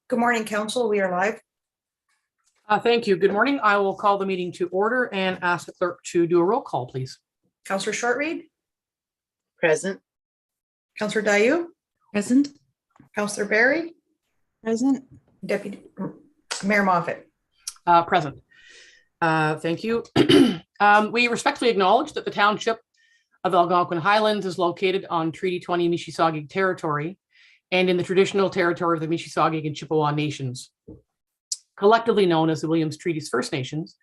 Good morning, Council. We are live. Thank you. Good morning. I will call the meeting to order and ask the clerk to do a roll call, please. Councillor Shortreed. Present. Councillor Dayu. Present. Councillor Barry. Present. Deputy Mayor Moffat. Present. Thank you. We respectfully acknowledge that the Township of Algonquin Highlands is located on Treaty 20 Mississauga territory and in the traditional territory of the Mississauga and Chippewa Nations, collectively known as the Williams Treaties First Nations,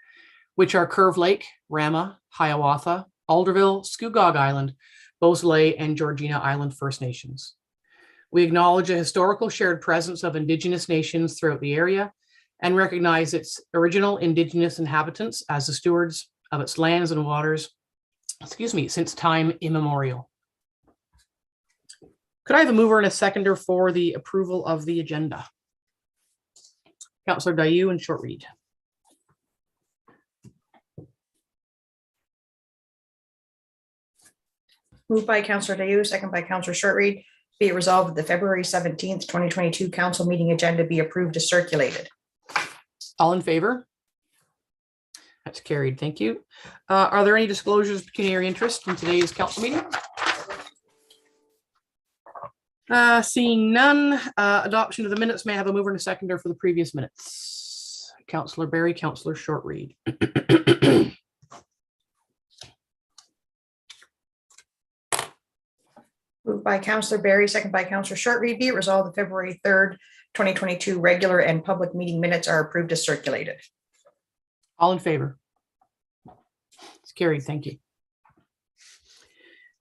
which are Curve Lake, Rama, Hiawatha, Alderville, Scugog Island, Beausoleil, and Georgina Island First Nations. We acknowledge a historical shared presence of Indigenous nations throughout the area and recognize its original Indigenous inhabitants as the stewards of its lands and waters, since time immemorial. Could I have a mover and a seconder for the approval of the agenda? Councillor Dayu and Shortreed. Moved by Councillor Dayu, second by Councillor Shortreed. Be it resolved that the February 17th, 2022 council meeting agenda be approved as circulated. All in favor? That's carried. Thank you. Are there any disclosures of pecuniary interest in today's council meeting? Seeing none, adoption of the minutes. May I have a mover and a seconder for the previous minutes? Councillor Barry, Councillor Shortreed. Moved by Councillor Barry, second by Councillor Shortreed. Be it resolved the February 3rd, 2022 regular and public meeting minutes are approved as circulated. All in favor? It's carried. Thank you.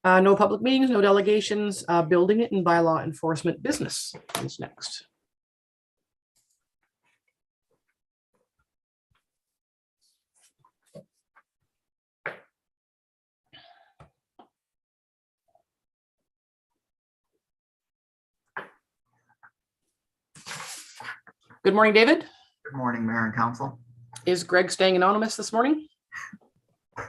No public meetings, no delegations. Building it and bylaw enforcement business is next. Good morning, David. Good morning, Mayor and Council. Is Greg staying anonymous this morning? I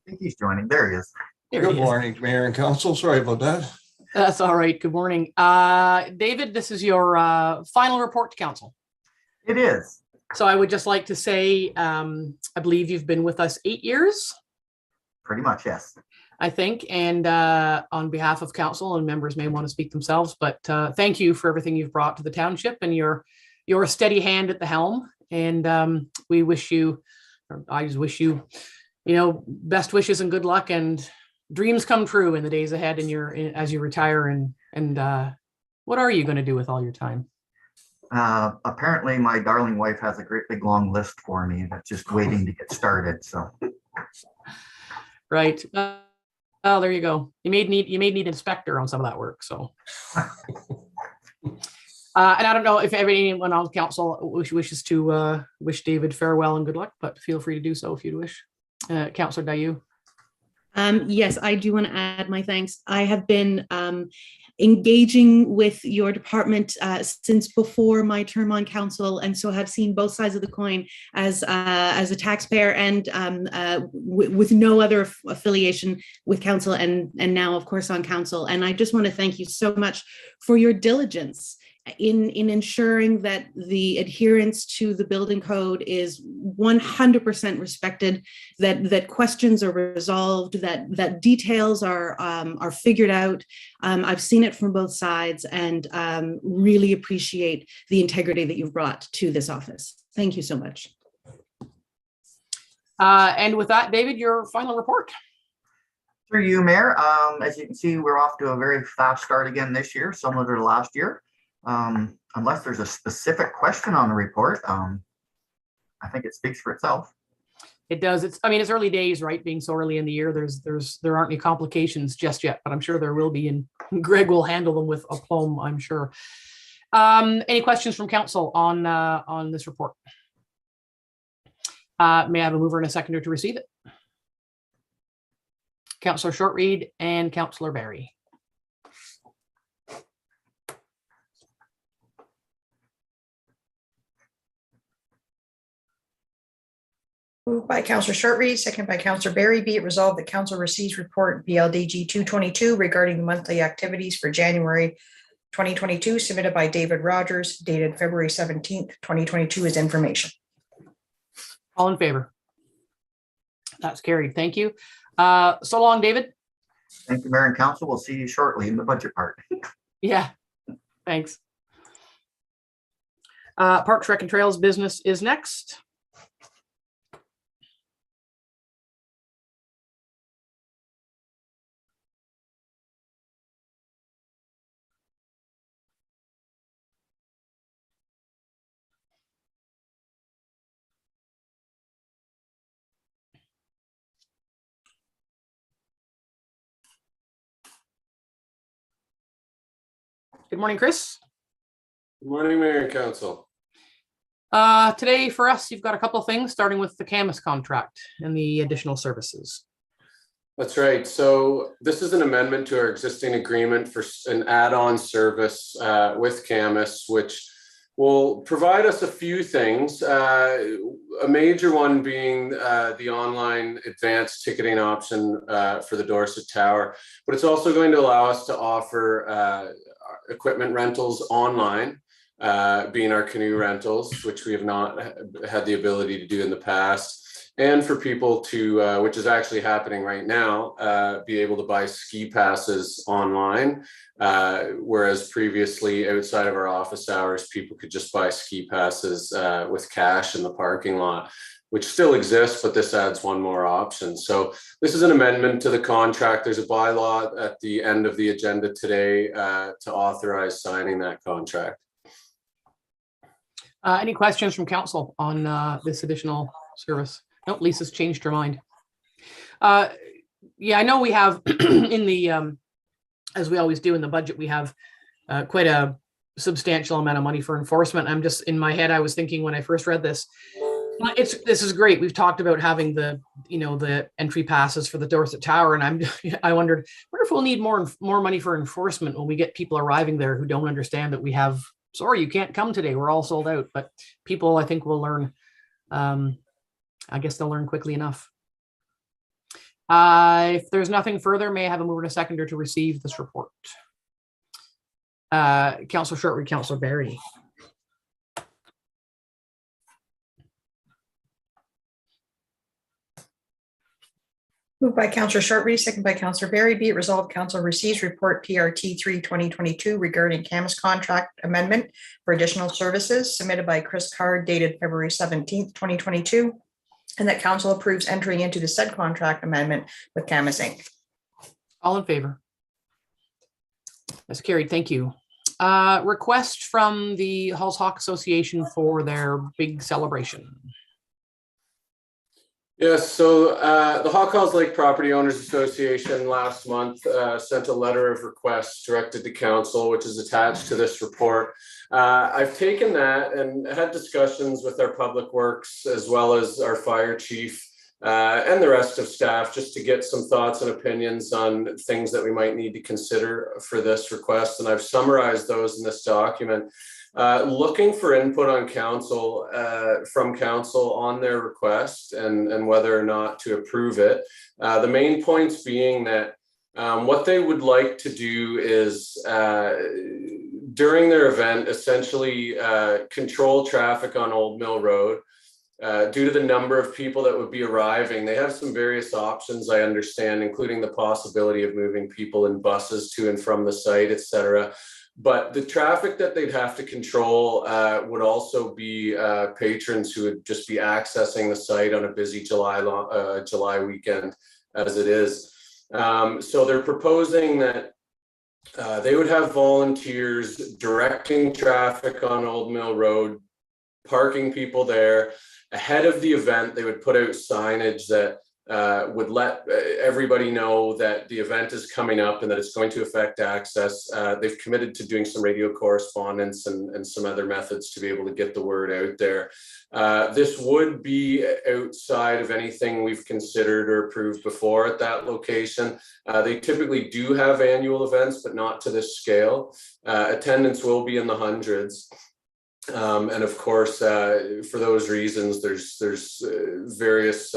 think he's joining. There he is. Good morning, Mayor and Council. Sorry about that. That's all right. Good morning. David, this is your final report to council. It is. So I would just like to say, I believe you've been with us 8 years. Pretty much, yes. I think, and on behalf of council, and members may want to speak themselves, but thank you for everything you've brought to the township and your steady hand at the helm. And we wish you, or I just wish you, best wishes and good luck and dreams come true in the days ahead and as you retire. And what are you going to do with all your time? Apparently my darling wife has a great big long list for me that's just waiting to get started. So. Right. Oh, there you go. You may need an inspector on some of that work. So. And I don't know if anyone on council wishes to wish David farewell and good luck, but feel free to do so if you wish. Councillor Dayu. Yes, I do want to add my thanks. I have been engaging with your department since before my term on council, and so have seen both sides of the coin as a taxpayer and with no other affiliation with council, and now of course on council. And I just want to thank you so much for your diligence in ensuring that the adherence to the building code is 100% respected, that questions are resolved, that details are figured out. I've seen it from both sides, and really appreciate the integrity that you've brought to this office. Thank you so much. And with that, David, your final report. Through you, Mayor. As you can see, we're off to a very fast start again this year, similar to last year. Unless there's a specific question on the report, I think it speaks for itself. It does. It's early days, right? Being so early in the year, there aren't any complications just yet, but I'm sure there will be, and Greg will handle them with aplomb, I'm sure. Any questions from council on this report? May I have a mover and a seconder to receive it? Councillor Shortreed and Councillor Barry. Moved by Counselor Shortreed, second by Counselor Berry. Be it resolved that council receives report BLDG 222 regarding the monthly activities for January 2022 submitted by David Rogers, dated February 17th, 2022 as information. All in favor? That's carried. Thank you. So long, David. Thank you, Mayor and Council. We'll see you shortly in the budget part. Yeah, thanks. Parks, Rec and Trails business is next. Good morning, Chris. Good morning, Mayor and Council. Today for us, you've got a couple of things, starting with the Camas contract and the additional services. That's right. So this is an amendment to our existing agreement for an add-on service with Camas, which will provide us a few things. A major one being the online advanced ticketing option for the Dorset Tower, but it's also going to allow us to offer equipment rentals online, being our canoe rentals, which we have not had the ability to do in the past. And for people to, which is actually happening right now, be able to buy ski passes online, whereas previously outside of our office hours, people could just buy ski passes with cash in the parking lot, which still exists, but this adds one more option. So this is an amendment to the contract. There's a bylaw at the end of the agenda today to authorize signing that contract. Any questions from council on this additional service? Nope, Lisa's changed her mind. Yeah, I know we have in the, as we always do in the budget, we have quite a substantial amount of money for enforcement. I'm just, in my head, I was thinking when I first read this, this is great. We've talked about having the, the entry passes for the Dorset Tower, and I wondered if we'll need more money for enforcement when we get people arriving there who don't understand that we have, sorry, you can't come today, we're all sold out. But people, I think, will learn. I guess they'll learn quickly enough. If there's nothing further, may I have a mover and a seconder to receive this report? Councillor Shortreed, Councillor Berry. Moved by Councillor Shortreed, second by Councillor Berry. Be it resolved, council receives report PRT 3/2022 regarding Camas contract amendment for additional services submitted by Chris Card, dated February 17th, 2022. And that council approves entering into the said contract amendment with Camas Inc. All in favor? That's carried. Thank you. Request from the Halls Hawk Association for their big celebration. Yes, so the Hawk Halls Lake Property Owners Association last month sent a letter of request directed to council, which is attached to this report. I've taken that and had discussions with our public works as well as our fire chief and the rest of staff, just to get some thoughts and opinions on things that we might need to consider for this request. And I've summarized those in this document. Looking for input on council, from council on their request and whether or not to approve it. The main points being that what they would like to do is during their event, essentially control traffic on Old Mill Road. Due to the number of people that would be arriving, they have some various options, I understand, including the possibility of moving people in buses to and from the site, etc. But the traffic that they'd have to control would also be patrons who would just be accessing the site on a busy July weekend as it is. So they're proposing that they would have volunteers directing traffic on Old Mill Road, parking people there. Ahead of the event, they would put out signage that would let everybody know that the event is coming up and that it's going to affect access. They've committed to doing some radio correspondence and some other methods to be able to get the word out there. This would be outside of anything we've considered or approved before at that location. They typically do have annual events, but not to this scale. Attendance will be in the hundreds. And of course, for those reasons, there's various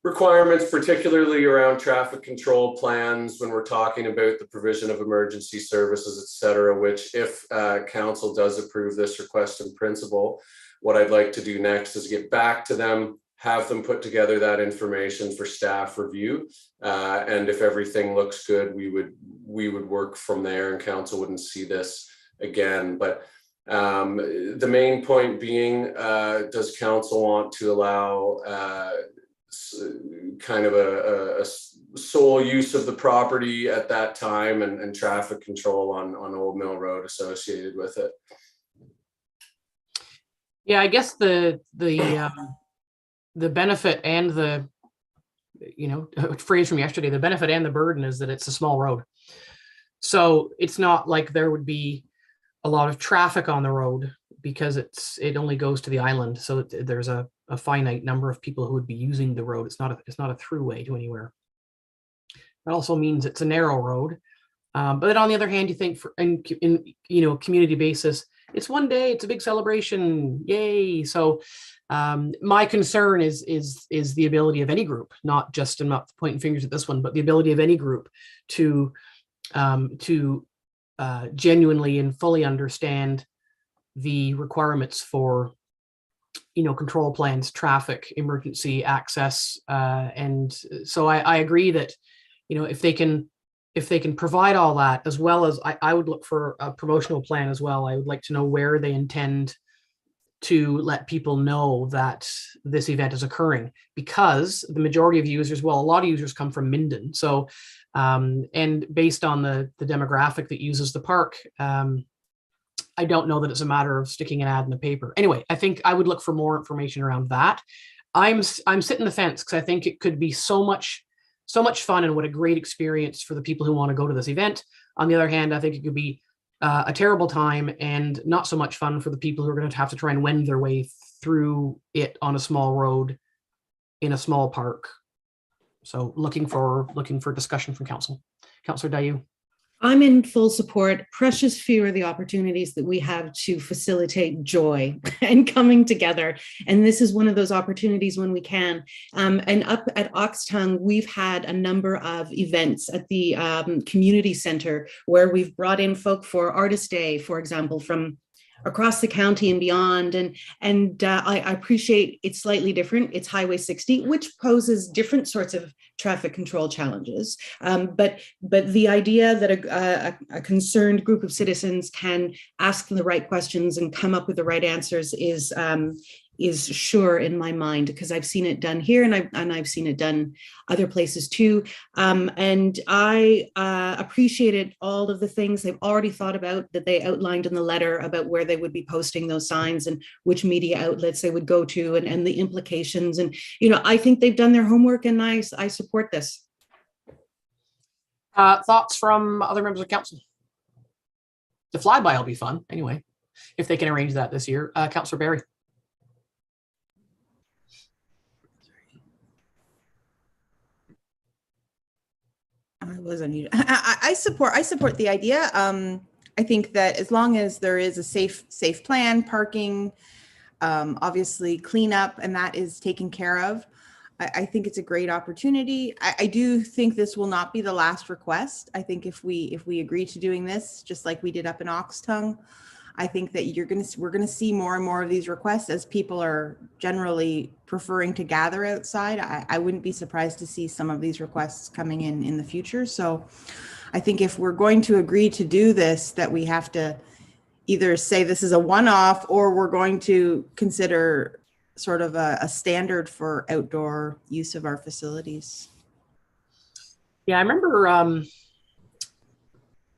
requirements, particularly around traffic control plans when we're talking about the provision of emergency services, et cetera, which if council does approve this request in principle, what I'd like to do next is get back to them, have them put together that information for staff review. And if everything looks good, we would work from there and council wouldn't see this again. But the main point being, does council want to allow kind of a sole use of the property at that time and traffic control on Old Mill Road associated with it? Yeah, I guess the benefit and the, phrase from yesterday, the benefit and the burden is that it's a small road. So it's not like there would be a lot of traffic on the road because it only goes to the island. So there's a finite number of people who would be using the road. It's not a throughway to anywhere. That also means it's a narrow road. But then on the other hand, you think in community basis, it's one day, it's a big celebration, yay. So my concern is the ability of any group, not just, I'm not pointing fingers at this one, but the ability of any group to genuinely and fully understand the requirements for, control plans, traffic, emergency access. And so I agree that, if they can provide all that, as well as I would look for a promotional plan as well. I would like to know where they intend to let people know that this event is occurring, because the majority of users, well, a lot of users come from Minden. So, and based on the demographic that uses the park, I don't know that it's a matter of sticking an ad in the paper. Anyway, I think I would look for more information around that. I'm sitting the fence because I think it could be so much fun, and what a great experience for the people who want to go to this event. On the other hand, I think it could be a terrible time and not so much fun for the people who are going to have to try and wend their way through it on a small road in a small park. So looking for discussion from council. Councillor Dayu. I'm in full support. Precious few are the opportunities that we have to facilitate joy and coming together. And this is one of those opportunities when we can. And up at Oxtongue, we've had a number of events at the community center where we've brought in folk for Artist Day, for example, from across the county and beyond. And I appreciate it's slightly different. It's Highway 60, which poses different sorts of traffic control challenges. But the idea that a concerned group of citizens can ask the right questions and come up with the right answers is sure in my mind, because I've seen it done here and I've seen it done other places too. And I appreciated all of the things they've already thought about that they outlined in the letter about where they would be posting those signs and which media outlets they would go to and the implications. And, I think they've done their homework, and I support this. Thoughts from other members of council? The flyby will be fun anyway, if they can arrange that this year. Councillor Barry. I support the idea. I think that as long as there is a safe plan, parking, obviously cleanup, and that is taken care of, I think it's a great opportunity. I do think this will not be the last request. I think if we agree to doing this, just like we did up in Oxtongue, I think that we're gonna see more and more of these requests as people are generally preferring to gather outside. I wouldn't be surprised to see some of these requests coming in the future. So I think if we're going to agree to do this, that we have to either say this is a one-off, or we're going to consider sort of a standard for outdoor use of our facilities. Yeah, I remember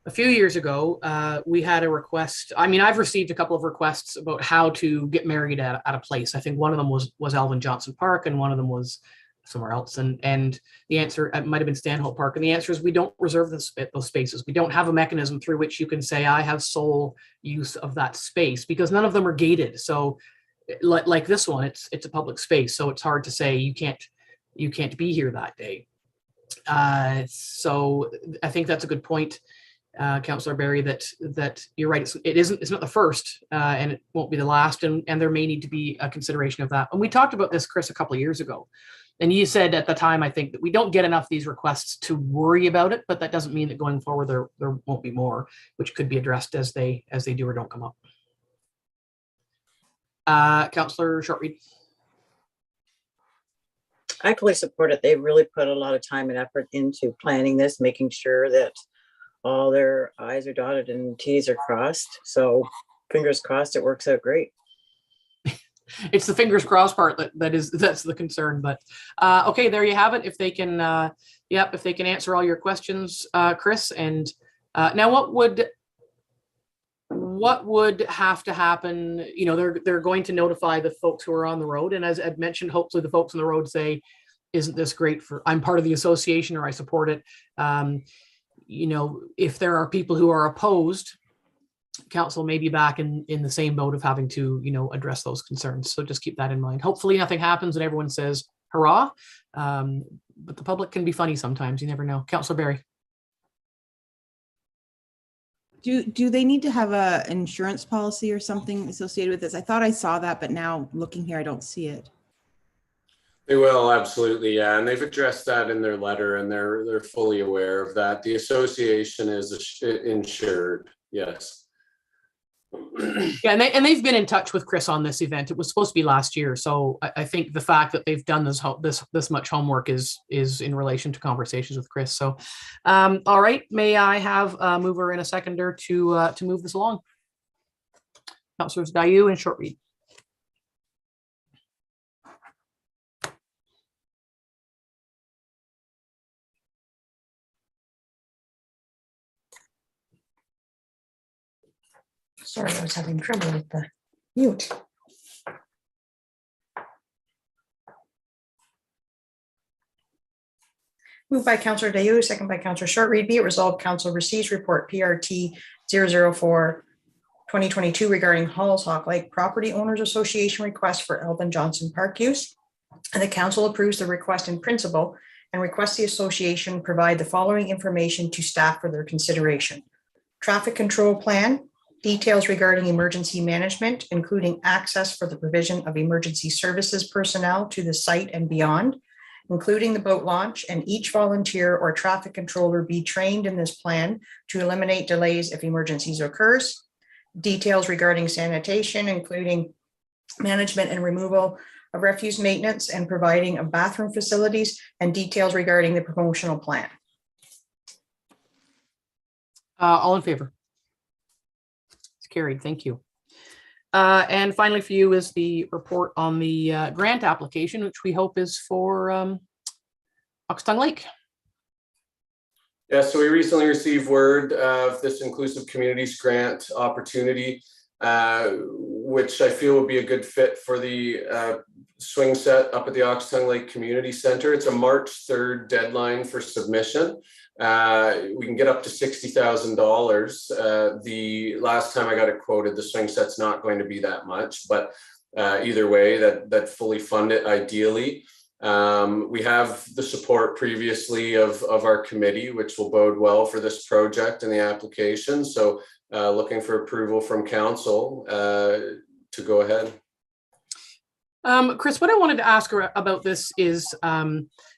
a few years ago, we had a request. I mean, I've received a couple of requests about how to get married at a place. I think one of them was Alvin Johnson Park, and one of them was somewhere else. And the answer, it might have been Stanhope Park. And the answer is we don't reserve those spaces. We don't have a mechanism through which you can say, I have sole use of that space, because none of them are gated. So like this one, it's a public space. So it's hard to say you can't be here that day. So I think that's a good point. Councillor Barry, that you're right. It's not the first, and it won't be the last, and there may need to be a consideration of that. And we talked about this, Chris, a couple of years ago, and you said at the time, I think, that we don't get enough of these requests to worry about it, but that doesn't mean that going forward there won't be more, which could be addressed as they do or don't come up. Councillor Shortreed. I fully support it. They really put a lot of time and effort into planning this, making sure that all their I's are dotted and T's are crossed. So fingers crossed it works out great. It's the fingers crossed part that's the concern. But okay, there you have it. If they can, if they can answer all your questions, Chris. And now, what would have to happen? You know, they're going to notify the folks who are on the road, and as Ed mentioned, hopefully the folks on the road say, "Isn't this great? I'm part of the association, or I support it." You know, if there are people who are opposed, council may be back in the same boat of having to, you know, address those concerns. So just keep that in mind. Hopefully nothing happens and everyone says hurrah. But the public can be funny sometimes. You never know. Councillor Barry. Do they need to have a insurance policy or something associated with this? I thought I saw that, but now looking here, I don't see it. They will, absolutely, yeah, and they've addressed that in their letter, and they're fully aware of that. The association is insured, yes. Yeah, and they've been in touch with Chris on this event. It was supposed to be last year, so I think the fact that they've done this much homework is in relation to conversations with Chris. So, all right, may I have a mover and a seconder to move this along? Councillors Dayu and Shortreed. Sorry, I was having trouble with the mute. Moved by Councillor Dayu, second by Councillor Shortreed. Be it resolved, Council receives report PRT 004/2022 regarding Halls Hawk Lake Property Owners Association request for Elvin Johnson Park use. And the council approves the request in principle and requests the association provide the following information to staff for their consideration. Traffic control plan, details regarding emergency management, including access for the provision of emergency services personnel to the site and beyond, including the boat launch, and each volunteer or traffic controller be trained in this plan to eliminate delays if emergencies occurs. Details regarding sanitation, including management and removal of refuse maintenance and providing of bathroom facilities, and details regarding the promotional plan. All in favor? Carried. Thank you. And finally for you is the report on the grant application, which we hope is for Oxtongue Lake. Yeah, so we recently received word of this Inclusive Communities Grant opportunity, which I feel would be a good fit for the swing set up at the Oxtongue Lake Community Center. It's a March 3rd deadline for submission. We can get up to $60,000. The last time I got it quoted, the swing set's not going to be that much, but either way, that fully fund it ideally. We have the support previously of our committee, which will bode well for this project and the application. So looking for approval from council to go ahead. Chris, what I wanted to ask about this is,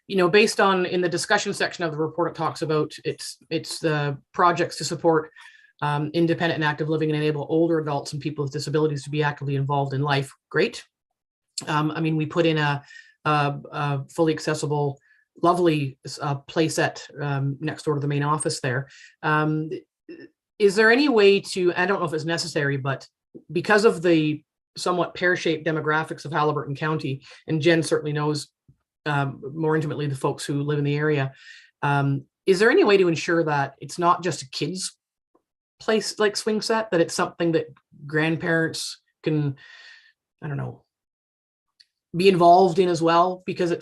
you know, based on in the discussion section of the report, it talks about it's the projects to support independent and active living and enable older adults and people with disabilities to be actively involved in life. Great. I mean, we put in a fully accessible, lovely playset next door to the main office there. Is there any way to, I don't know if it's necessary, but because of the somewhat pear-shaped demographics of Haliburton County, and Jen certainly knows more intimately the folks who live in the area, is there any way to ensure that it's not just a kids place like swing set, that it's something that grandparents can, I don't know, be involved in as well? Because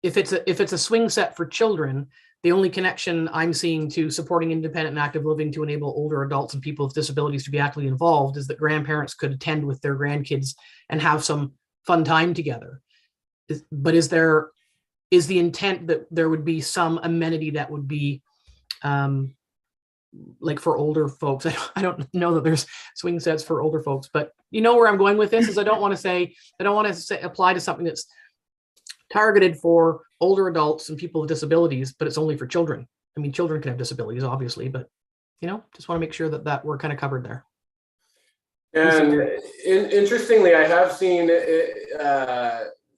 if it's a swing set for children, the only connection I'm seeing to supporting independent and active living to enable older adults and people with disabilities to be actively involved is that grandparents could attend with their grandkids and have some fun time together. But is the intent that there would be some amenity that would be like for older folks. I don't know that there's swing sets for older folks, but you know where I'm going with this is I don't want to say apply to something that's targeted for older adults and people with disabilities, but it's only for children. I mean, children can have disabilities, obviously, but just want to make sure that we're kind of covered there. And interestingly, I have seen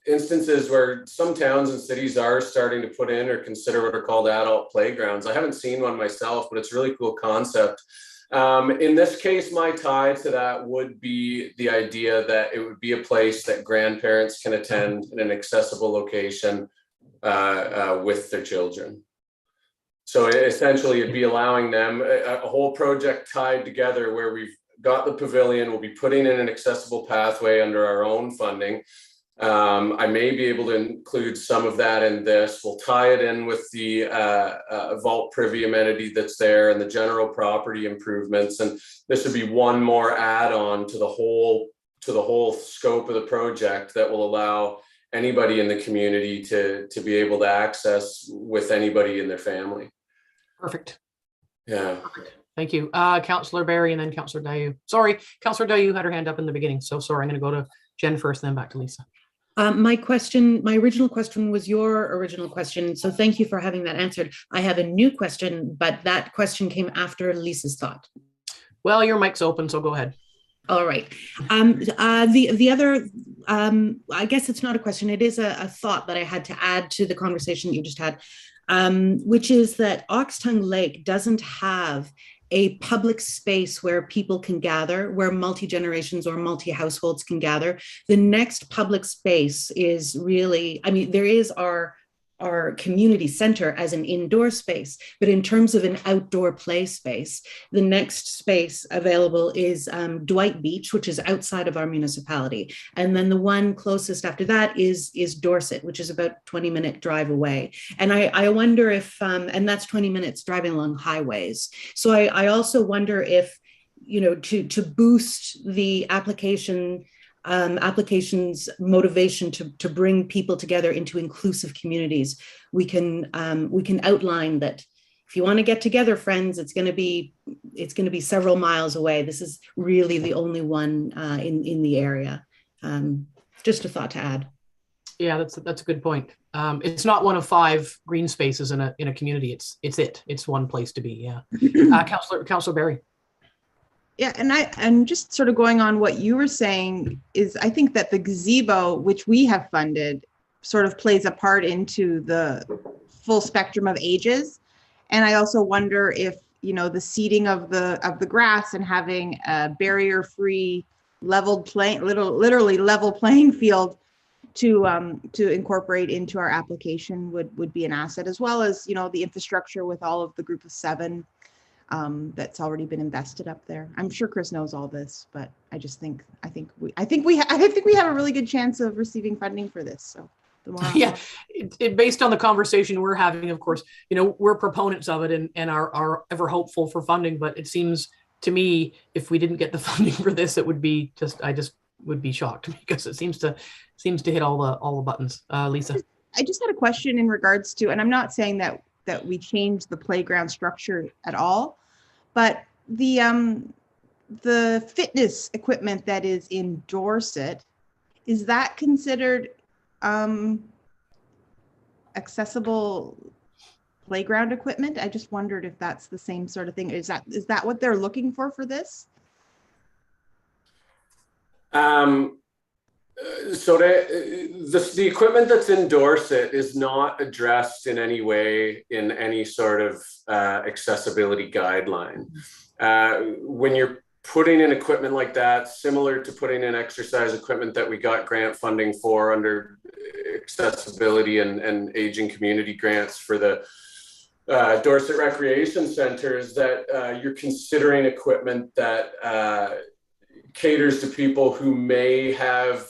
instances where some towns and cities are starting to put in or consider what are called adult playgrounds. I haven't seen one myself, but it's a really cool concept. In this case, my tie to that would be the idea that it would be a place that grandparents can attend in an accessible location with their children. So essentially, it'd be allowing them a whole project tied together where we've got the pavilion, we'll be putting in an accessible pathway under our own funding. I may be able to include some of that in this. We'll tie it in with the vault privy amenity that's there and the general property improvements. And this would be one more add-on to the whole scope of the project that will allow anybody in the community to be able to access with anybody in their family. Perfect. Yeah. Perfect. Thank you. Councillor Barry and then Councillor Dayu. Sorry, Councillor Dayu had her hand up in the beginning. So sorry, I'm going to go to Jen first, and then back to Lisa. My original question was your original question. So thank you for having that answered. I have a new question, but that question came after Lisa's thought. Well, your mic's open, so go ahead. All right. The other, I guess it's not a question. It is a thought that I had to add to the conversation you just had, which is that Oxtongue Lake doesn't have a public space where people can gather, where multi-generations or multi-households can gather. The next public space is really, I mean, there is our community center as an indoor space, but in terms of an outdoor play space, the next space available is Dwight Beach, which is outside of our municipality. And then the one closest after that is Dorset, which is about 20-minute drive away. And I wonder if, and that's 20 minutes driving along highways. So I also wonder if, to boost the application's motivation to bring people together into inclusive communities, we can outline that if you want to get together, friends, it's going to be several miles away. This is really the only one in the area. Just a thought to add. Yeah, that's a good point. It's not one of 5 green spaces in a community. It's one place to be. Yeah. Councillor Barry. Yeah, and just sort of going on what you were saying is I think that the gazebo, which we have funded, sort of plays a part into the full spectrum of ages. And I also wonder if, the seeding of the grass and having a barrier-free literally level playing field to incorporate into our application would be an asset, as well as, the infrastructure with all of the group of 7 that's already been invested up there. I'm sure Chris knows all this, but I think we have a really good chance of receiving funding for this. So yeah, based on the conversation we're having, of course, we're proponents of it and are ever hopeful for funding. But it seems to me, if we didn't get the funding for this, it would be I just would be shocked because it seems to hit all the buttons. Lisa, I just had a question in regards to, and I'm not saying that we changed the playground structure at all, but the fitness equipment that is in Dorset, is that considered accessible playground equipment? I just wondered if that's the same sort of thing. Is that what they're looking for this? So the equipment that's in Dorset is not addressed in any way in any sort of accessibility guideline. When you're putting in equipment like that, similar to putting in exercise equipment that we got grant funding for under accessibility and aging community grants for the Dorset Recreation Centers, that you're considering equipment that caters to people who may have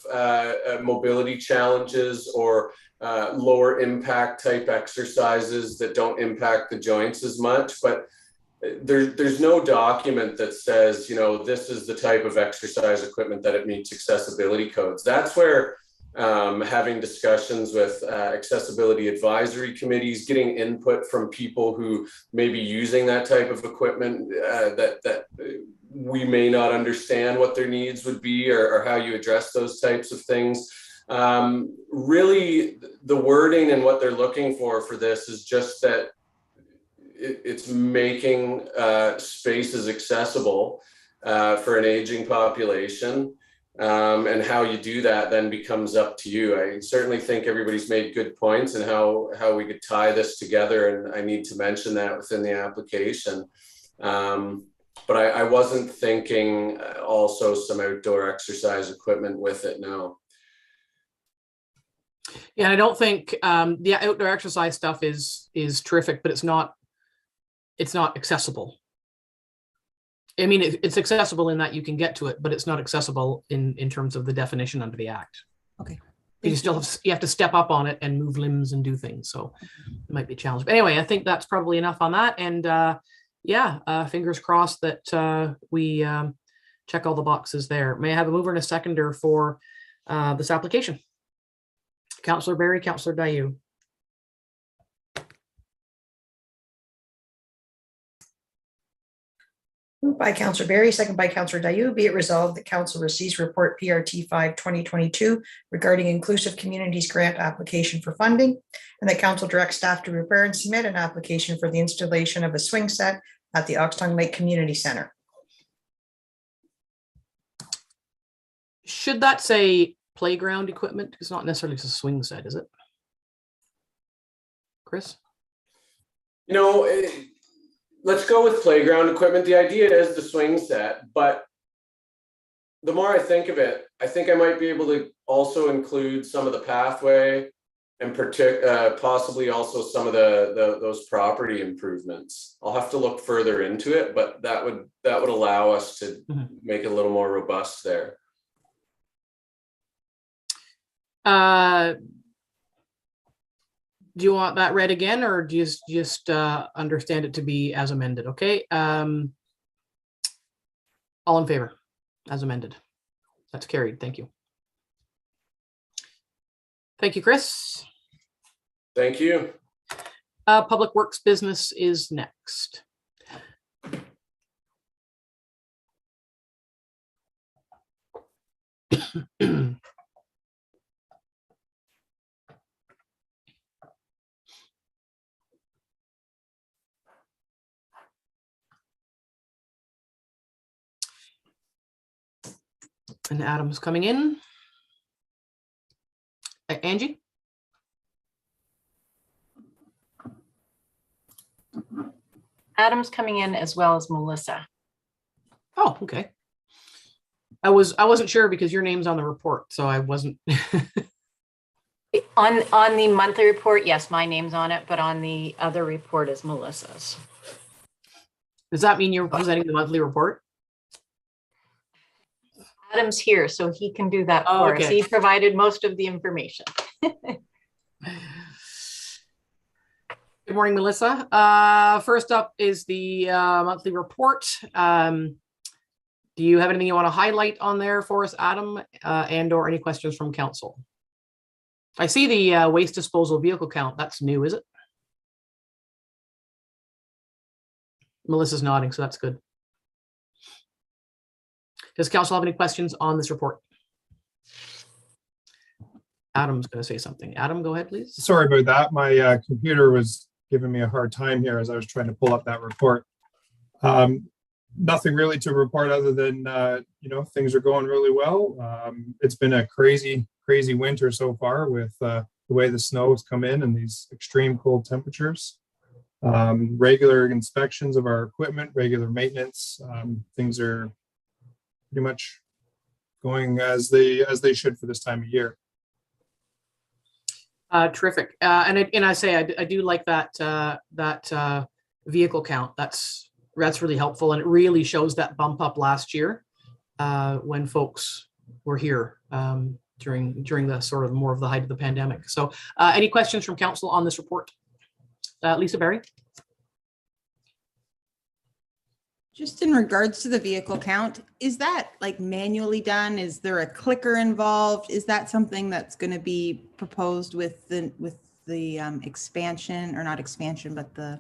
mobility challenges or lower impact type exercises that don't impact the joints as much. But there's no document that says, this is the type of exercise equipment that it meets accessibility codes. That's where having discussions with accessibility advisory committees, getting input from people who may be using that type of equipment that we may not understand what their needs would be, or how you address those types of things. Really, the wording and what they're looking for this is just that it's making spaces accessible for an aging population. And how you do that then becomes up to you. I certainly think everybody's made good points and how we could tie this together, and I need to mention that within the application. But I wasn't thinking also some outdoor exercise equipment with it, no. Yeah, and I don't think the outdoor exercise stuff is terrific, but it's not accessible. I mean, it's accessible in that you can get to it, but it's not accessible in terms of the definition under the Act. Okay. You still have to step up on it and move limbs and do things. So it might be a challenge. But anyway, I think that's probably enough on that. And fingers crossed that we check all the boxes there. May I have a mover and a seconder for this application? Councillor Berry, Councillor Dayu. Moved by Councillor Berry, second by Councillor Dayu. Be it resolved that Council receives report PRT 5/2022 regarding Inclusive Communities Grant application for funding, and that Council directs staff to prepare and submit an application for the installation of a swing set at the Oxtongue Lake Community Centre. Should that say playground equipment? It's not necessarily just a swing set, is it? Chris? Let's go with playground equipment. The idea is the swing set, but the more I think of it, I think I might be able to also include some of the pathway and possibly also some of those property improvements. I'll have to look further into it, but that would allow us to make it a little more robust there. Do you want that read again, or do you just understand it to be as amended? Okay. All in favor, as amended. That's carried. Thank you. Thank you, Chris. Thank you. Public Works business is next. And Adam's coming in. Angie? Adam's coming in as well as Melissa. Oh, okay. I wasn't sure because your name's on the report, so I wasn't. On the monthly report, yes, my name's on it, but on the other report is Melissa's. Does that mean you're presenting the monthly report? Adam's here, so he can do that for us. He provided most of the information. Good morning, Melissa. First up is the monthly report. Do you have anything you want to highlight on there for us, Adam, and or any questions from council? I see the waste disposal vehicle count. That's new, is it? Melissa's nodding, so that's good. Does council have any questions on this report? Adam's going to say something. Adam, go ahead, please. Sorry about that. My computer was giving me a hard time here as I was trying to pull up that report. Nothing really to report other than, things are going really well. It's been a crazy winter so far with the way the snow has come in and these extreme cold temperatures. Regular inspections of our equipment, regular maintenance. Things are pretty much going as they should for this time of year. Terrific. And I say I do like that vehicle count. That's really helpful, and it really shows that bump up last year when folks were here during the sort of more of the height of the pandemic. So any questions from council on this report? Lisa Berry? Just in regards to the vehicle count, is that like manually done? Is there a clicker involved? Is that something that's going to be proposed with the expansion, or not expansion, but the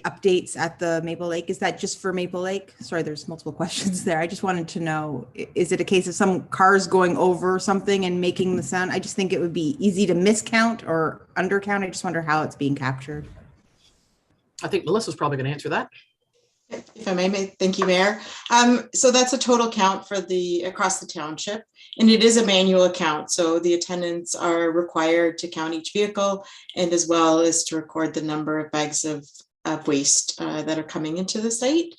updates at the Maple Lake? Is that just for Maple Lake? Sorry, there's multiple questions there. I just wanted to know, is it a case of some cars going over something and making the sound? I just think it would be easy to miscount or undercount. I just wonder how it's being captured. I think Melissa's probably going to answer that. If I may, thank you, Mayor. So that's a total count for across the township, and it is a manual account. So the attendants are required to count each vehicle, and as well as to record the number of bags of waste that are coming into the site.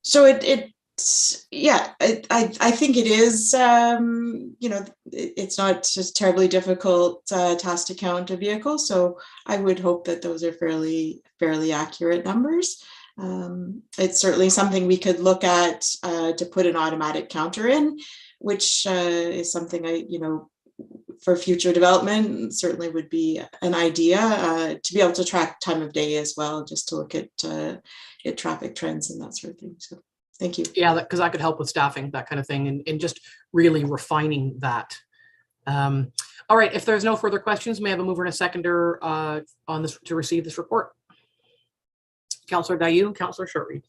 So I think it is, it's not just terribly difficult task to count a vehicle. So I would hope that those are fairly accurate numbers. It's certainly something we could look at to put an automatic counter in, which is something for future development certainly would be an idea to be able to track time of day as well, just to look at traffic trends and that sort of thing. So thank you. Yeah, because that could help with staffing, that kind of thing, and just really refining that. All right, if there's no further questions, may I have a mover and a seconder on this to receive this report? Councillor Dayu, Councillor Shortreed.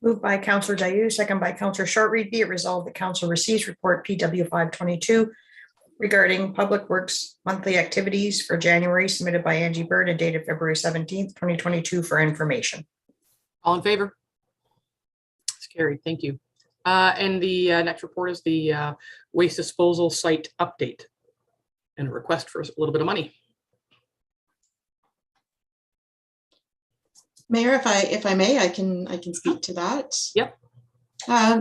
Moved by Councillor Dayu, second by Councillor Shortreed. Be it resolved that Council receives report PW 522 regarding Public Works monthly activities for January, submitted by Angie Bird and dated February 17th, 2022 for information. All in favor? It's carried. Thank you. And the next report is the waste disposal site update and a request for a little bit of money. Mayor, if I may, I can speak to that. Yep.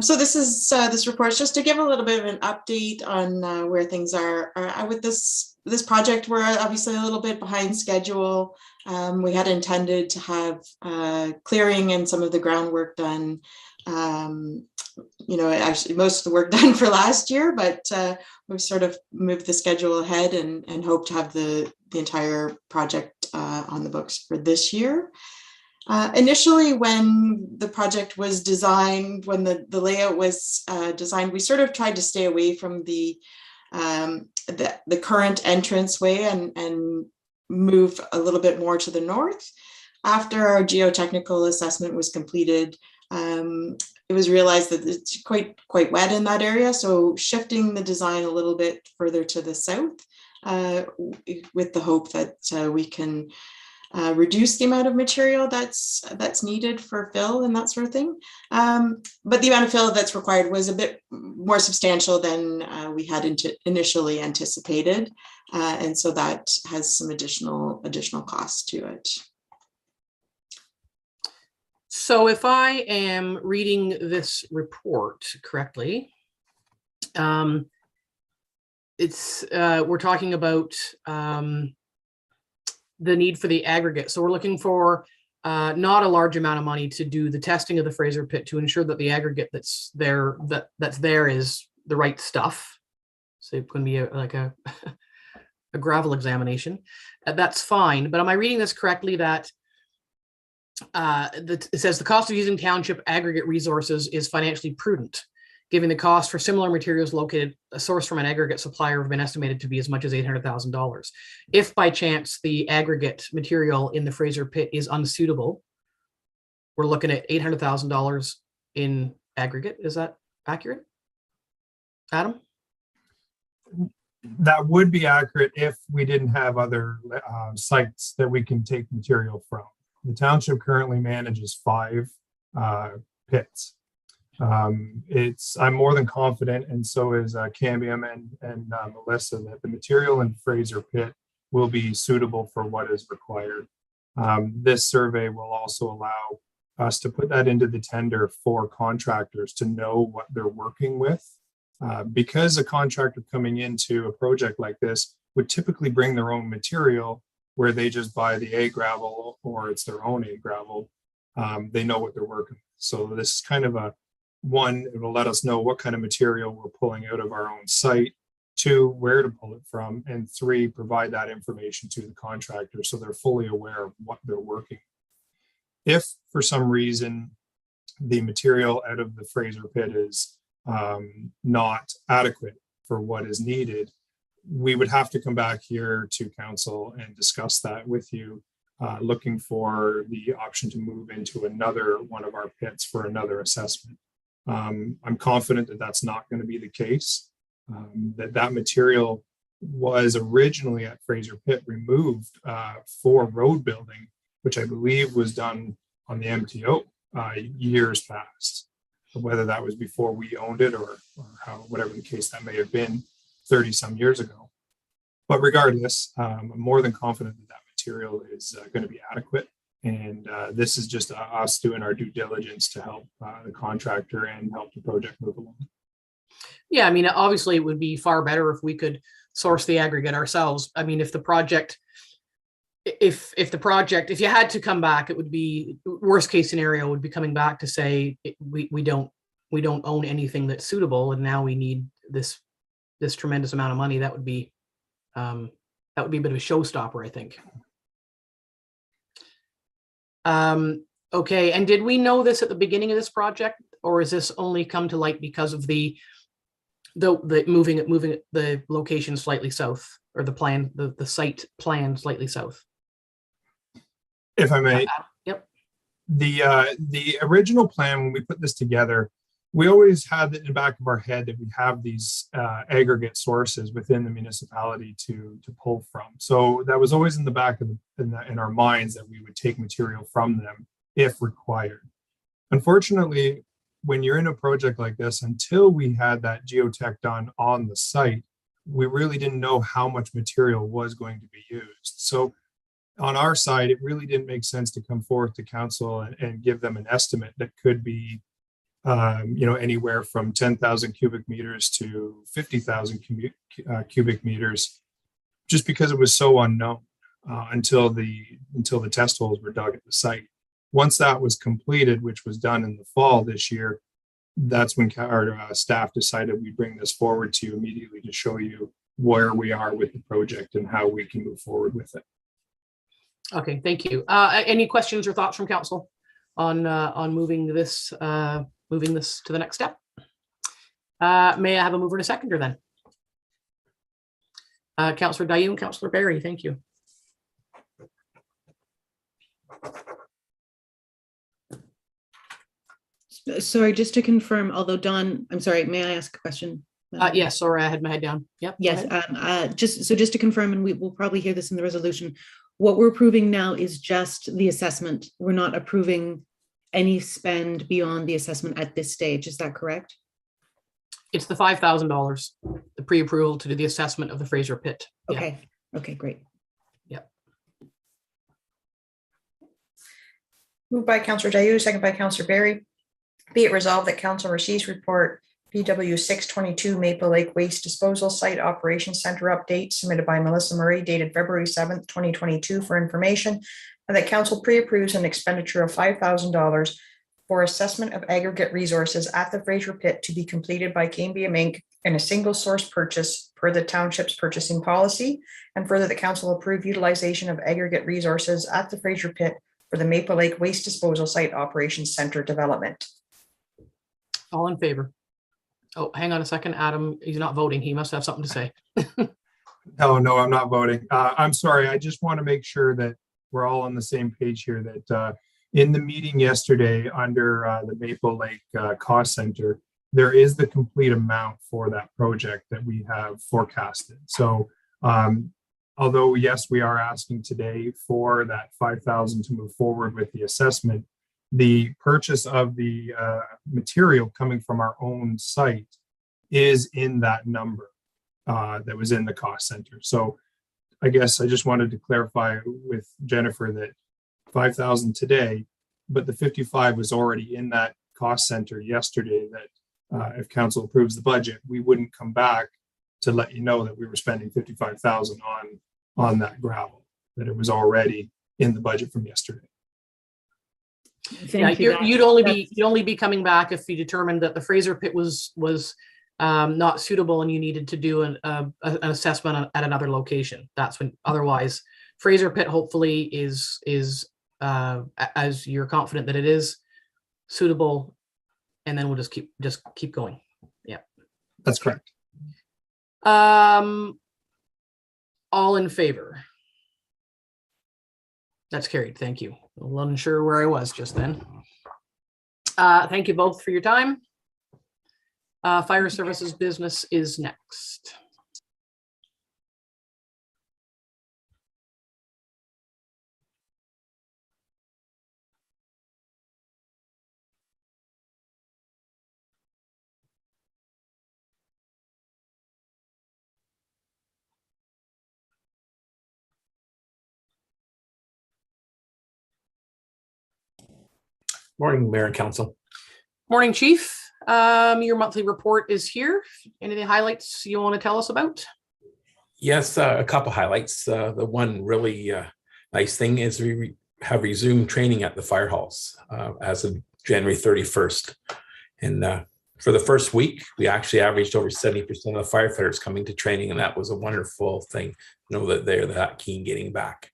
So this report is just to give a little bit of an update on where things are with this project. We're obviously a little bit behind schedule. We had intended to have clearing and some of the groundwork done. Actually most of the work done for last year, but we've sort of moved the schedule ahead and hope to have the entire project on the books for this year. Initially, when the project was designed, when the layout was designed, we sort of tried to stay away from the current entranceway and move a little bit more to the north. After our geotechnical assessment was completed, it was realized that it's quite wet in that area. So shifting the design a little bit further to the south with the hope that we can reduce the amount of material that's needed for fill and that sort of thing. But the amount of fill that's required was a bit more substantial than we had initially anticipated. And so that has some additional costs to it. So if I am reading this report correctly, we're talking about the need for the aggregate. So we're looking for not a large amount of money to do the testing of the Fraser pit to ensure that the aggregate that's there is the right stuff. So it can be like a gravel examination. That's fine. But am I reading this correctly that it says the cost of using township aggregate resources is financially prudent, given the cost for similar materials located a source from an aggregate supplier have been estimated to be as much as $800,000. If by chance the aggregate material in the Fraser pit is unsuitable, we're looking at $800,000 in aggregate. Is that accurate, Adam? That would be accurate if we didn't have other sites that we can take material from. The township currently manages 5 pits. I'm more than confident, and so is Cambium and Melissa, that the material in Fraser pit will be suitable for what is required. This survey will also allow us to put that into the tender for contractors to know what they're working with. Because a contractor coming into a project like this would typically bring their own material, where they just buy the A gravel or it's their own A gravel, they know what they're working with. So this is kind of it will let us know what kind of material we're pulling out of our own site, 2, where to pull it from, and 3, provide that information to the contractor so they're fully aware of what they're working. If for some reason the material out of the Fraser pit is not adequate for what is needed, we would have to come back here to council and discuss that with you, looking for the option to move into another one of our pits for another assessment. I'm confident that that's not going to be the case, that material was originally at Fraser Pit removed for road building, which I believe was done on the MTO years past. Whether that was before we owned it or how, whatever the case that may have been 30 some years ago. But regardless, I'm more than confident that that material is going to be adequate. And this is just us doing our due diligence to help the contractor and help the project move along. Yeah, I mean, obviously it would be far better if we could source the aggregate ourselves. I mean, if the project, if you had to come back, it would be, worst case scenario would be coming back to say, we don't own anything that's suitable, and now we need this tremendous amount of money. That would be a bit of a showstopper, I think. Okay, and did we know this at the beginning of this project, or is this only come to light because of the moving the location slightly south, or the site plan slightly south? If I may. Yep. The original plan, when we put this together, we always had it in the back of our head that we have these aggregate sources within the municipality to pull from. So that was always in the back of in our minds, that we would take material from them if required. Unfortunately, when you're in a project like this, until we had that geotech done on the site, we really didn't know how much material was going to be used. So on our side, it really didn't make sense to come forward to council and give them an estimate that could be anywhere from 10,000 cubic meters to 50,000 cubic meters, just because it was so unknown until the test holes were dug at the site. Once that was completed, which was done in the fall this year, that's when our staff decided we'd bring this forward to you immediately to show you where we are with the project and how we can move forward with it. Okay, thank you. Any questions or thoughts from council on moving this to the next step? May I have a mover and a seconder then? Councillor Dayoun and Councillor Barry, thank you. Sorry, just to confirm, although Don, I'm sorry, may I ask a question? Yes, sorry, I had my head down. Yep. Yes, just to confirm, and we will probably hear this in the resolution, what we're approving now is just the assessment. We're not approving any spend beyond the assessment at this stage. Is that correct? It's the $5,000, the pre-approval to do the assessment of the Fraser pit. Okay. Yeah. Okay, great. Yep. Moved by Councillor Dayoun, second by Councillor Barry. Be it resolved that council receives report PW 622 Maple Lake Waste Disposal Site Operations Center update submitted by Melissa Murray dated February 7th, 2022 for information, and that council pre-approves an expenditure of $5,000 for assessment of aggregate resources at the Fraser pit to be completed by Cambium Inc. in a single source purchase per the township's purchasing policy, and further the council approve utilization of aggregate resources at the Fraser pit for the Maple Lake Waste Disposal Site Operations Center development. All in favor? Oh, hang on a second, Adam, he's not voting. He must have something to say. No, I'm not voting. I'm sorry. I just want to make sure that we're all on the same page here, that in the meeting yesterday under the Maple Lake Cost Center, there is the complete amount for that project that we have forecasted. So although, yes, we are asking today for that $5,000 to move forward with the assessment, the purchase of the material coming from our own site is in that number that was in the cost center. So I guess I just wanted to clarify with Jennifer that 5,000 today, but the 55 was already in that cost center yesterday, that if council approves the budget, we wouldn't come back to let you know that we were spending 55,000 on that gravel, that it was already in the budget from yesterday. Yeah, you'd only be coming back if you determined that the Fraser pit was not suitable and you needed to do an assessment at another location. That's when, otherwise Fraser Pit hopefully is as you're confident that it is suitable, and then we'll just keep going. Yeah, That's correct. All in favor? That's carried. Thank you. A little unsure where I was just then. Thank you both for your time. Fire services business is next. Morning, Mayor and Council. Morning, Chief. Your monthly report is here. Any highlights you want to tell us about? Yes, a couple highlights. The one really nice thing is we have resumed training at the fire halls as of January 31st. And for the first week, we actually averaged over 70% of the firefighters coming to training, and that was a wonderful thing to know that they're that keen getting back.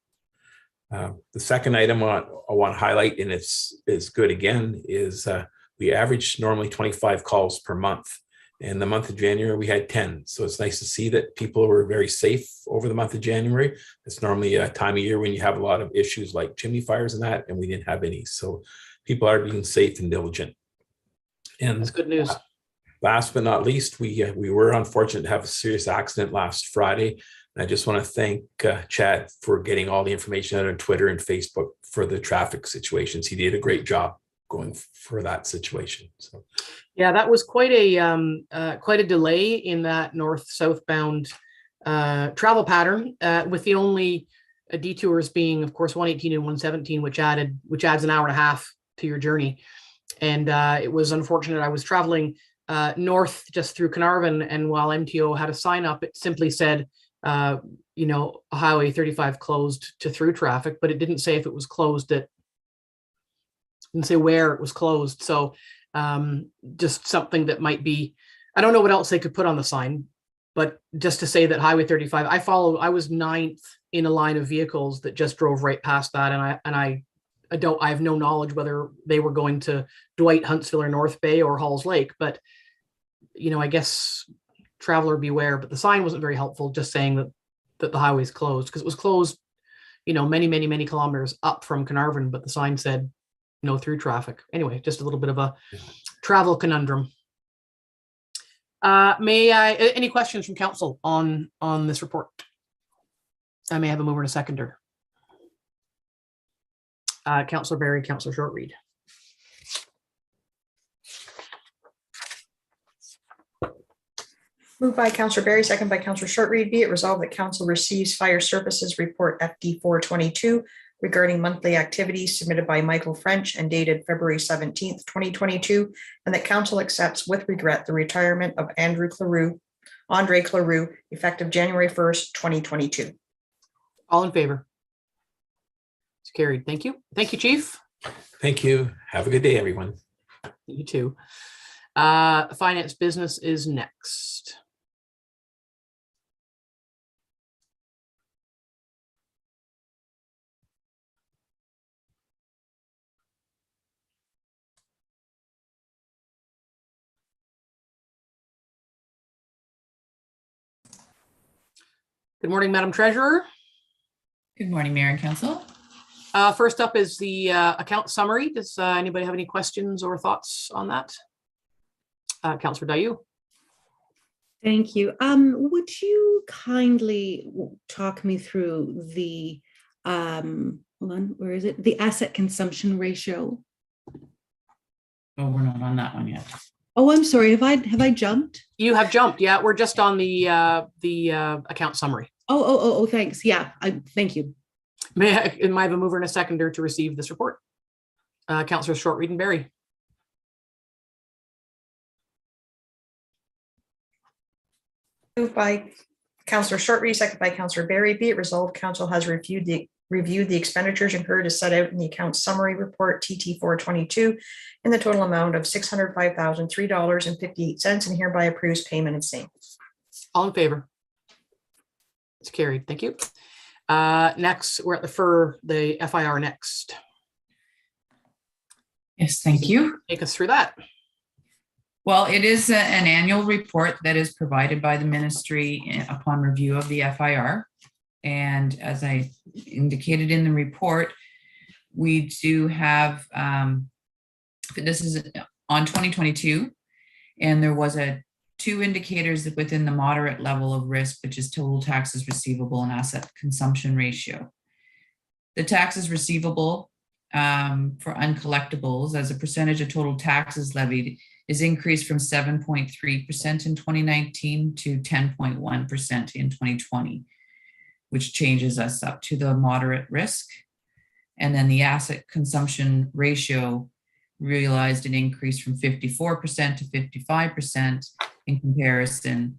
The second item I want to highlight, and it's good again, is we average normally 25 calls per month. In the month of January, we had 10. So it's nice to see that people were very safe over the month of January. It's normally a time of year when you have a lot of issues like chimney fires and that, and we didn't have any. So people are being safe and diligent. And that's good news. Last but not least, we were unfortunate to have a serious accident last Friday. And I just want to thank Chad for getting all the information out on Twitter and Facebook for the traffic situations. He did a great job going for that situation. So, yeah, that was quite a delay in that north-southbound travel pattern, with the only detours being, of course, 118 and 117, which adds an hour and a half to your journey. And it was unfortunate. I was traveling north just through Carnarvon, and while MTO had a sign up, it simply said, Highway 35 closed to through traffic, but it didn't say if it was closed didn't say where it was closed. So just something that might be, I don't know what else they could put on the sign, but just to say that Highway 35, I was 9th in a line of vehicles that just drove right past that. And I have no knowledge whether they were going to Dwight, Huntsville, or North Bay or Halls Lake, but I guess traveler beware. But the sign wasn't very helpful, just saying that the highway's closed, because it was closed, many kilometers up from Carnarvon, but the sign said no through traffic. Anyway, just a little bit of a travel conundrum. Any questions from council on this report? I may have a mover and a seconder. Councillor Barry, Councillor Shortreed. Moved by Councillor Barry, second by Councillor Shortreed. Be it resolved that council receives fire services report FD 422 regarding monthly activities submitted by Michael French and dated February 17th, 2022, and that council accepts with regret the retirement of Andre Cleroux, effective January 1st, 2022. All in favor? It's carried. Thank you. Thank you, Chief. thank you. Have a good day, everyone. You too. Finance business is next. Good morning, Madam Treasurer. Good morning, Mayor and Council. First up is the account summary. Does anybody have any questions or thoughts on that? Councillor Dayu. Thank you. Would you kindly talk me through the, hold on, where is it? The asset consumption ratio. Oh, we're not on that one yet. Oh, I'm sorry. Have I jumped? You have jumped. Yeah, we're just on the account summary. Oh, thanks. Yeah, thank you. May I have a mover and a seconder to receive this report? Councillor Shortreed and Barry. Moved by Councillor Shortreed, second by Councillor Barry. Be it resolved, council has reviewed reviewed the expenditures incurred as set out in the account summary report TT 422 in the total amount of $605,003.58 and hereby approves payment of same. All in favor? It's carried. Thank you. Next, we're at the FIR next. Yes, thank you. Take us through that. Well, it is an annual report that is provided by the ministry upon review of the FIR. And as I indicated in the report, we do have, this is on 2022, and there was two indicators that within the moderate level of risk, which is total taxes receivable and asset consumption ratio. The taxes receivable for uncollectibles as a percentage of total taxes levied is increased from 7.3% in 2019 to 10.1% in 2020, which changes us up to the moderate risk. And then the asset consumption ratio realized an increase from 54% to 55% in comparison,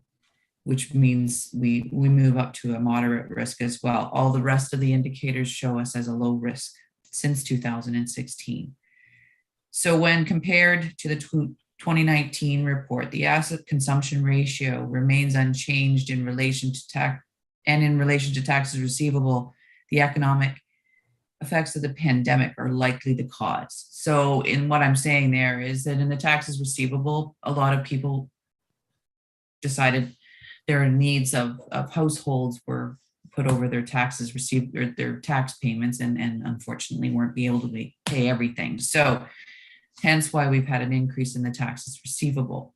which means we move up to a moderate risk as well. All the rest of the indicators show us as a low risk since 2016. So when compared to the 2019 report, the asset consumption ratio remains unchanged in relation to taxes receivable. The economic effects of the pandemic are likely the cause. So in what I'm saying there is that in the taxes receivable, a lot of people decided their needs of households were put over their taxes received or their tax payments and unfortunately weren't be able to pay everything. So hence why we've had an increase in the taxes receivable.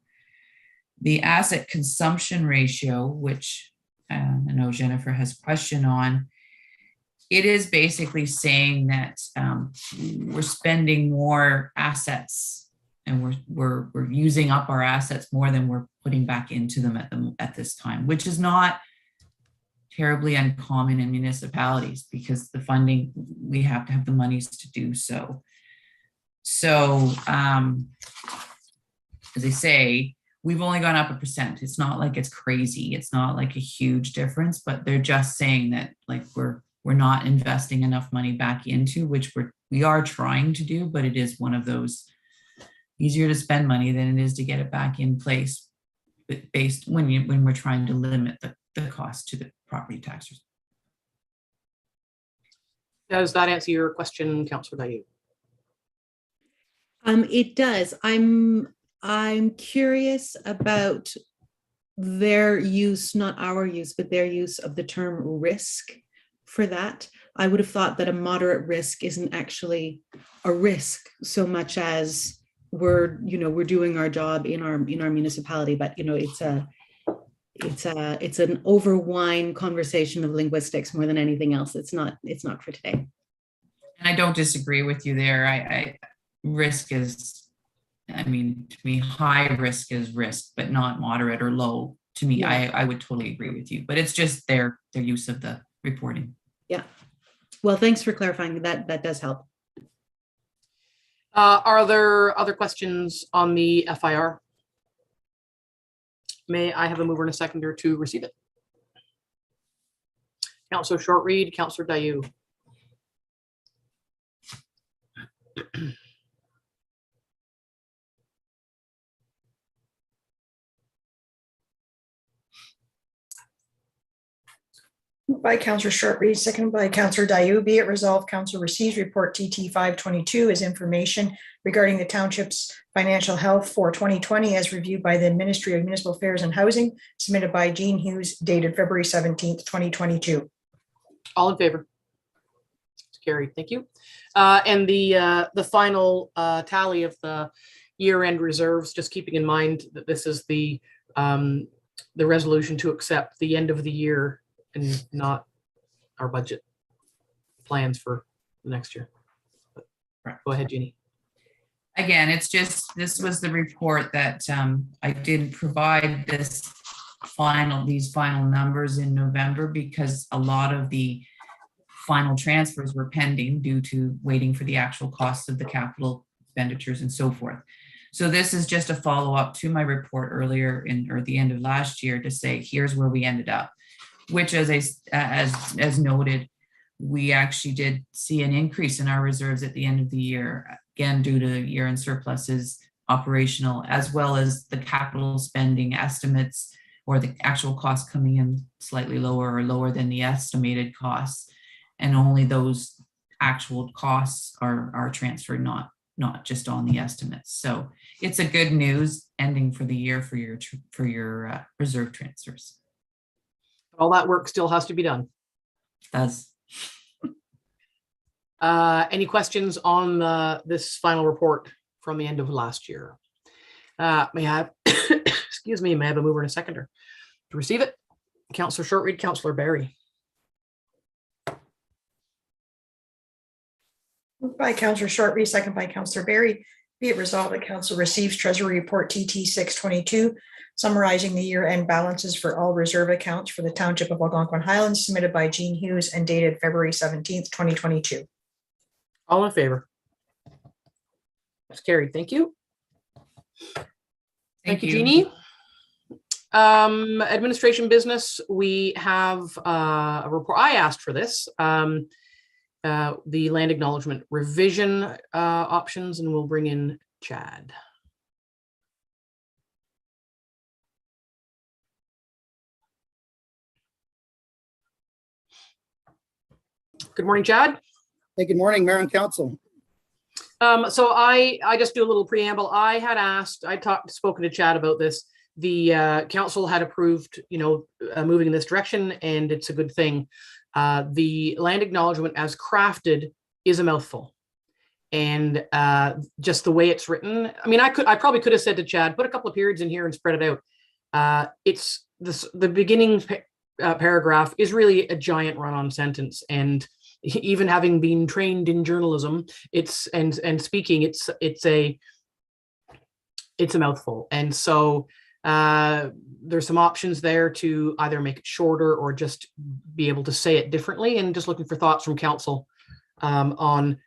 The asset consumption ratio, which I know Jennifer has a question on, it is basically saying that we're spending more assets and we're using up our assets more than we're putting back into them at this time, which is not terribly uncommon in municipalities because the funding, we have to have the monies to do so. So as I say, we've only gone up 1%. It's not like it's crazy. It's not like a huge difference, but they're just saying that like we're not investing enough money back into, which we are trying to do, but it is one of those easier to spend money than it is to get it back in place based when we're trying to limit the cost to the property taxers. Does that answer your question, Councillor Dayu? It does. I'm curious about their use, not our use, but their use of the term risk for that. I would have thought that a moderate risk isn't actually a risk so much as we're doing our job in our municipality, but it's an overwine conversation of linguistics more than anything else. It's not for today. And I don't disagree with you there. Risk is, to me, high risk is risk, but not moderate or low. To me, yeah. I would totally agree with you, but it's just their use of the reporting. Yeah. Well, thanks for clarifying that. That does help. Are there other questions on the FIR? May I have a mover and a seconder to receive it? Councillor Short-Reed, Councillor Dayu. Moved by Councillor Short-Reed, seconded by Councillor Dayu. Be it resolved, Council receives report TT 522 as information regarding the Township's financial health for 2020 as reviewed by the Ministry of Municipal Affairs and Housing, submitted by Jean Hughes, dated February 17th, 2022. All in favor? It's carried. Thank you. And the final tally of the year-end reserves, just keeping in mind that this is the resolution to accept the end of the year and not our budget plans for the next year. But go ahead, Jeannie. Again, it's just, this was the report that I didn't provide these final numbers in November because a lot of the final transfers were pending due to waiting for the actual costs of the capital expenditures and so forth. So this is just a follow-up to my report earlier or the end of last year to say, here's where we ended up, which as noted, we actually did see an increase in our reserves at the end of the year, again, due to year-end surpluses, operational, as well as the capital spending estimates or the actual cost coming in slightly lower or lower than the estimated costs. And only those actual costs are transferred, not just on the estimates. So it's a good news ending for the year for your reserve transfers. All that work still has to be done. Does. Any questions on this final report from the end of last year? May I have, excuse me, may I have a mover and a seconder to receive it? Councillor Shortreed, Councillor Barry. Moved by Councillor Shortreed, second by Councillor Barry. Be it resolved that Council receives Treasury Report TT 622, summarizing the year-end balances for all reserve accounts for the Township of Algonquin Highlands, submitted by Jean Hughes and dated February 17th, 2022. All in favor? That's carried. Thank you. Thank you, Jeannie. Administration business, we have a report. I asked for this. The land acknowledgement revision options, and we'll bring in Chad. Good morning, Chad. Hey, good morning, Mayor and Council. So I just do a little preamble. I had asked, spoken to Chad about this. The council had approved, moving in this direction, and it's a good thing. The land acknowledgement as crafted is a mouthful. And just the way it's written, I mean, I probably could have said to Chad, put a couple of periods in here and spread it out. The beginning paragraph is really a giant run-on sentence. And even having been trained in journalism, and speaking, it's a mouthful. And so there's some options there to either make it shorter or just be able to say it differently, and just looking for thoughts from council on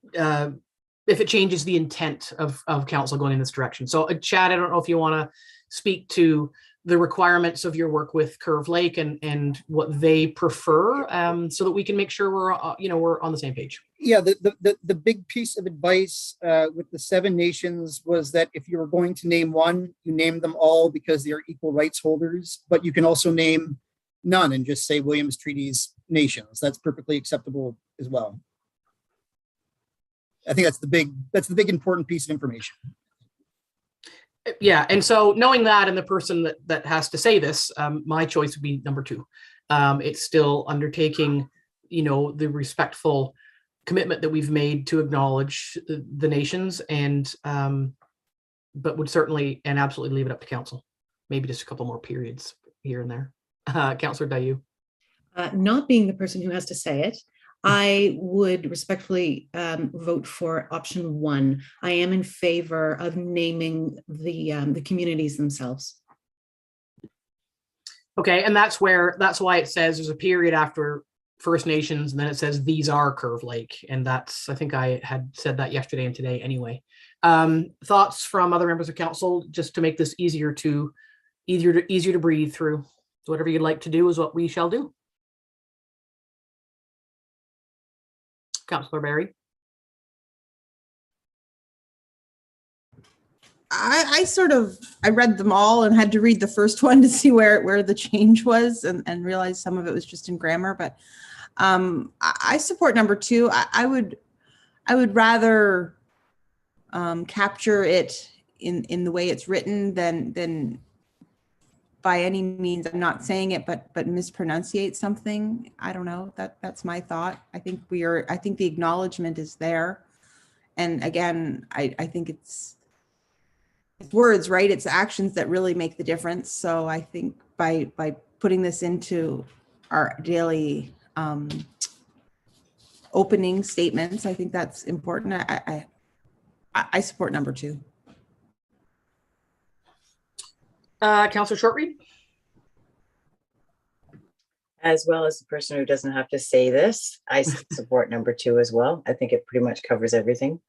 if it changes the intent of council going in this direction. So Chad, I don't know if you want to speak to the requirements of your work with Curve Lake and what they prefer, so that we can make sure we're on the same page. Yeah, the big piece of advice with the 7 nations was that if you were going to name one, you name them all because they are equal rights holders, but you can also name none and just say Williams Treaties Nations. That's perfectly acceptable as well. I think that's the big important piece of information. Yeah, and so knowing that, and the person that has to say this, my choice would be number 2. It's still undertaking, the respectful commitment that we've made to acknowledge the nations, and but would certainly and absolutely leave it up to council. Maybe just a couple more periods here and there. Councillor Dayu. Not being the person who has to say it, I would respectfully vote for option 1. I am in favor of naming the communities themselves. Okay, and that's why it says there's a period after First Nations, and then it says these are Curve Lake, and I think I had said that yesterday and today anyway. Thoughts from other members of council, just to make this easier to breathe through. So whatever you'd like to do is what we shall do. Councillor Barry. I read them all and had to read the first one to see where the change was, and realized some of it was just in grammar. But I support number 2. I would rather capture it in the way it's written than by any means, I'm not saying it, but mispronunciate something. I don't know. That's my thought. I think the acknowledgement is there. And again, I think it's words, right? It's actions that really make the difference. So I think by putting this into our daily opening statements, I think that's important. I support number 2. Councillor Shortreed. As well as the person who doesn't have to say this, I support number 2 as well. I think it pretty much covers everything.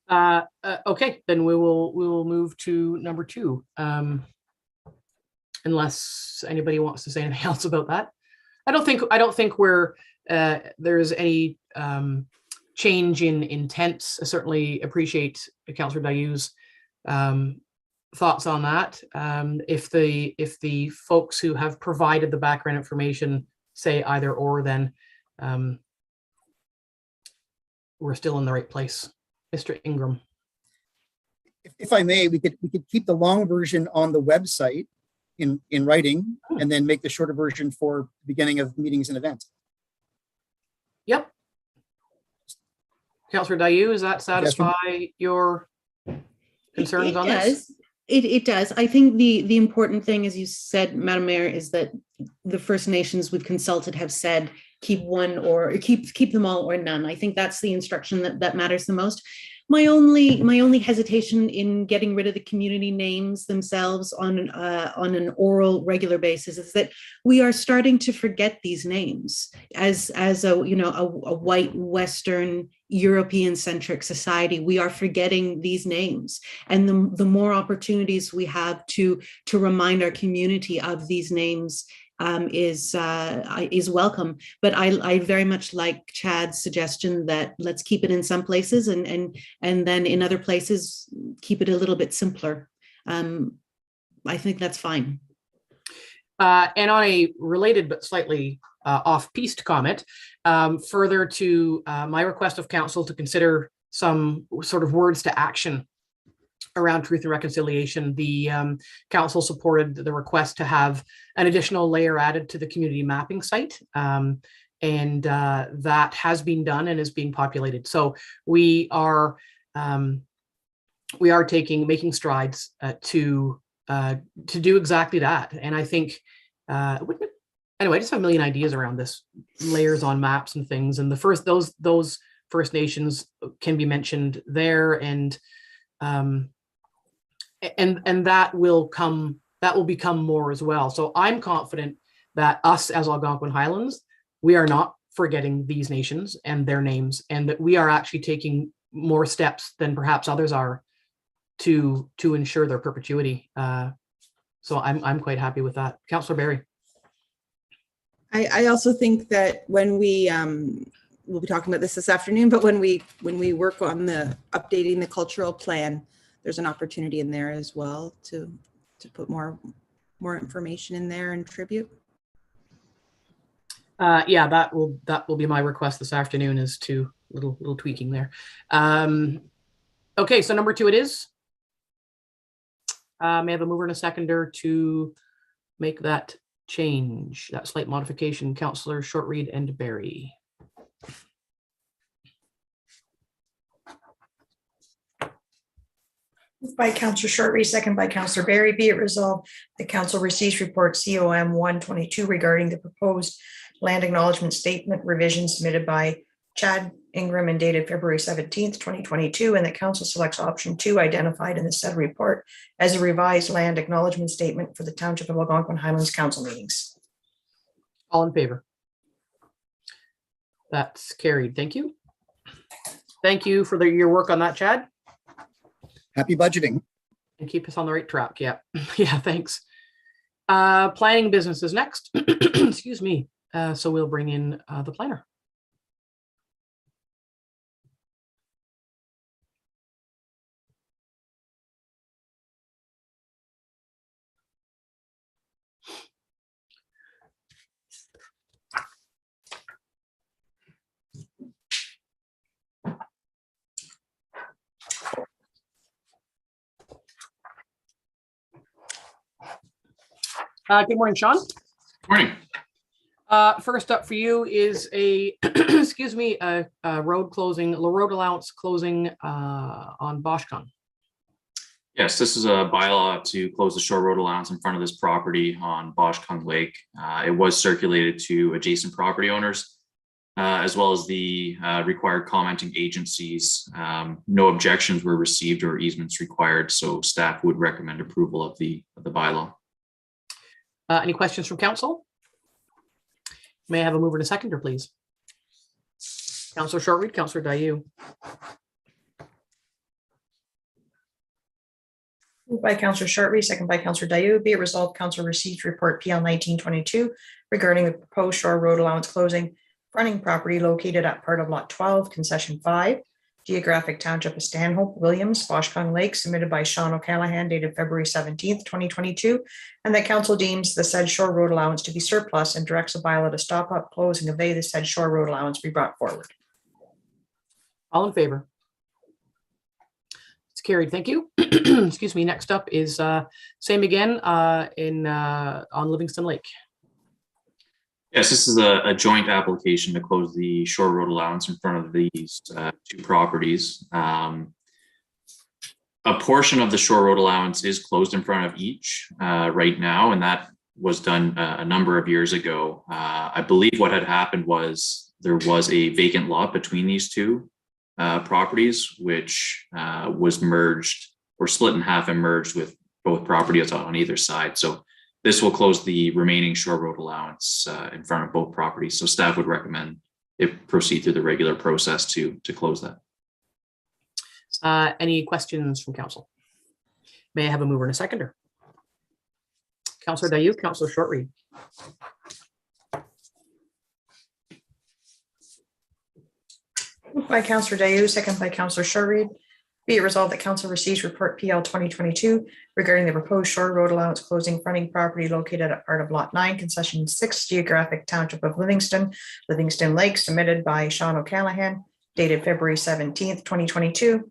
Okay, then we will move to number 2, unless anybody wants to say anything else about that. I don't think we're there's any change in intent. I certainly appreciate Councillor Dayu's thoughts on that. If the folks who have provided the background information say either or, then we're still in the right place. Mr. Ingram. If I may, we could keep the long version on the website in writing, and then make the shorter version for the beginning of meetings and events. Yep. Councillor Dayu, does that satisfy your concerns on this? It does. I think the important thing, as you said, Madam Mayor, is that the First Nations we've consulted have said keep one or keep them all or none. I think that's the instruction that matters the most. My only hesitation in getting rid of the community names themselves on an oral regular basis is that we are starting to forget these names as a white Western European centric society. We are forgetting these names, and the more opportunities we have to remind our community of these names is welcome. But I very much like Chad's suggestion that let's keep it in some places and then in other places keep it a little bit simpler. I think that's fine. And on a related but slightly off-piste comment, further to my request of council to consider some sort of words to action around truth and reconciliation, the council supported the request to have an additional layer added to the community mapping site. And that has been done and is being populated. So we are making strides to do exactly that. And I think, anyway, I just have a million ideas around this, layers on maps and things. And those First Nations can be mentioned there, and that will become more as well. So I'm confident that us as Algonquin Highlands, we are not forgetting these nations and their names, and that we are actually taking more steps than perhaps others are to ensure their perpetuity. So I'm quite happy with that. Councillor Barry. I also think that when we'll be talking about this afternoon, but when we work on updating the cultural plan, there's an opportunity in there as well to put more information in there and tribute. Yeah, that will be my request this afternoon, is to little tweaking there. Okay, so number 2 it is. May I have a mover and a seconder to make that change, that slight modification? Councillor Shortreed and Barry. Moved by Councillor Shortreed, second by Councillor Barry. Be it resolved, the council receives report COM 122 regarding the proposed land acknowledgement statement revision submitted by Chad Ingram and dated February 17th, 2022, and the council selects option 2 identified in the said report as a revised land acknowledgement statement for the Township of Algonquin Highlands Council meetings. All in favor? That's carried. Thank you. Thank you for your work on that, Chad. Happy budgeting. And keep us on the right track. Yeah. Yeah, thanks. Planning business is next. Excuse me. So we'll bring in the planner. Good morning, Sean. Morning. First up for you is a excuse me, a road allowance closing on Boschkon. Yes, this is a bylaw to close the shore road allowance in front of this property on Boschkon Lake. It was circulated to adjacent property owners, as well as the required commenting agencies. No objections were received or easements required, so staff would recommend approval of the bylaw. Any questions from council? May I have a mover and a seconder, please? Councillor Shortreed, Councillor Dayu. Moved by Counselor Shartry, second by Counselor Dayu. Be it resolved, Council receives report PL 1922 regarding the proposed shore road allowance closing fronting property located at part of Lot 12, Concession 5, Geographic Township of Stanhope, Williams, Boshcon Lake, submitted by Sean O'Callahan, dated February 17th, 2022, and that Council deems the said shore road allowance to be surplus and directs a bylaw to stop up, close, and convey the said shore road allowance be brought forward. All in favor? It's carried. Thank you. Excuse me. Next up is same again on Livingston Lake. Yes, this is a joint application to close the shore road allowance in front of these two properties. A portion of the shore road allowance is closed in front of each right now, and that was done a number of years ago. I believe what had happened was there was a vacant lot between these two properties, which was merged or split in half and merged with both properties on either side. So this will close the remaining shore road allowance in front of both properties. So staff would recommend it proceed through the regular process to close that. Any questions from council? May I have a mover and a seconder? Councillor Dayu, Councillor Shortreed. Moved by Councillor Dayu, second by Councillor Shortreed. Be it resolved that Council receives report PL 2022 regarding the proposed shore road allowance closing fronting property located at part of Lot 9, Concession 6, Geographic Township of Livingston Lake, submitted by Sean O'Callahan, dated February 17th, 2022,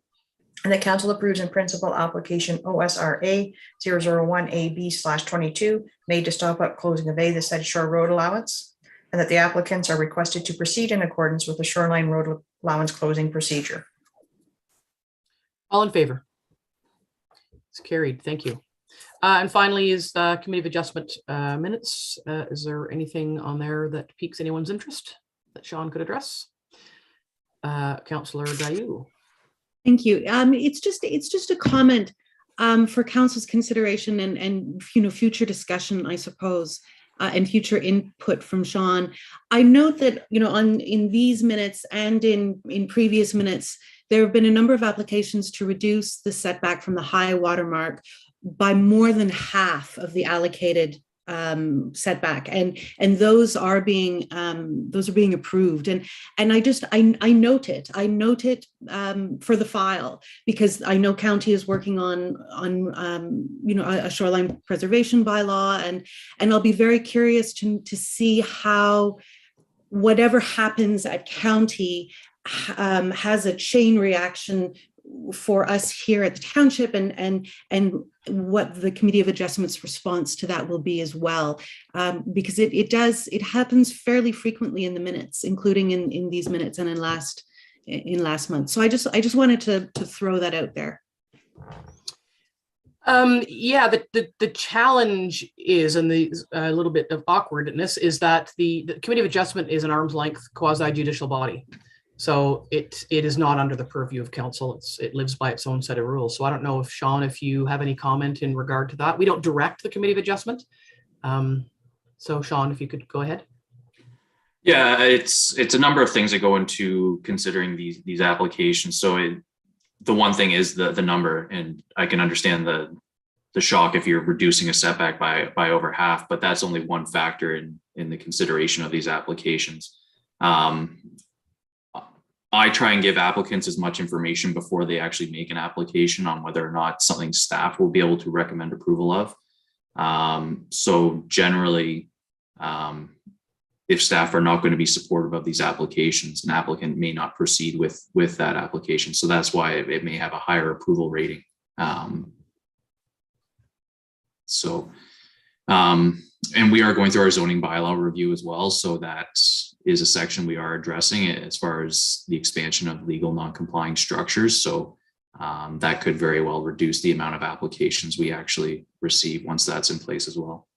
and that Council approves in principle application OSRA 001AB/22 made to stop up, close, and convey the said shore road allowance, and that the applicants are requested to proceed in accordance with the shoreline road allowance closing procedure. All in favor? It's carried. Thank you. And finally is the Committee of Adjustment minutes. Is there anything on there that piques anyone's interest that Sean could address? Councillor Dayu. Thank you. It's just a comment for council's consideration and future discussion, I suppose, and future input from Sean. I note that in these minutes and in previous minutes, there have been a number of applications to reduce the setback from the high water mark by more than half of the allocated setback, and those are being approved, and I note it for the file, because I know county is working on a shoreline preservation bylaw, and I'll be very curious to see how whatever happens at county has a chain reaction for us here at the township, and what the Committee of Adjustments response to that will be as well, because it happens fairly frequently in the minutes, including in these minutes and in last month. So I just wanted to throw that out there. Yeah, the challenge is, and the a little bit of awkwardness is that the Committee of Adjustment is an arm's length quasi judicial body. So it is not under the purview of council. It lives by its own set of rules. So I don't know if Sean, if you have any comment in regard to that. We don't direct the Committee of Adjustment. So Sean, if you could go ahead. Yeah, it's a number of things that go into considering these applications. So the one thing is the number, and I can understand the shock if you're reducing a setback by over half, but that's only one factor in the consideration of these applications. I try and give applicants as much information before they actually make an application on whether or not something staff will be able to recommend approval of. So generally, if staff are not going to be supportive of these applications, an applicant may not proceed with that application. So that's why it may have a higher approval rating. And we are going through our zoning bylaw review as well. So that is a section we are addressing it as far as the expansion of legal non-complying structures. So that could very well reduce the amount of applications we actually receive once that's in place as well.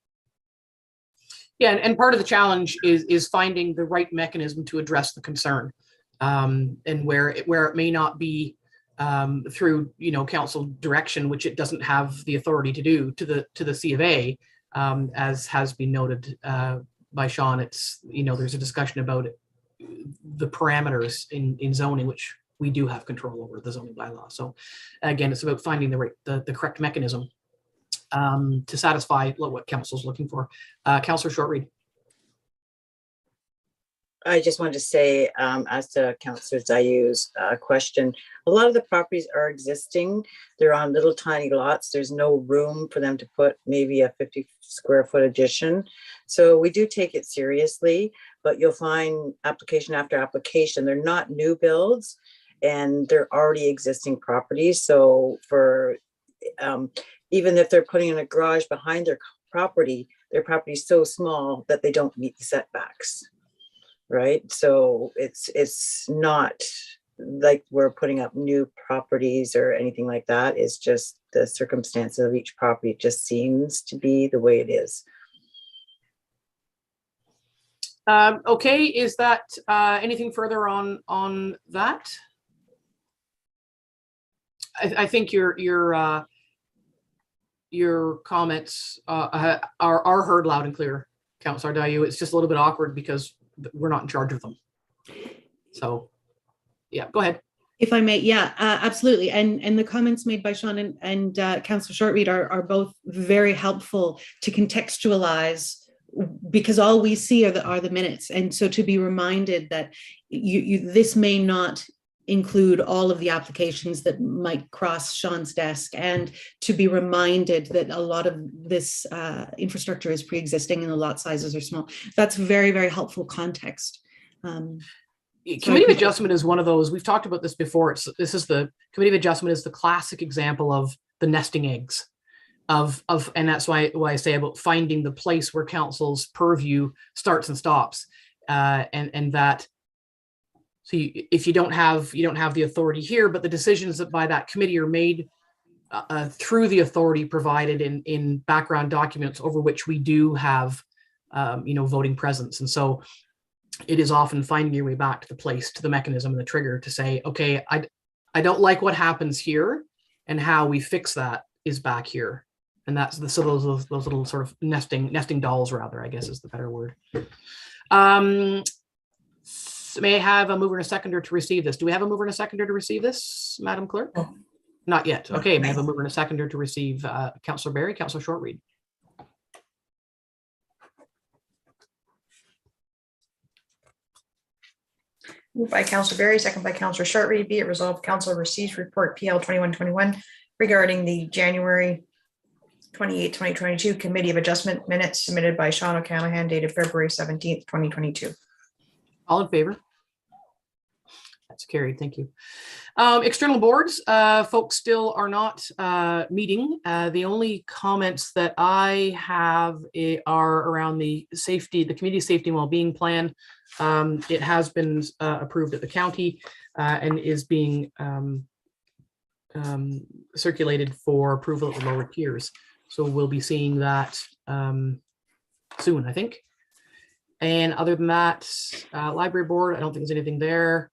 Yeah, and part of the challenge is finding the right mechanism to address the concern, and where it may not be through council direction, which it doesn't have the authority to do to the C of A, as has been noted by Sean. It's there's a discussion about the parameters in zoning, which we do have control over, the zoning bylaw. So again, it's about finding the correct mechanism to satisfy what council's looking for. Councillor Shortreed. I just wanted to say, as to Councillor Zayu's question, a lot of the properties are existing. They're on little tiny lots. There's no room for them to put maybe a 50 square foot addition. So we do take it seriously, but you'll find application after application, they're not new builds and they're already existing properties. So for even if they're putting in a garage behind their property is so small that they don't meet the setbacks. Right, so it's not like we're putting up new properties or anything like that. It's just the circumstances of each property. It just seems to be the way it is. Okay, is that anything further on that? I think your comments are heard loud and clear, Councillor Dayu. It's just a little bit awkward because we're not in charge of them. So yeah, go ahead. If I may, yeah, absolutely. And the comments made by Sean and Councillor Shortreed are both very helpful to contextualize, because all we see are the minutes. And so to be reminded that this may not include all of the applications that might cross Sean's desk, and to be reminded that a lot of this infrastructure is pre-existing and the lot sizes are small. That's very, very helpful context. Committee of adjustment is one of those, we've talked about this before. The committee of adjustment is the classic example of the nesting eggs and that's why I say about finding the place where council's purview starts and stops, and that. So if you don't have the authority here, but the decisions that by that committee are made through the authority provided in background documents over which we do have, voting presence. And so it is often finding your way back to the place, to the mechanism and the trigger to say, okay, I don't like what happens here, and how we fix that is back here. And that's those little sort of nesting dolls, rather, I guess is the better word. May I have a mover and a seconder to receive this? Do we have a mover and a seconder to receive this, Madam Clerk? No. Not yet. Okay, may I have a mover and a seconder to receive Councillor Barry, Councillor Shortreed? Moved by Councillor Barry, second by Councillor Shortreed. Be it resolved, Council receives report PL 2121 regarding the January 28, 2022 Committee of Adjustment minutes submitted by Sean O'Callaghan dated February 17th, 2022. All in favor? That's carried. Thank you. External boards, folks still are not meeting. The only comments that I have are around the community safety and wellbeing plan. It has been approved at the county and is being circulated for approval at the lower tiers. So we'll be seeing that soon, I think. And other than that, library board, I don't think there's anything there.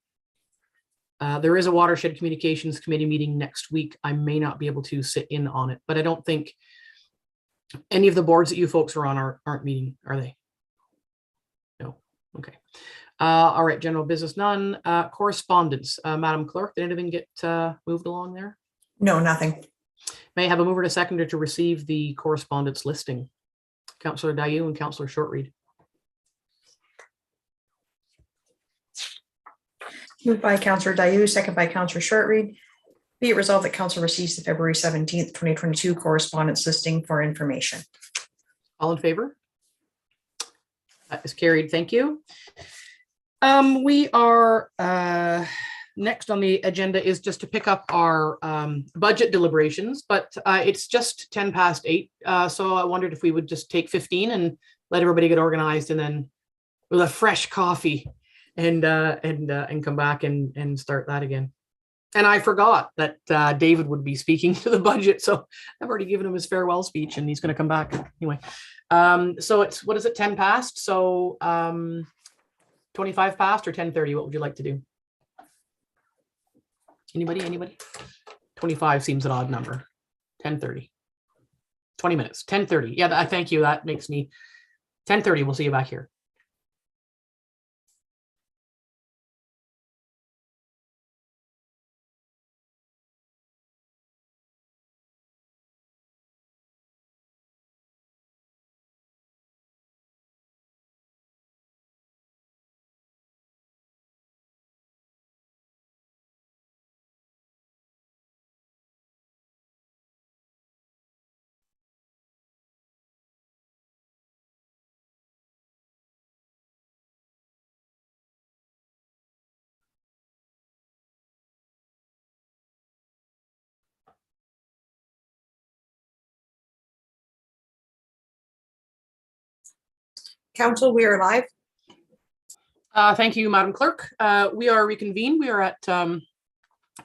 There is a watershed communications committee meeting next week. I may not be able to sit in on it, but I don't think any of the boards that you folks are on aren't meeting, are they? No. Okay. All right. General business, none. Correspondence, Madam Clerk, did anything get moved along there? No, nothing. May I have a mover and a seconder to receive the correspondence listing? Councillor Dayu and Councillor Shortreed. Moved by Councillor Dayu, second by Councillor Shortreed. Be it resolved that Council receives the February 17th, 2022 correspondence listing for information. All in favor? That is carried. Thank you. We are next on the agenda is just to pick up our budget deliberations, but it's just 10 past 8. So I wondered if we would just take 15 and let everybody get organized, and then with a fresh coffee and come back and start that again. And I forgot that David would be speaking to the budget, so I've already given him his farewell speech, and he's going to come back anyway. So it's, what is it, 10 past? So 25 past or 10:30? What would you like to do? Anybody? 25 seems an odd number. 10:30. 20 minutes. 10:30. Yeah, I thank you. That makes me 10:30. We'll see you back here. Council, we are live. Thank you, Madam Clerk. We are reconvened. We are at the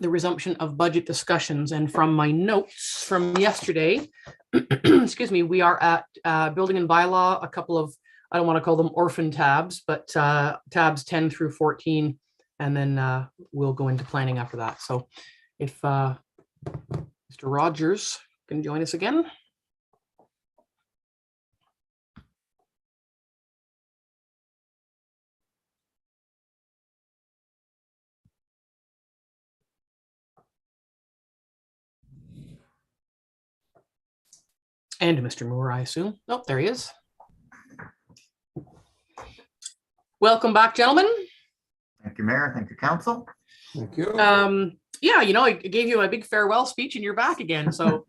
resumption of budget discussions, and from my notes from yesterday, excuse me, we are at building and bylaw, a couple of, I don't want to call them orphan tabs, but tabs 10 through 14, and then we'll go into planning after that. So if Mr. Rogers can join us again. And Mr. Moore, I assume. Oh, there he is. Welcome back, gentlemen. Thank you, Mayor. Thank you, Council. Thank you. Yeah, you know, I gave you a big farewell speech and you're back again. So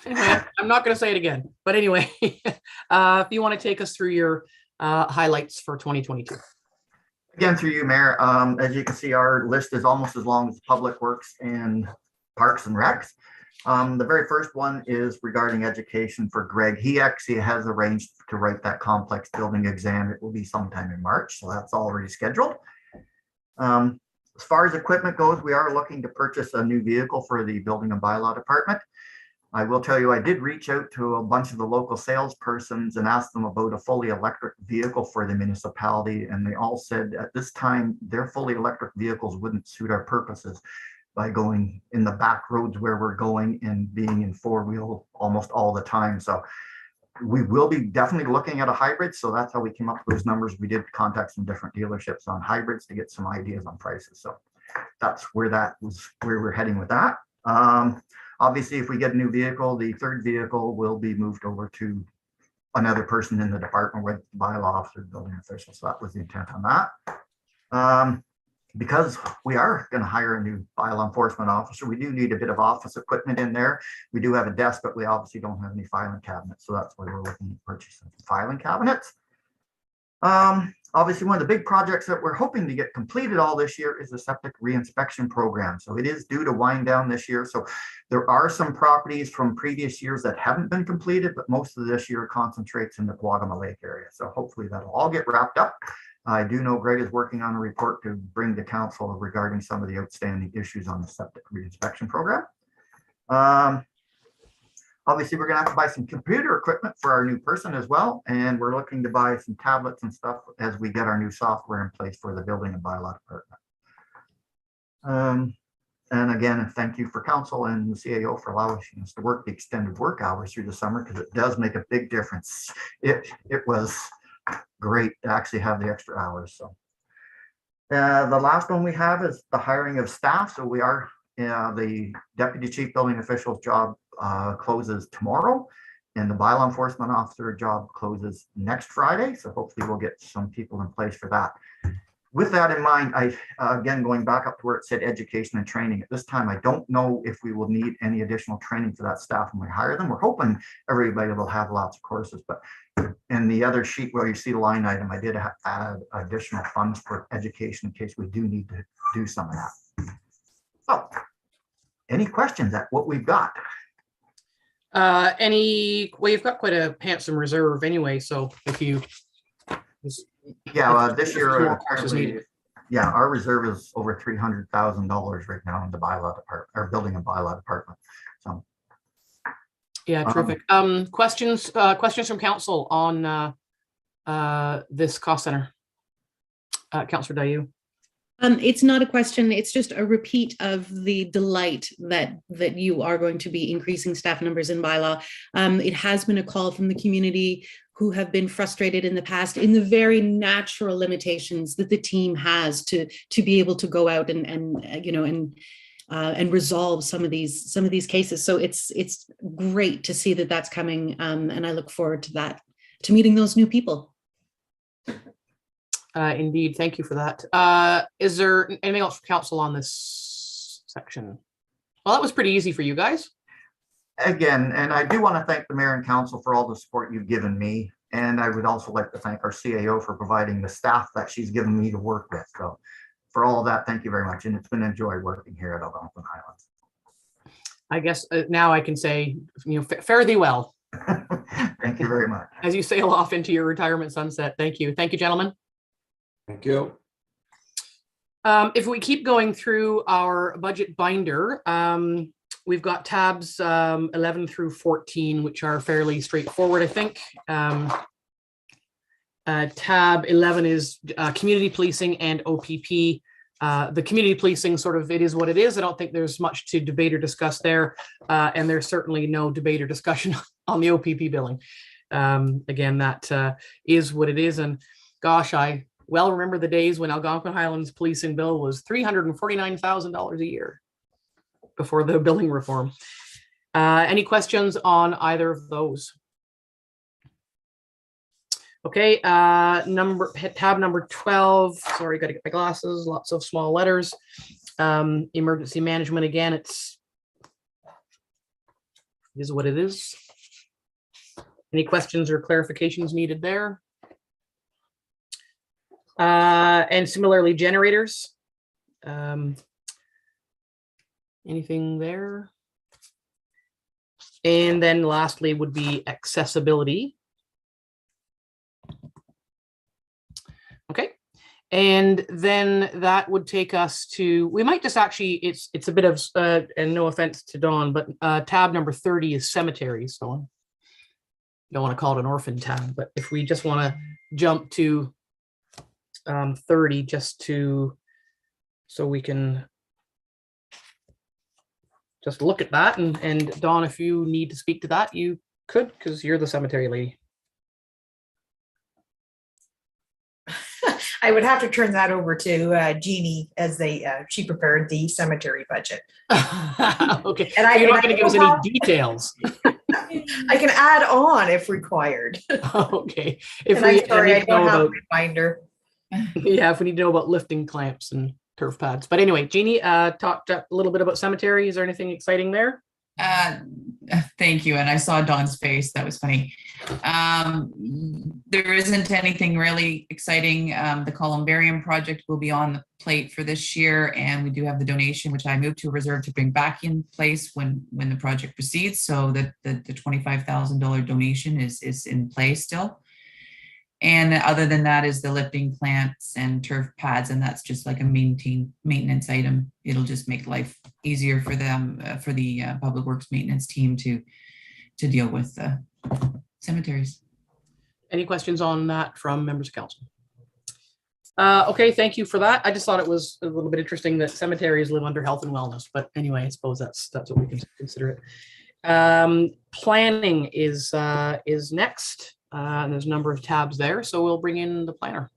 anyway, I'm not going to say it again. But anyway, if you want to take us through your highlights for 2022. Again, through you, Mayor. As you can see, our list is almost as long as Public Works and Parks and Recs. The very first one is regarding education for Greg. He actually has arranged to write that complex building exam. It will be sometime in March, so that's already scheduled. As far as equipment goes, we are looking to purchase a new vehicle for the building and bylaw department. I will tell you, I did reach out to a bunch of the local salespersons and asked them about a fully electric vehicle for the municipality, and they all said at this time their fully electric vehicles wouldn't suit our purposes by going in the back roads where we're going and being in four-wheel almost all the time. So we will be definitely looking at a hybrid. So that's how we came up with those numbers. We did contact some different dealerships on hybrids to get some ideas on prices. So that's where we're heading with that. Obviously, if we get a new vehicle, the third vehicle will be moved over to another person in the department with the bylaw officer, building official. So that was the intent on that. Because we are going to hire a new bylaw enforcement officer, we do need a bit of office equipment in there. We do have a desk, but we obviously don't have any filing cabinets. So that's why we're looking at purchasing filing cabinets. Obviously, one of the big projects that we're hoping to get completed all this year is the septic reinspection program. So it is due to wind down this year. So there are some properties from previous years that haven't been completed, but most of this year concentrates in the Guagama Lake area. So hopefully that'll all get wrapped up. I do know Greg is working on a report to bring to council regarding some of the outstanding issues on the septic reinspection program. Obviously, we're going to have to buy some computer equipment for our new person as well. And we're looking to buy some tablets and stuff as we get our new software in place for the building and bylaw department. And again, thank you for council and the CAO for allowing us to work the extended work hours through the summer, because it does make a big difference. It was great to actually have the extra hours. So the last one we have is the hiring of staff. So we are the deputy chief building official's job closes tomorrow, and the bylaw enforcement officer job closes next Friday. So hopefully we'll get some people in place for that. With that in mind, again, going back up to where it said education and training, at this time, I don't know if we will need any additional training for that staff when we hire them. We're hoping everybody will have lots of courses, but in the other sheet where you see the line item, I did add additional funds for education in case we do need to do some of that. So any questions at what we've got? Well, you've got quite a handsome reserve anyway, so if you this year apparently, our reserve is over $300,000 right now in the bylaw department, or building and bylaw department. So yeah, terrific. Questions from council on this cost center? Councillor Dayu. It's not a question, it's just a repeat of the delight that you are going to be increasing staff numbers in bylaw. It has been a call from the community who have been frustrated in the past in the very natural limitations that the team has to be able to go out and resolve some of these cases. So it's great to see that that's coming, and I look forward to that, to meeting those new people. Indeed, thank you for that. Is there anything else for council on this section? Well, that was pretty easy for you guys. Again, and I do want to thank the mayor and council for all the support you've given me. And I would also like to thank our CAO for providing the staff that she's given me to work with. So for all of that, thank you very much. And it's been a joy working here at Algonquin Highlands. I guess now I can say, fare thee well. Thank you very much. As you sail off into your retirement sunset. Thank you. Thank you, gentlemen. Thank you. If we keep going through our budget binder, we've got tabs 11 through 14, which are fairly straightforward, I think. Tab 11 is community policing and OPP. The community policing sort of, it is what it is. I don't think there's much to debate or discuss there. And there's certainly no debate or discussion on the OPP billing. Again, that is what it is. And gosh, I well remember the days when Algonquin Highlands policing bill was $349,000 a year before the billing reform. Any questions on either of those? Okay, tab number 12. Sorry, got to get my glasses. Lots of small letters. Emergency management, again, it is what it is. Any questions or clarifications needed there? And similarly, generators. Anything there? And then lastly would be accessibility. Okay, and then that would take us to, we might just actually, it's a bit of, and no offense to Dawn, but tab number 30 is cemeteries. So I don't want to call it an orphan tab, but if we just want to jump to 30 just to, so we can just look at that. And Dawn, if you need to speak to that, you could, because you're the cemetery lady. I would have to turn that over to Jeannie as she prepared the cemetery budget. Okay, And so you're not going to give us any details. I can add on if required. Okay. If and we, I'm sorry, I don't have a about, reminder. Yeah, if we need to know about lifting clamps and turf pads. But anyway, Jeannie talked a little bit about cemetery. Is there anything exciting there? Thank you. And I saw Dawn's face. That was funny. There isn't anything really exciting. The columbarium project will be on the plate for this year. And we do have the donation, which I moved to a reserve to bring back in place when the project proceeds. So that the $25,000 donation is in place still. And other than that is the lifting clamps and turf pads, and that's just like a maintenance item. It'll just make life easier for them, for the public works maintenance team to deal with cemeteries. Any questions on that from members of council? Okay, thank you for that. I just thought it was a little bit interesting that cemeteries live under health and wellness, but anyway, I suppose that's what we can consider it. Planning is next. And there's a number of tabs there, so we'll bring in the planner.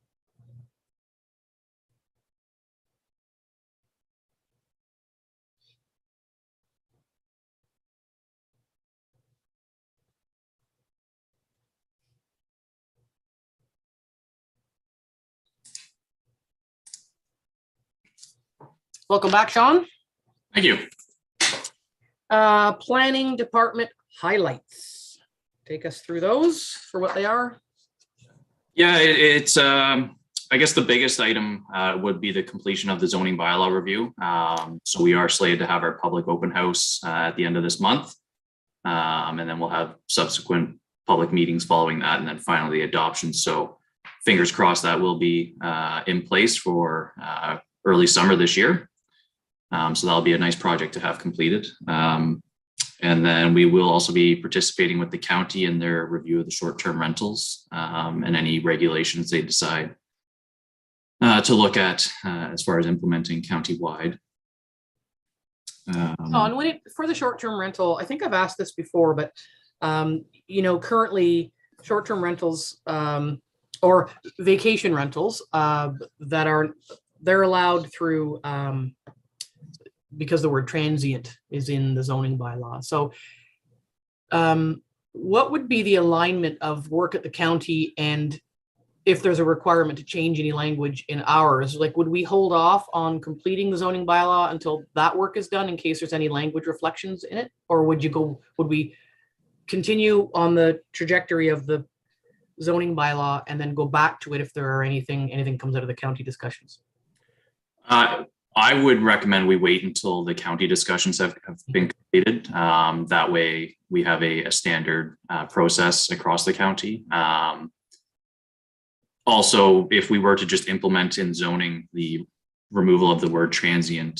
Welcome back, Sean. Thank you. Planning department highlights. Take us through those for what they are. Yeah, it's I guess the biggest item would be the completion of the zoning bylaw review. So we are slated to have our public open house at the end of this month. And then we'll have subsequent public meetings following that, and then finally adoption. So fingers crossed that will be in place for early summer this year. So that'll be a nice project to have completed. And then we will also be participating with the county in their review of the short-term rentals and any regulations they decide to look at as far as implementing countywide. For the short-term rental, I think I've asked this before, but currently short-term rentals or vacation rentals they're allowed through because the word transient is in the zoning bylaw. So what would be the alignment of work at the county, and if there's a requirement to change any language in ours? Like, would we hold off on completing the zoning bylaw until that work is done in case there's any language reflections in it? Or would we continue on the trajectory of the zoning bylaw and then go back to it if there are anything comes out of the county discussions? I would recommend we wait until the county discussions have been completed. That way we have a standard process across the county. Also, if we were to just implement in zoning the removal of the word transient,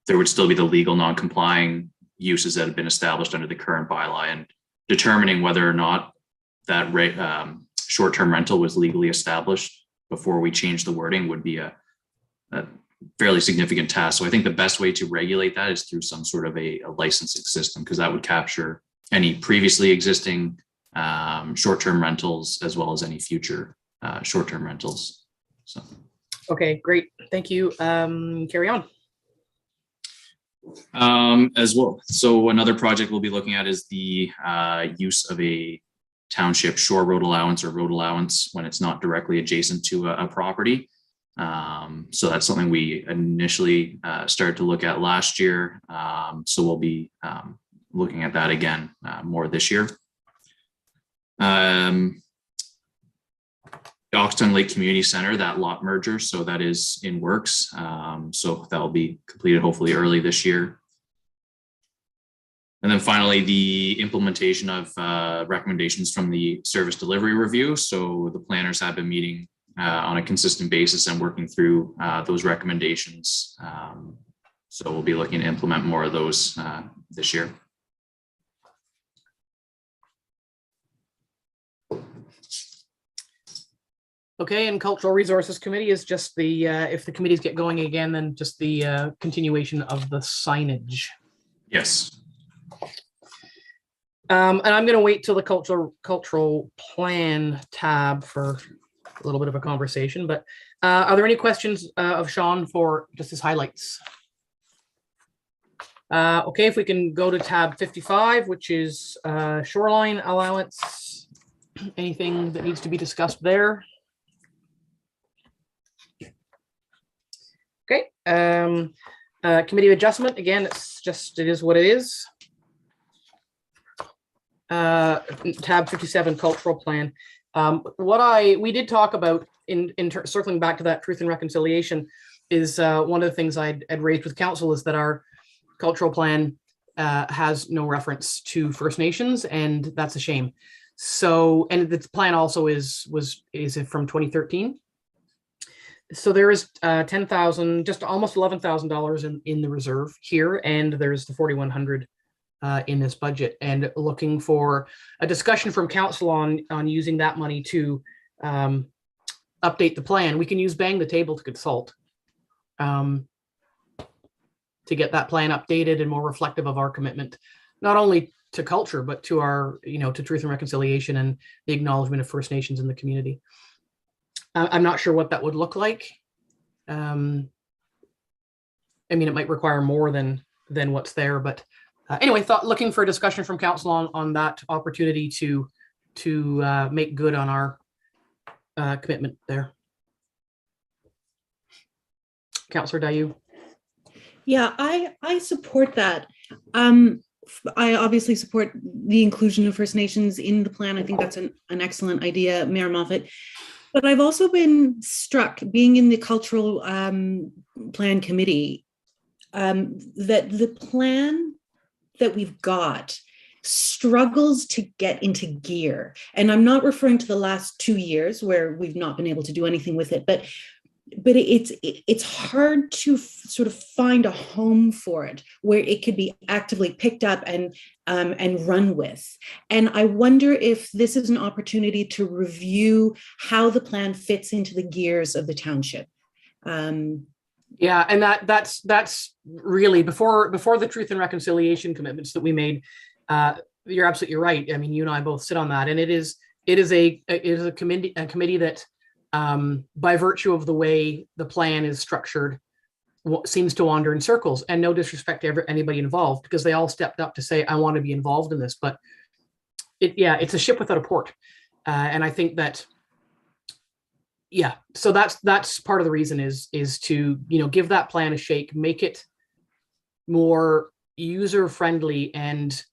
there would still be the legal non-complying uses that have been established under the current bylaw, and determining whether or not that short-term rental was legally established before we change the wording would be a fairly significant task. So I think the best way to regulate that is through some sort of a licensing system, because that would capture any previously existing short-term rentals as well as any future short-term rentals. So. Okay, great. Thank you. Carry on. As well. So another project we'll be looking at is the use of a township shore road allowance or road allowance when it's not directly adjacent to a property. So that's something we initially started to look at last year. So we'll be looking at that again more this year. The Oxton Lake Community Center, that lot merger, so that is in works. So that will be completed hopefully early this year. And then finally, the implementation of recommendations from the service delivery review. So the planners have been meeting on a consistent basis and working through those recommendations. So we'll be looking to implement more of those this year. Okay, and Cultural Resources Committee is just the, if the committees get going again, then just the continuation of the signage. Yes. And I'm going to wait till the cultural plan tab for a little bit of a conversation, but are there any questions of Sean for just his highlights? Okay, if we can go to tab 55, which is shoreline allowance. Anything that needs to be discussed there? Okay, committee of adjustment, again, it is what it is. Tab 57, cultural plan. We did talk about in circling back to that truth and reconciliation is one of the things I'd raised with council is that our cultural plan has no reference to First Nations, and that's a shame. So, and the plan also is from 2013. So there is $10,000, just almost $11,000 in the reserve here, and there's the 4,100 in this budget, and looking for a discussion from council on using that money to update the plan. We can use Bang the Table to consult to get that plan updated and more reflective of our commitment, not only to culture, but to our, to truth and reconciliation and the acknowledgement of First Nations in the community. I'm not sure what that would look like. I mean, it might require more than what's there, but anyway, looking for a discussion from council on that opportunity to make good on our commitment there. Councillor Dayu. Yeah, I support that. I obviously support the inclusion of First Nations in the plan. I think that's an excellent idea, Mayor Moffat. But I've also been struck, being in the cultural plan committee, that the plan that we've got struggles to get into gear. And I'm not referring to the last 2 years where we've not been able to do anything with it, but it's hard to sort of find a home for it where it could be actively picked up and run with. And I wonder if this is an opportunity to review how the plan fits into the gears of the township. Yeah, and that's really before the truth and reconciliation commitments that we made. You're absolutely right. I mean, you and I both sit on that, and it is a committee that, by virtue of the way the plan is structured, seems to wander in circles. And no disrespect to anybody involved, because they all stepped up to say, I want to be involved in this. But it's a ship without a port, and I think that. Yeah, so that's part of the reason is to give that plan a shake, make it more user friendly and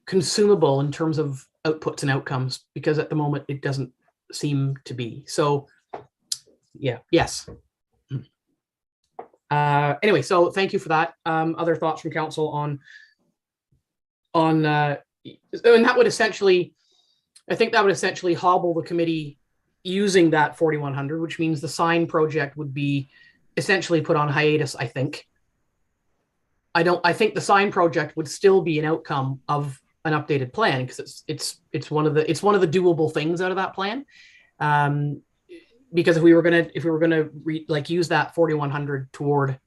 consumable in terms of outputs and outcomes, because at the moment it doesn't seem to be. So yeah, yes. Anyway, so thank you for that. Other thoughts from council on and that would essentially, I think that would essentially hobble the committee using that 4,100, which means the sign project would be essentially put on hiatus, I think. I think the sign project would still be an outcome of an updated plan, because it's one of the doable things out of that plan. Because if we were gonna use that 4,100 toward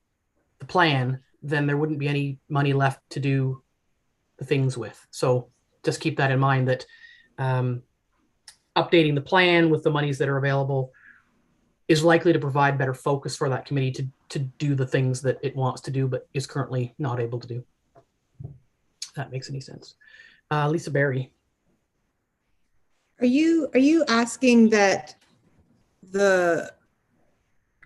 the plan, then there wouldn't be any money left to do the things with. So just keep that in mind, that updating the plan with the monies that are available is likely to provide better focus for that committee to do the things that it wants to do, but is currently not able to do. If that makes any sense. Lisa Berry. Are you asking that the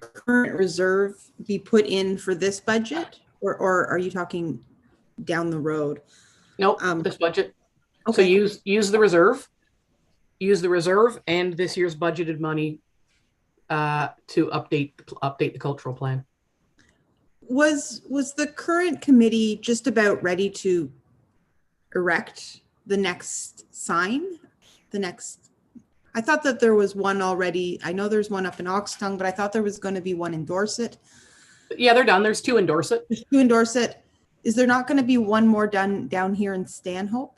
current reserve be put in for this budget, or are you talking down the road? Nope, this budget. Okay. So use the reserve. Use the reserve and this year's budgeted money to update the cultural plan. Was the current committee just about ready to erect the next sign? I thought that there was one already. I know there's one up in Oxtongue, but I thought there was going to be one in Dorset. Yeah, they're done. There's two in Dorset. There's two in Dorset. Is there not going to be one more done down here in Stanhope?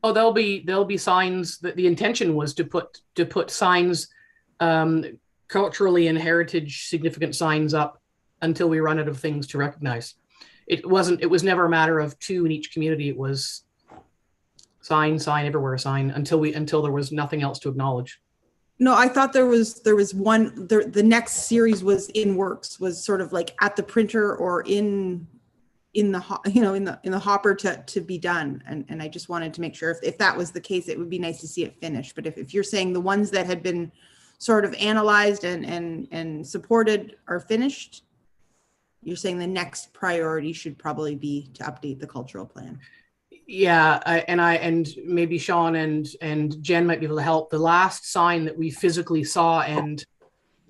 Oh, there'll be signs. That the intention was to put signs, culturally and heritage significant signs up until we run out of things to recognize. It was never a matter of two in each community. It was sign everywhere, sign until there was nothing else to acknowledge. No, I thought there was one. The next series was in works, was sort of like at the printer or in the hopper to be done. And I just wanted to make sure if that was the case, it would be nice to see it finished. But if you're saying the ones that had been sort of analyzed and supported are finished, you're saying the next priority should probably be to update the cultural plan. Yeah, and maybe Sean and Jen might be able to help. The last sign that we physically saw and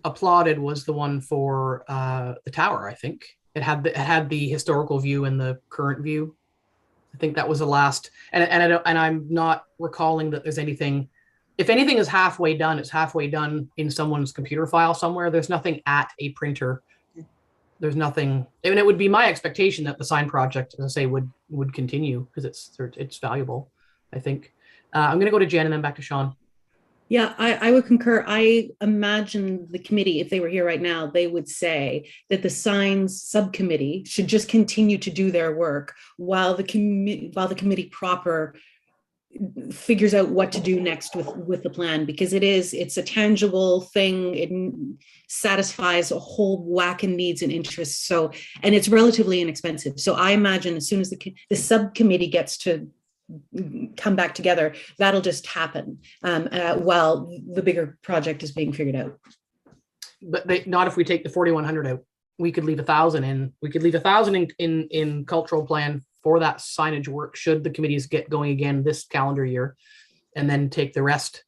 applauded was the one for the tower. I think it had the historical view and the current view. I think that was the last. And I'm not recalling that there's anything. If anything is halfway done, it's halfway done in someone's computer file somewhere. There's nothing at a printer. There's nothing. I mean, it would be my expectation that the sign project, as I say, would continue because it's valuable, I think. I'm going to go to Jen and then back to Sean. Yeah, I would concur. I imagine the committee, if they were here right now, they would say that the signs subcommittee should just continue to do their work while the committee proper figures out what to do next with the plan, because it's a tangible thing. It satisfies a whole whack of needs and interests. So, and it's relatively inexpensive. So I imagine as soon as the subcommittee gets to come back together, that'll just happen while the bigger project is being figured out. But not if we take the 4,100 out. We could leave 1,000 in. We could leave 1,000 in cultural plan for that signage work should the committees get going again this calendar year, and then take the rest,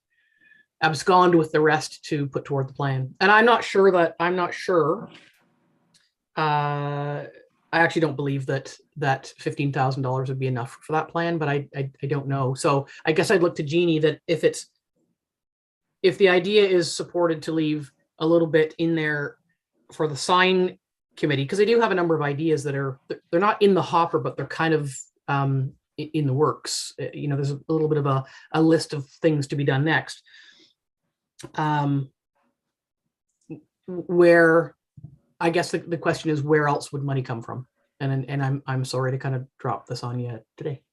abscond with the rest to put toward the plan. And I'm not sure. I actually don't believe that $15,000 would be enough for that plan, but I don't know. So I guess I'd look to Jeannie that if the idea is supported to leave a little bit in there for the sign committee, because they do have a number of ideas that they're not in the hopper, but they're kind of in the works. There's a little bit of a list of things to be done next. Where I guess the question is, where else would money come from? And I'm sorry to kind of drop this on you today.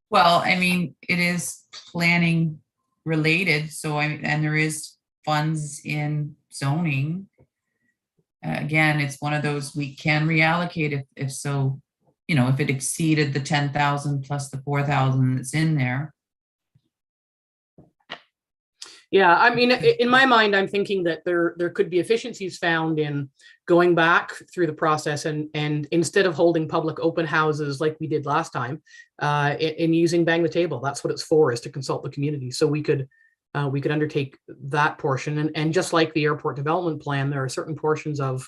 Well, I mean, it is planning related. So and there is funds in zoning. Again, it's one of those we can reallocate if so, if it exceeded the 10,000 plus the 4,000 that's in there. Yeah, I mean, in my mind, I'm thinking that there could be efficiencies found in going back through the process and instead of holding public open houses like we did last time, in using Bang the Table. That's what it's for, is to consult the community. So we could undertake that portion. And just like the airport development plan, there are certain portions of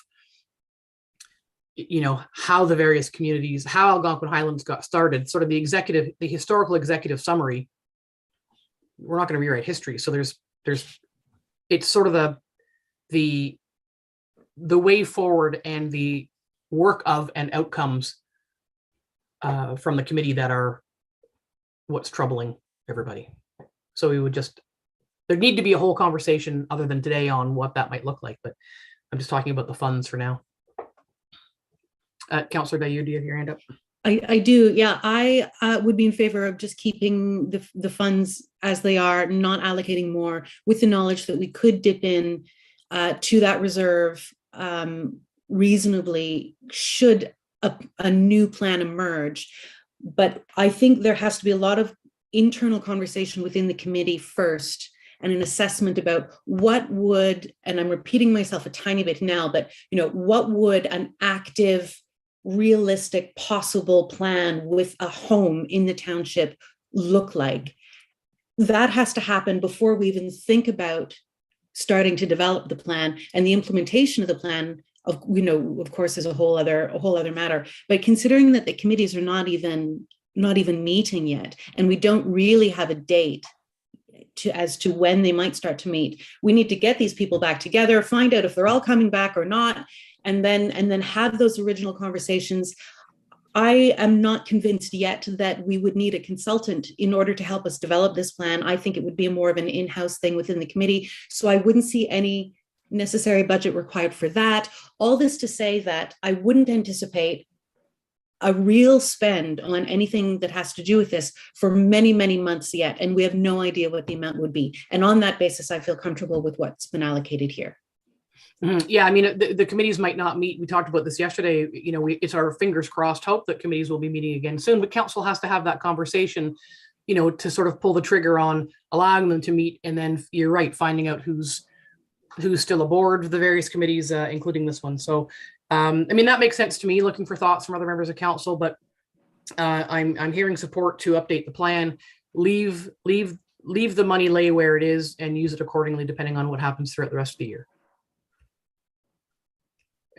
how the various communities, how Algonquin Highlands got started, sort of the historical executive summary. We're not going to rewrite history. So it's sort of the way forward and the work of and outcomes from the committee that are what's troubling everybody. So there need to be a whole conversation other than today on what that might look like, but I'm just talking about the funds for now. Councillor Bayou, do you have your hand up? I do, yeah. I would be in favor of just keeping the funds as they are, not allocating more, with the knowledge that we could dip in to that reserve reasonably should a new plan emerge. But I think there has to be a lot of internal conversation within the committee first, and an assessment about what would, and I'm repeating myself a tiny bit now, but what would an active, realistic, possible plan with a home in the township look like? That has to happen before we even think about starting to develop the plan, and the implementation of the plan of course is a whole other matter. But considering that the committees are not even meeting yet, and we don't really have a date as to when they might start to meet, we need to get these people back together, find out if they're all coming back or not, and then have those original conversations. I am not convinced yet that we would need a consultant in order to help us develop this plan. I think it would be more of an in-house thing within the committee. So I wouldn't see any necessary budget required for that. All this to say that I wouldn't anticipate a real spend on anything that has to do with this for many, many months yet. And we have no idea what the amount would be. And on that basis, I feel comfortable with what's been allocated here. Yeah, I mean, the committees might not meet. We talked about this yesterday. It's our fingers crossed hope that committees will be meeting again soon, but council has to have that conversation, to sort of pull the trigger on allowing them to meet. And then you're right, finding out who's still aboard the various committees, including this one. So, I mean, that makes sense to me, looking for thoughts from other members of council, but I'm hearing support to update the plan, leave the money lay where it is and use it accordingly, depending on what happens throughout the rest of the year.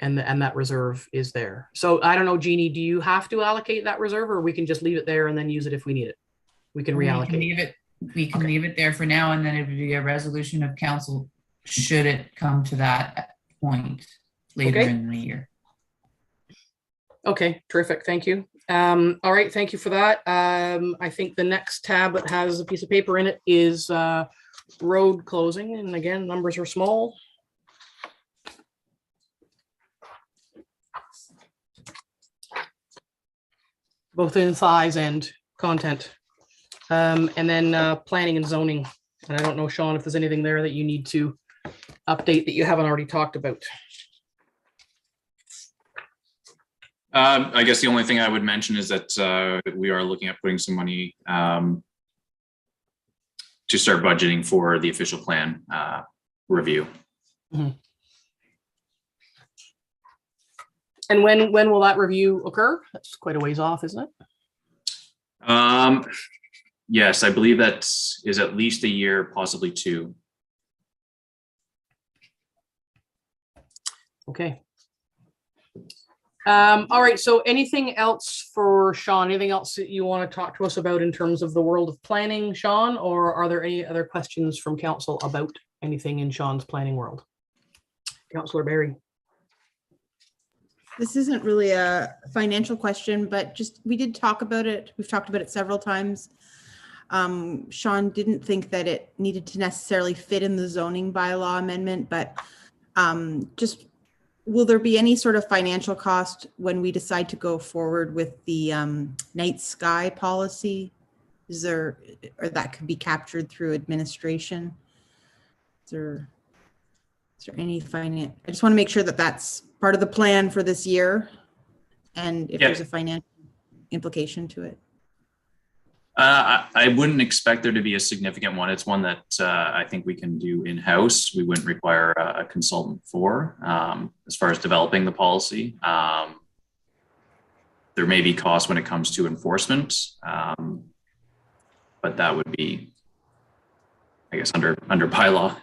And that reserve is there. So I don't know, Jeannie, do you have to allocate that reserve, or we can just leave it there and then use it if we need it? We can reallocate. We can leave it there for now, and then it would be a resolution of council should it come to that point later in the year. Okay, terrific. Thank you. All right, thank you for that. I think the next tab that has a piece of paper in it is road closing. And again, numbers are small. Both in size and content. And then planning and zoning. And I don't know, Sean, if there's anything there that you need to update that you haven't already talked about. I guess the only thing I would mention is that we are looking at putting some money to start budgeting for the official plan review. Mm-hmm. And when will that review occur? That's quite a ways off, isn't it? Yes, I believe that is at least a year, possibly two. Okay. All right. So anything else for Sean? Anything else that you want to talk to us about in terms of the world of planning, Sean? Or are there any other questions from council about anything in Sean's planning world? Councillor Barry. This isn't really a financial question, but just we did talk about it. We've talked about it several times. Sean didn't think that it needed to necessarily fit in the zoning bylaw amendment, but just will there be any sort of financial cost when we decide to go forward with the night sky policy? Is there, or that could be captured through administration? Is there any finance? I just want to make sure that that's part of the plan for this year, and if there's a financial implication to it. I wouldn't expect there to be a significant one. It's one that I think we can do in-house. We wouldn't require a consultant for as far as developing the policy. There may be costs when it comes to enforcement, but that would be, I guess, under bylaw.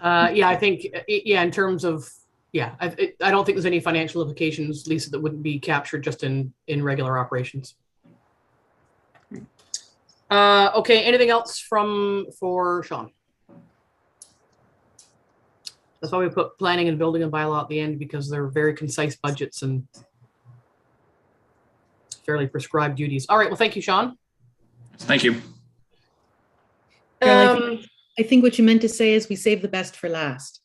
Yeah, I think, yeah, in terms of, yeah, I don't think there's any financial implications, Lisa, that wouldn't be captured just in regular operations. Okay, anything else for Sean? That's why we put planning and building and bylaw at the end, because they're very concise budgets and fairly prescribed duties. All right, well, thank you, Sean. Thank you. Carol, I think what you meant to say is we save the best for last.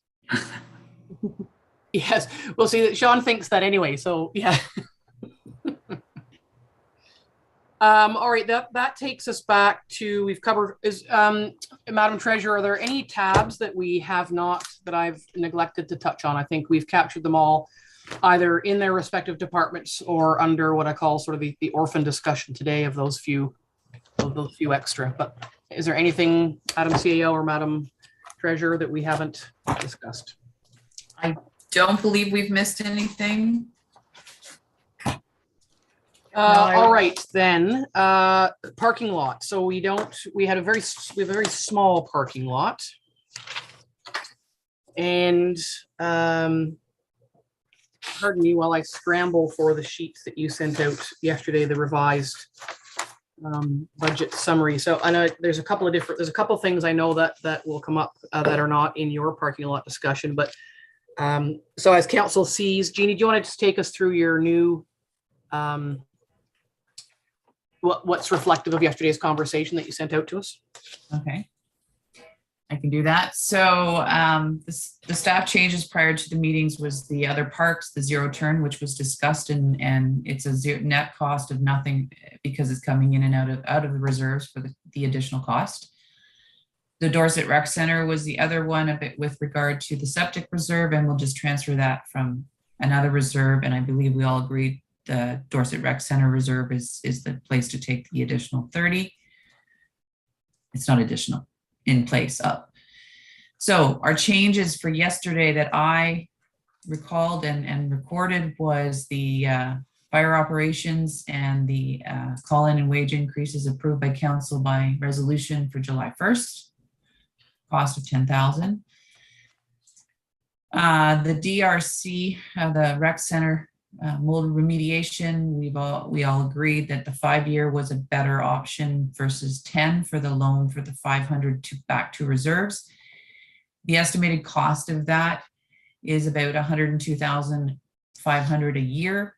Yes, we'll see that Sean thinks that anyway, so yeah. All right, that takes us back to, we've covered, Madam Treasurer, are there any tabs that we have not, that I've neglected to touch on? I think we've captured them all, either in their respective departments or under what I call sort of the orphan discussion today of those few extra. But is there anything, Madam CAO or Madam Treasurer, that we haven't discussed? I don't believe we've missed anything. All right, then, parking lot. So we have a very small parking lot. And pardon me while I scramble for the sheets that you sent out yesterday, the revised budget summary. So I know there's a couple of things I know that will come up that are not in your parking lot discussion, but so as council sees, Jeannie, do you want to just take us through your new what's reflective of yesterday's conversation that you sent out to us? Okay, I can do that. So the staff changes prior to the meetings was the other parks, the zero turn, which was discussed, and it's a net cost of nothing because it's coming in and out of the reserves for the additional cost. The Dorset Rec Center was the other one, a bit with regard to the septic reserve, and we'll just transfer that from another reserve. And I believe we all agreed the Dorset Rec Center reserve is the place to take the additional 30. It's not additional, in place up. So our changes for yesterday that I recalled and recorded was the fire operations and the call-in and wage increases approved by council by resolution for July 1st, cost of 10,000. The DRC, the rec center mold remediation, we all agreed that the 5-year was a better option versus 10 for the loan for the 500 back to reserves. The estimated cost of that is about 102,500 a year.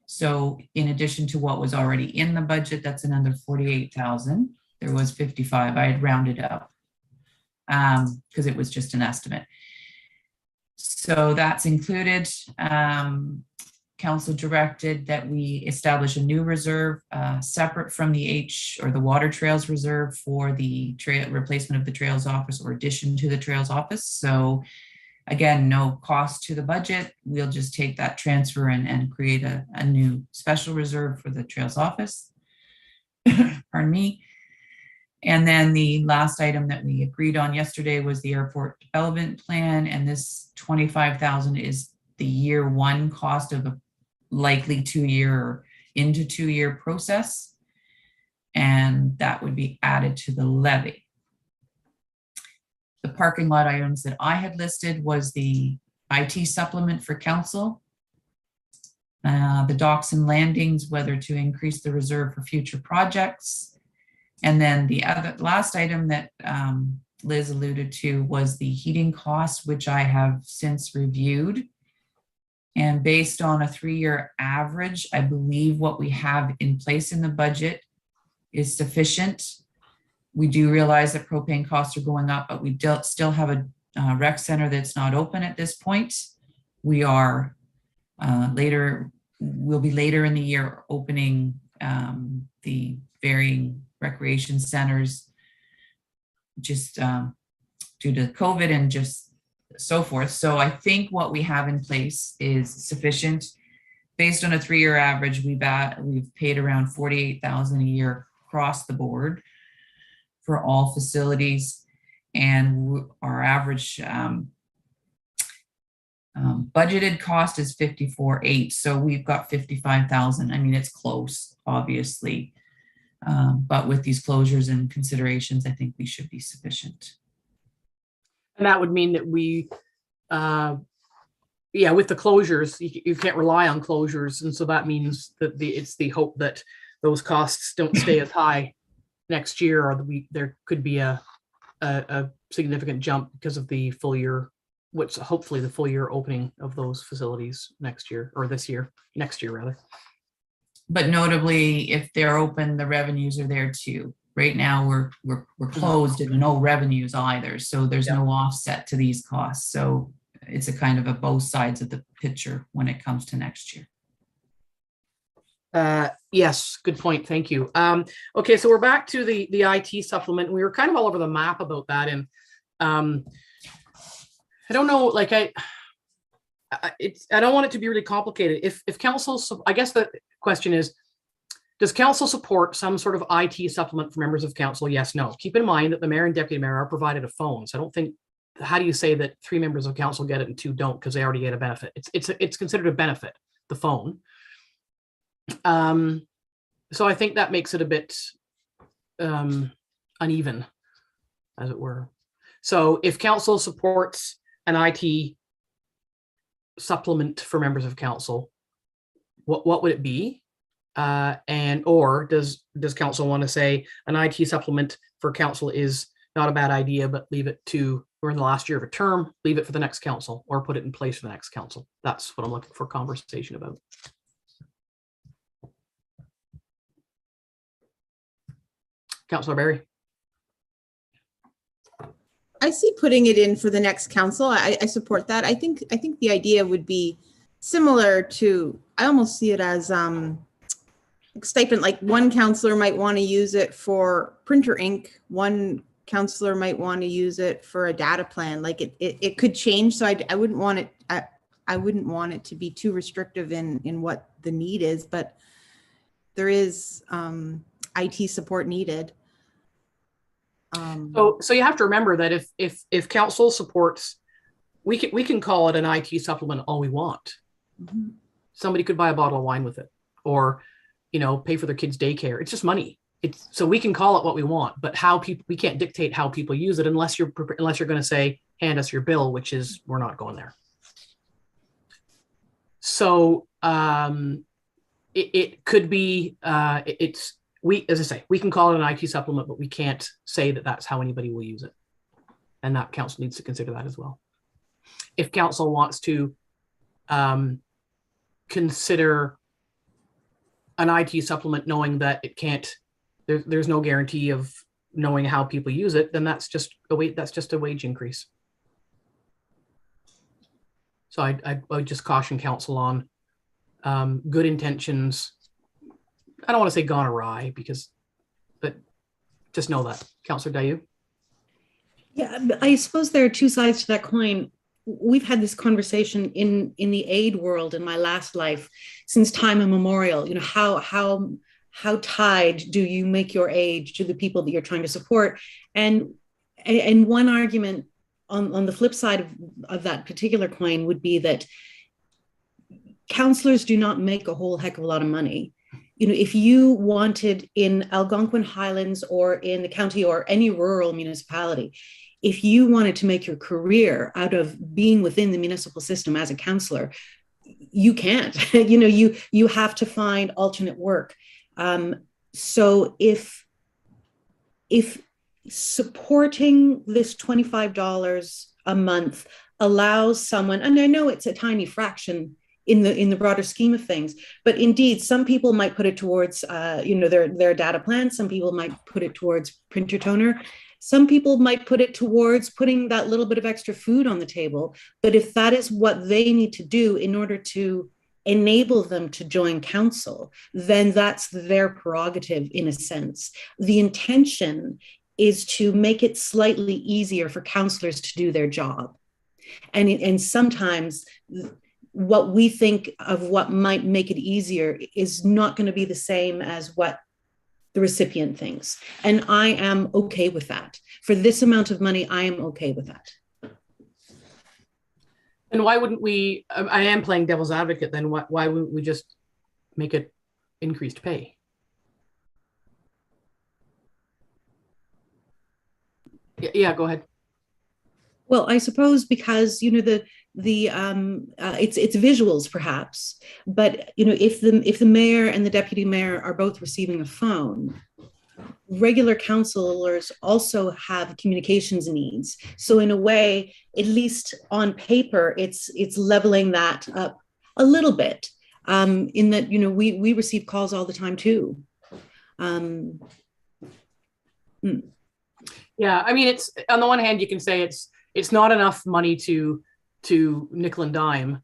So in addition to what was already in the budget, that's another 48,000. There was 55. I had rounded up because it was just an estimate. So that's included. Council directed that we establish a new reserve separate from the the water trails reserve for the replacement of the trails office or addition to the trails office. So again, no cost to the budget. We'll just take that transfer and create a new special reserve for the trails office. Pardon me. And then the last item that we agreed on yesterday was the airport development plan. And this 25,000 is the year one cost of a likely 2-year into 2-year process. And that would be added to the levy. The parking lot items that I had listed was the IT supplement for council, the docks and landings, whether to increase the reserve for future projects. And then the last item that Liz alluded to was the heating costs, which I have since reviewed. And based on a 3-year average, I believe what we have in place in the budget is sufficient. We do realize that propane costs are going up, but we still have a rec center that's not open at this point. We are we'll be later in the year opening the varying recreation centers just due to COVID and just so forth. So I think what we have in place is sufficient. Based on a 3-year average, we've paid around 48,000 a year across the board for all facilities, and our average budgeted cost is 54,800. So we've got 55,000. I mean, it's close, obviously, but with these closures and considerations, I think we should be sufficient. And that would mean that we, yeah, with the closures, you can't rely on closures. And so that means that it's the hope that those costs don't stay as high next year, or there could be a significant jump because of the full year, which hopefully the full year opening of those facilities next year, or next year rather. But notably, if they're open, the revenues are there too. Right now, we're closed and no revenues either, so there's no offset to these costs. So it's a kind of a both sides of the picture when it comes to next year. Yes, good point. Thank you. Okay, so we're back to the IT supplement. We were kind of all over the map about that, and I don't know, like I don't want it to be really complicated. If council, I guess the question is, does council support some sort of IT supplement for members of council? Yes, no. Keep in mind that the mayor and deputy mayor are provided a phone. So I don't think, how do you say that 3 members of council get it and 2 don't because they already get a benefit? It's considered a benefit, the phone. So I think that makes it a bit uneven, as it were. So if council supports an IT supplement for members of council, what would it be? Or does council want to say an IT supplement for council is not a bad idea, but leave it to, we're in the last year of a term, leave it for the next council, or put it in place for the next council? That's what I'm looking for conversation about. Councillor Barry. I see putting it in for the next council. I support that. I think the idea would be similar to, I almost see it as stipend, like one councillor might want to use it for printer ink, one councillor might want to use it for a data plan. Like it could change. So I wouldn't want it, I wouldn't want it to be too restrictive in what the need is, but there is IT support needed. So you have to remember that if council supports, we can call it an IT supplement all we want. Mm-hmm. Somebody could buy a bottle of wine with it, or pay for their kids' daycare. It's just money. So we can call it what we want, but we can't dictate how people use it unless you're going to say, hand us your bill, which is, we're not going there. So it could be as I say, we can call it an IT supplement, but we can't say that that's how anybody will use it. And that council needs to consider that as well. If council wants to consider an IT supplement, knowing that it can't, there's no guarantee of knowing how people use it, then that's just a wage increase. So I would just caution council on good intentions. I don't want to say gone awry, but just know that. Councillor Dayu. Yeah, I suppose there are 2 sides to that coin. We've had this conversation in the aid world in my last life since time immemorial. How tied do you make your aid to the people that you're trying to support? And one argument on the flip side of that particular coin would be that councillors do not make a whole heck of a lot of money. If you wanted in Algonquin, Highlands, or in the county or any rural municipality, if you wanted to make your career out of being within the municipal system as a councillor, you can't. You have to find alternate work. So if supporting this $25 a month allows someone, and I know it's a tiny fraction in the broader scheme of things, but indeed, some people might put it towards their data plan. Some people might put it towards printer toner. Some people might put it towards putting that little bit of extra food on the table. But if that is what they need to do in order to enable them to join council, then that's their prerogative in a sense. The intention is to make it slightly easier for councillors to do their job. And sometimes what we think of what might make it easier is not going to be the same as what the recipient thinks. And I am okay with that. For this amount of money, I am okay with that. And why wouldn't we, I am playing devil's advocate then, why wouldn't we just make it increased pay? Yeah, go ahead. Well, I suppose because, you know, it's visuals perhaps, but, you know, if the mayor and the deputy mayor are both receiving a phone, regular councilors also have communications needs. So in a way, at least on paper, it's leveling that up a little bit, in that, you know, we receive calls all the time too. Yeah, I mean, it's on the one hand, you can say it's not enough money to nickel and dime,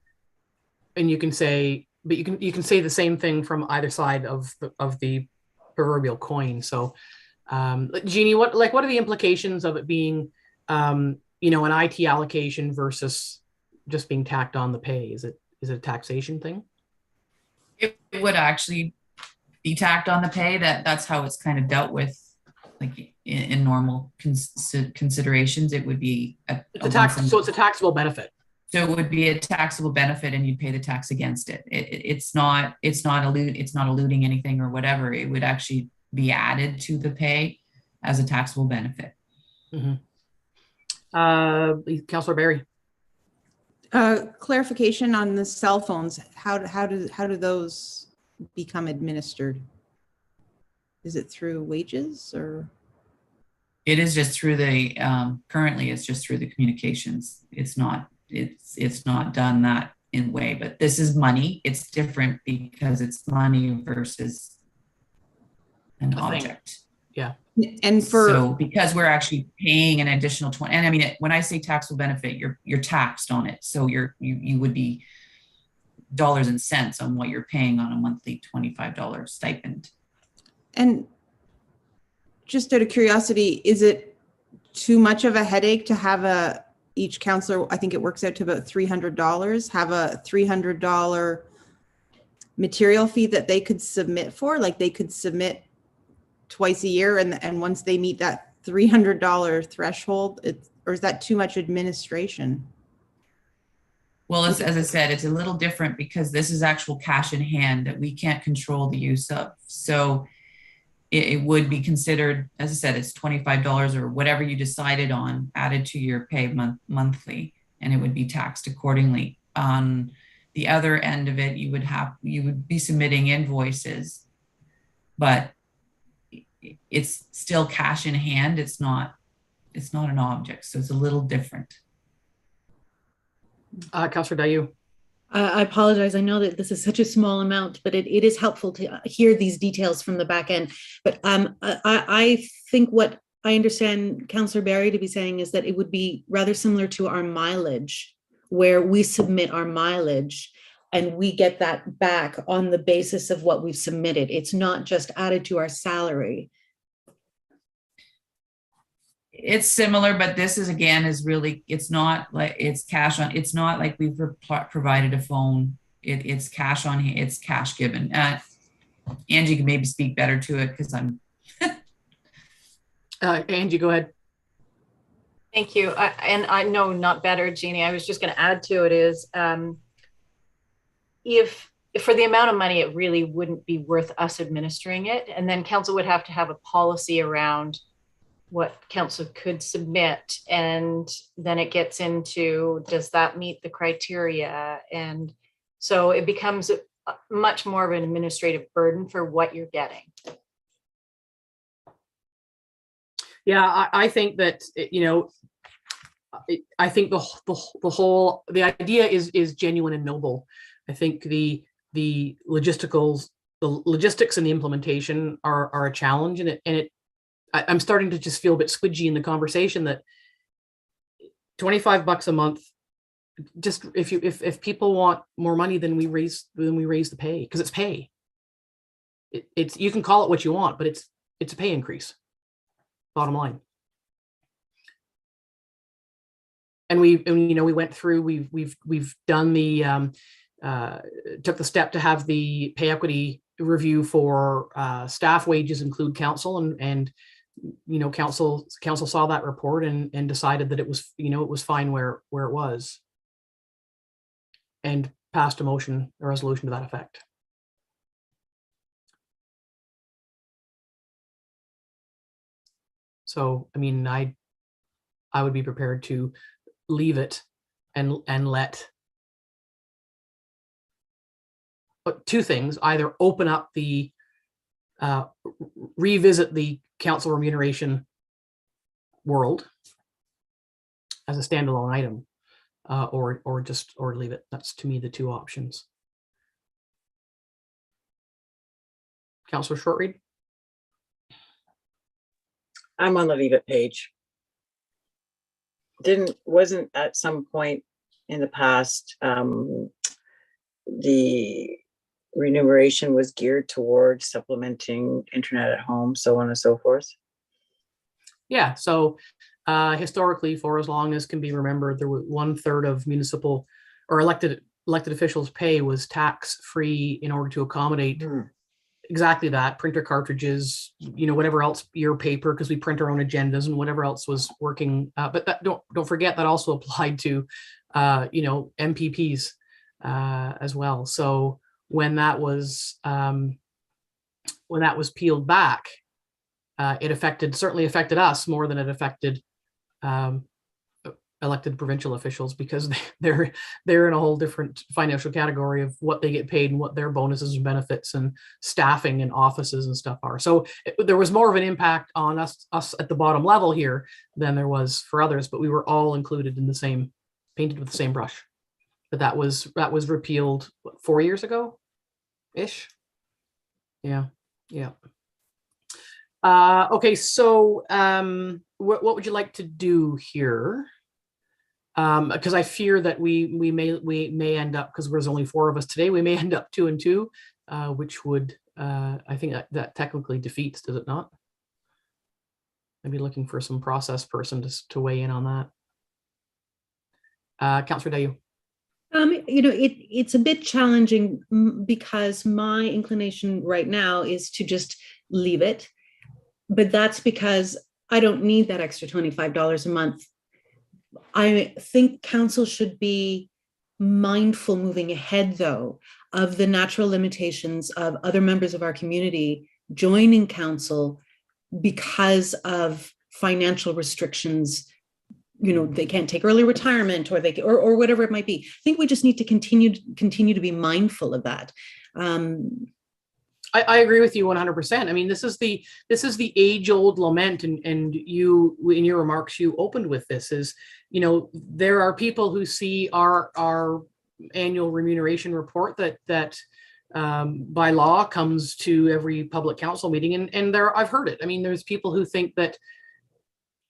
and you can say, but you can say the same thing from either side of the proverbial coin. So, Jeannie, what are the implications of it being, you know, an IT allocation versus just being tacked on the pay? Is it a taxation thing? It would actually be tacked on the pay. That's how it's kind of dealt with, like in normal considerations. It would be it's a taxable benefit. So it would be a taxable benefit, and you'd pay the tax against it. It's not eluding anything or whatever. It would actually be added to the pay as a taxable benefit. Mm-hmm. Councillor Barry. Clarification on the cell phones. How do those become administered? Is it through wages or? It is just through the currently it's just through the communications. It's not done that in way, but this is money. It's different because it's money versus an object. Yeah. And so because we're actually paying an additional 20, and I mean, when I say taxable benefit, you're taxed on it. So you would be dollars and cents on what you're paying on a monthly $25 stipend. And just out of curiosity, is it too much of a headache to have each counselor, I think it works out to about $300, have a $300 material fee that they could submit for? Like they could submit twice a year, and once they meet that $300 threshold, or is that too much administration? Well, as I said, it's a little different because this is actual cash in hand that we can't control the use of. So it would be considered, as I said, it's $25 or whatever you decided on added to your pay monthly, and it would be taxed accordingly. On the other end of it, you would be submitting invoices, but it's still cash in hand. It's not an object, so it's a little different. Councillor Dayu. I apologize. I know that this is such a small amount, but it is helpful to hear these details from the back end. But I think what I understand Councillor Barry to be saying is that it would be rather similar to our mileage, where we submit our mileage and we get that back on the basis of what we've submitted. It's not just added to our salary. It's similar, but this is really, it's not like it's cash on, it's not like we've provided a phone. It's cash on, it's cash given. Angie can maybe speak better to it because I'm. Angie, go ahead. Thank you. And I know not better, Jeannie. I was just going to add to it is if for the amount of money, it really wouldn't be worth us administering it. And then council would have to have a policy around what council could submit, and then it gets into, does that meet the criteria? And so it becomes much more of an administrative burden for what you're getting. Yeah, I think that, you know, I think the idea is genuine and noble. I think the logistics and the implementation are a challenge, and I'm starting to just feel a bit squidgy in the conversation that $25 a month, just if people want more money, then we raise the pay, because it's pay. It's you can call it what you want, but it's a pay increase, bottom line. And we went through, we've done the took the step to have the pay equity review for staff wages include council, and you know, council saw that report and decided that it was fine where it was, and passed a resolution to that effect. So, I mean, I would be prepared to leave it and let two things, either open up the revisit the council remuneration world as a standalone item, or leave it. That's to me the two options. Councillor Shortreed? I'm on the leave it page. Wasn't at some point in the past, the remuneration was geared towards supplementing internet at home, so on and so forth? Yeah, so historically, for as long as can be remembered, there was 1/3 of municipal or elected officials' pay was tax-free in order to accommodate exactly that: printer cartridges, whatever else, your paper, because we print our own agendas, and whatever else was working. But that, don't forget that also applied to MPPs as well. So when that was peeled back, it certainly affected us more than it affected elected provincial officials, because they're in a whole different financial category of what they get paid and what their bonuses and benefits and staffing and offices and stuff are. So there was more of an impact on us at the bottom level here than there was for others, but we were all included in the same, painted with the same brush. But that was repealed, what, 4 years ago ish. Yeah. Okay, so what would you like to do here? Because I fear that we may end up, because there's only 4 of us today, we may end up 2 and 2, which would I think that technically defeats, does it not? I'd be looking for some process person to weigh in on that. Councillor Dayu. It's a bit challenging because my inclination right now is to just leave it, but that's because I don't need that extra $25 a month. I think council should be mindful moving ahead, though, of the natural limitations of other members of our community joining council because of financial restrictions. They can't take early retirement, or whatever it might be. I think we just need to continue to be mindful of that. I agree with you 100%. I mean, this is the age-old lament, and you, in your remarks, you opened with this, is, there are people who see our annual remuneration report that by law comes to every public council meeting, and I've heard it. I mean, there's people who think that,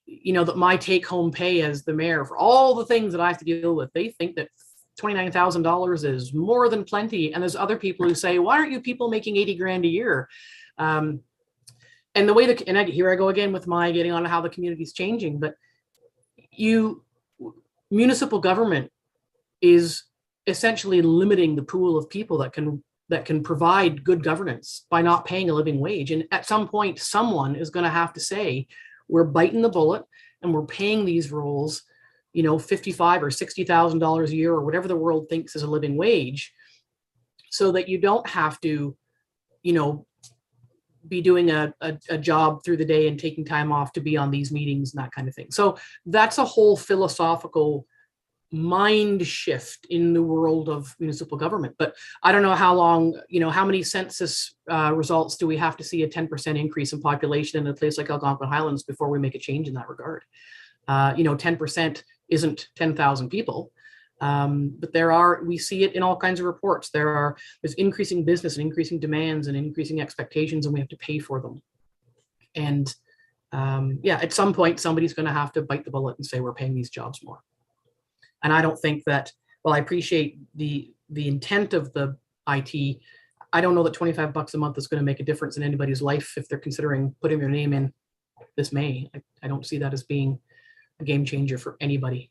that my take-home pay as the mayor for all the things that I have to deal with, they think that $29,000 is more than plenty. And there's other people who say, why aren't you people making 80 grand a year? And the way that, here I go again with my getting on how the community is changing, but municipal government is essentially limiting the pool of people that can provide good governance by not paying a living wage. And at some point, someone is going to have to say, we're biting the bullet and we're paying these roles, $55,000 or $60,000 a year, or whatever the world thinks is a living wage, so that you don't have to, be doing a job through the day and taking time off to be on these meetings and that kind of thing. So that's a whole philosophical mind shift in the world of municipal government. But I don't know how long, how many census results do we have to see a 10% increase in population in a place like Algonquin Highlands before we make a change in that regard? 10% isn't 10,000 people, but we see it in all kinds of reports. There's increasing business and increasing demands and increasing expectations, and we have to pay for them. And at some point, somebody's going to have to bite the bullet and say, we're paying these jobs more. And I don't think that, well, I appreciate the intent of the IT. I don't know that $25 a month is going to make a difference in anybody's life if they're considering putting their name in this May. I don't see that as being a game changer for anybody.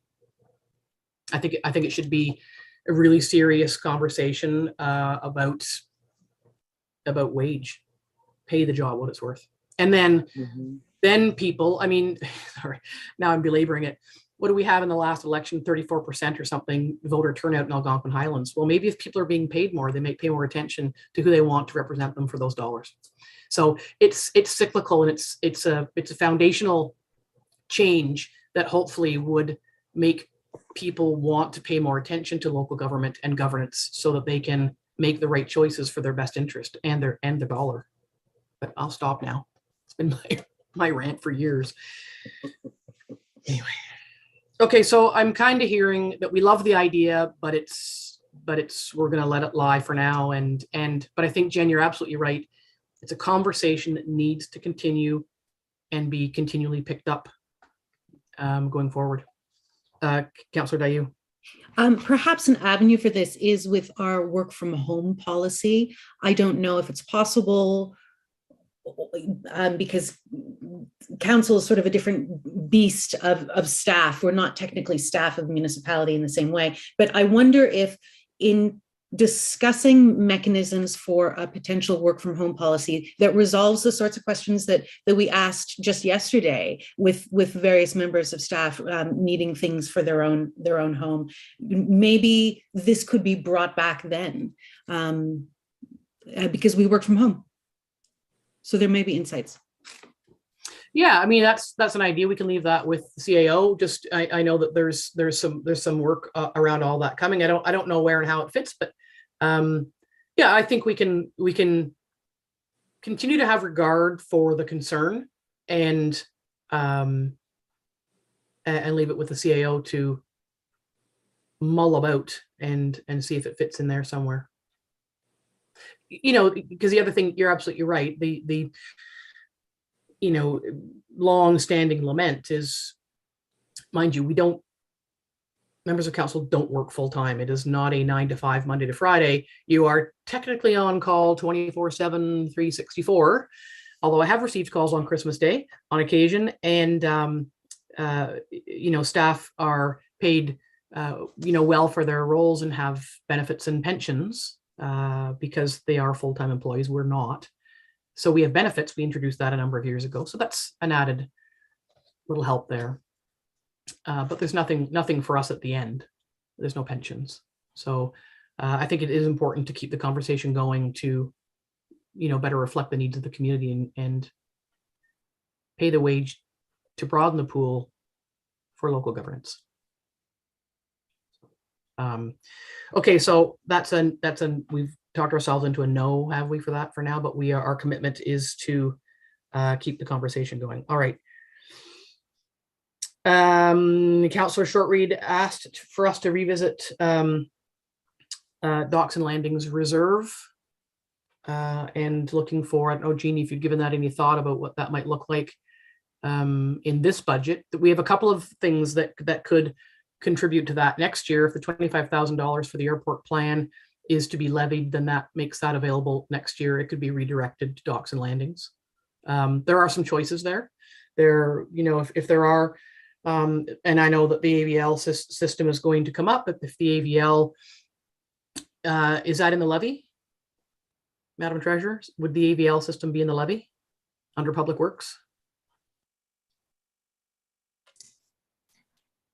I think it should be a really serious conversation about wage, pay the job what it's worth. And then people, I mean, sorry, now I'm belaboring it. What do we have in the last election? 34% or something voter turnout in Algonquin Highlands. Well, maybe if people are being paid more, they may pay more attention to who they want to represent them for those dollars. So it's cyclical, and it's a foundational change that hopefully would make people want to pay more attention to local government and governance so that they can make the right choices for their best interest and their dollar. But I'll stop now. It's been my rant for years. Anyway. Okay, so I'm kind of hearing that we love the idea, but we're going to let it lie for now. But I think, Jen, you're absolutely right. It's a conversation that needs to continue and be continually picked up going forward. Councillor Dayu. Perhaps an avenue for this is with our work from home policy. I don't know if it's possible because council is sort of a different beast of staff. We're not technically staff of municipality in the same way, but I wonder if in discussing mechanisms for a potential work from home policy that resolves the sorts of questions that we asked just yesterday with various members of staff needing things for their own home, maybe this could be brought back then because we work from home. So there may be insights. Yeah, I mean, that's an idea. We can leave that with the CAO. Just I know that there's some work around all that coming. I don't know where and how it fits, but yeah, I think we can continue to have regard for the concern and leave it with the CAO to mull about and see if it fits in there somewhere. You know, because the other thing, you're absolutely right. The you know, long-standing lament is, mind you, members of council don't work full-time. It is not a 9 to 5 Monday to Friday. You are technically on call 24/7, 364. Although I have received calls on Christmas Day on occasion, and you know, staff are paid you know, well for their roles and have benefits and pensions because they are full-time employees. We're not. So we have benefits. We introduced that a number of years ago. So that's an added little help there. But there's nothing for us at the end. There's no pensions. So I think it is important to keep the conversation going to, you know, better reflect the needs of the community and pay the wage to broaden the pool for local governance. Okay, so we've talked ourselves into a no, have we, for that for now, but our commitment is to keep the conversation going. All right. Councillor Shortreed asked for us to revisit Docks and Landings Reserve and looking for, I don't know, Jeannie, if you've given that any thought about what that might look like in this budget. We have a couple of things that could contribute to that next year. If the $25,000 for the airport plan is to be levied, then that makes that available next year. It could be redirected to Docks and Landings. There are some choices there. You know, if there are, and I know that the AVL system is going to come up, but if the AVL, is that in the levy? Madam Treasurer, would the AVL system be in the levy under Public Works?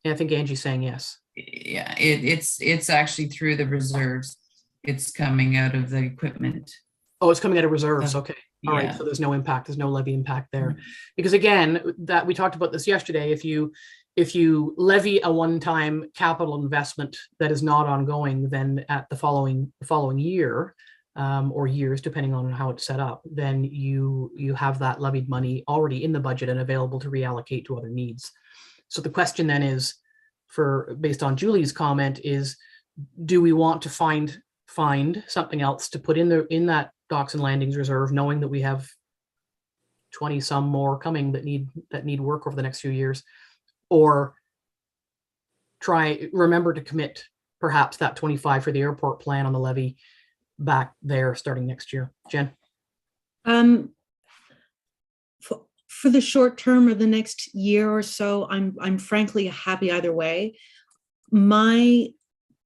Yeah, I think Angie's saying yes. Yeah, it's actually through the reserves. It's coming out of the equipment. Oh, it's coming out of reserves. Okay. All yeah. right. So there's no impact. There's no levy impact there. Because again, that we talked about this yesterday. If you levy a one-time capital investment that is not ongoing, then at the following year or years, depending on how it's set up, then you have that levied money already in the budget and available to reallocate to other needs. So the question then is, based on Julie's comment, is do we want to find something else to put in that Docks and Landings Reserve, knowing that we have 20 some more coming that need work over the next few years, or remember to commit perhaps that 25 for the airport plan on the levy back there starting next year. Jen? For the short term or the next year or so, I'm frankly happy either way. My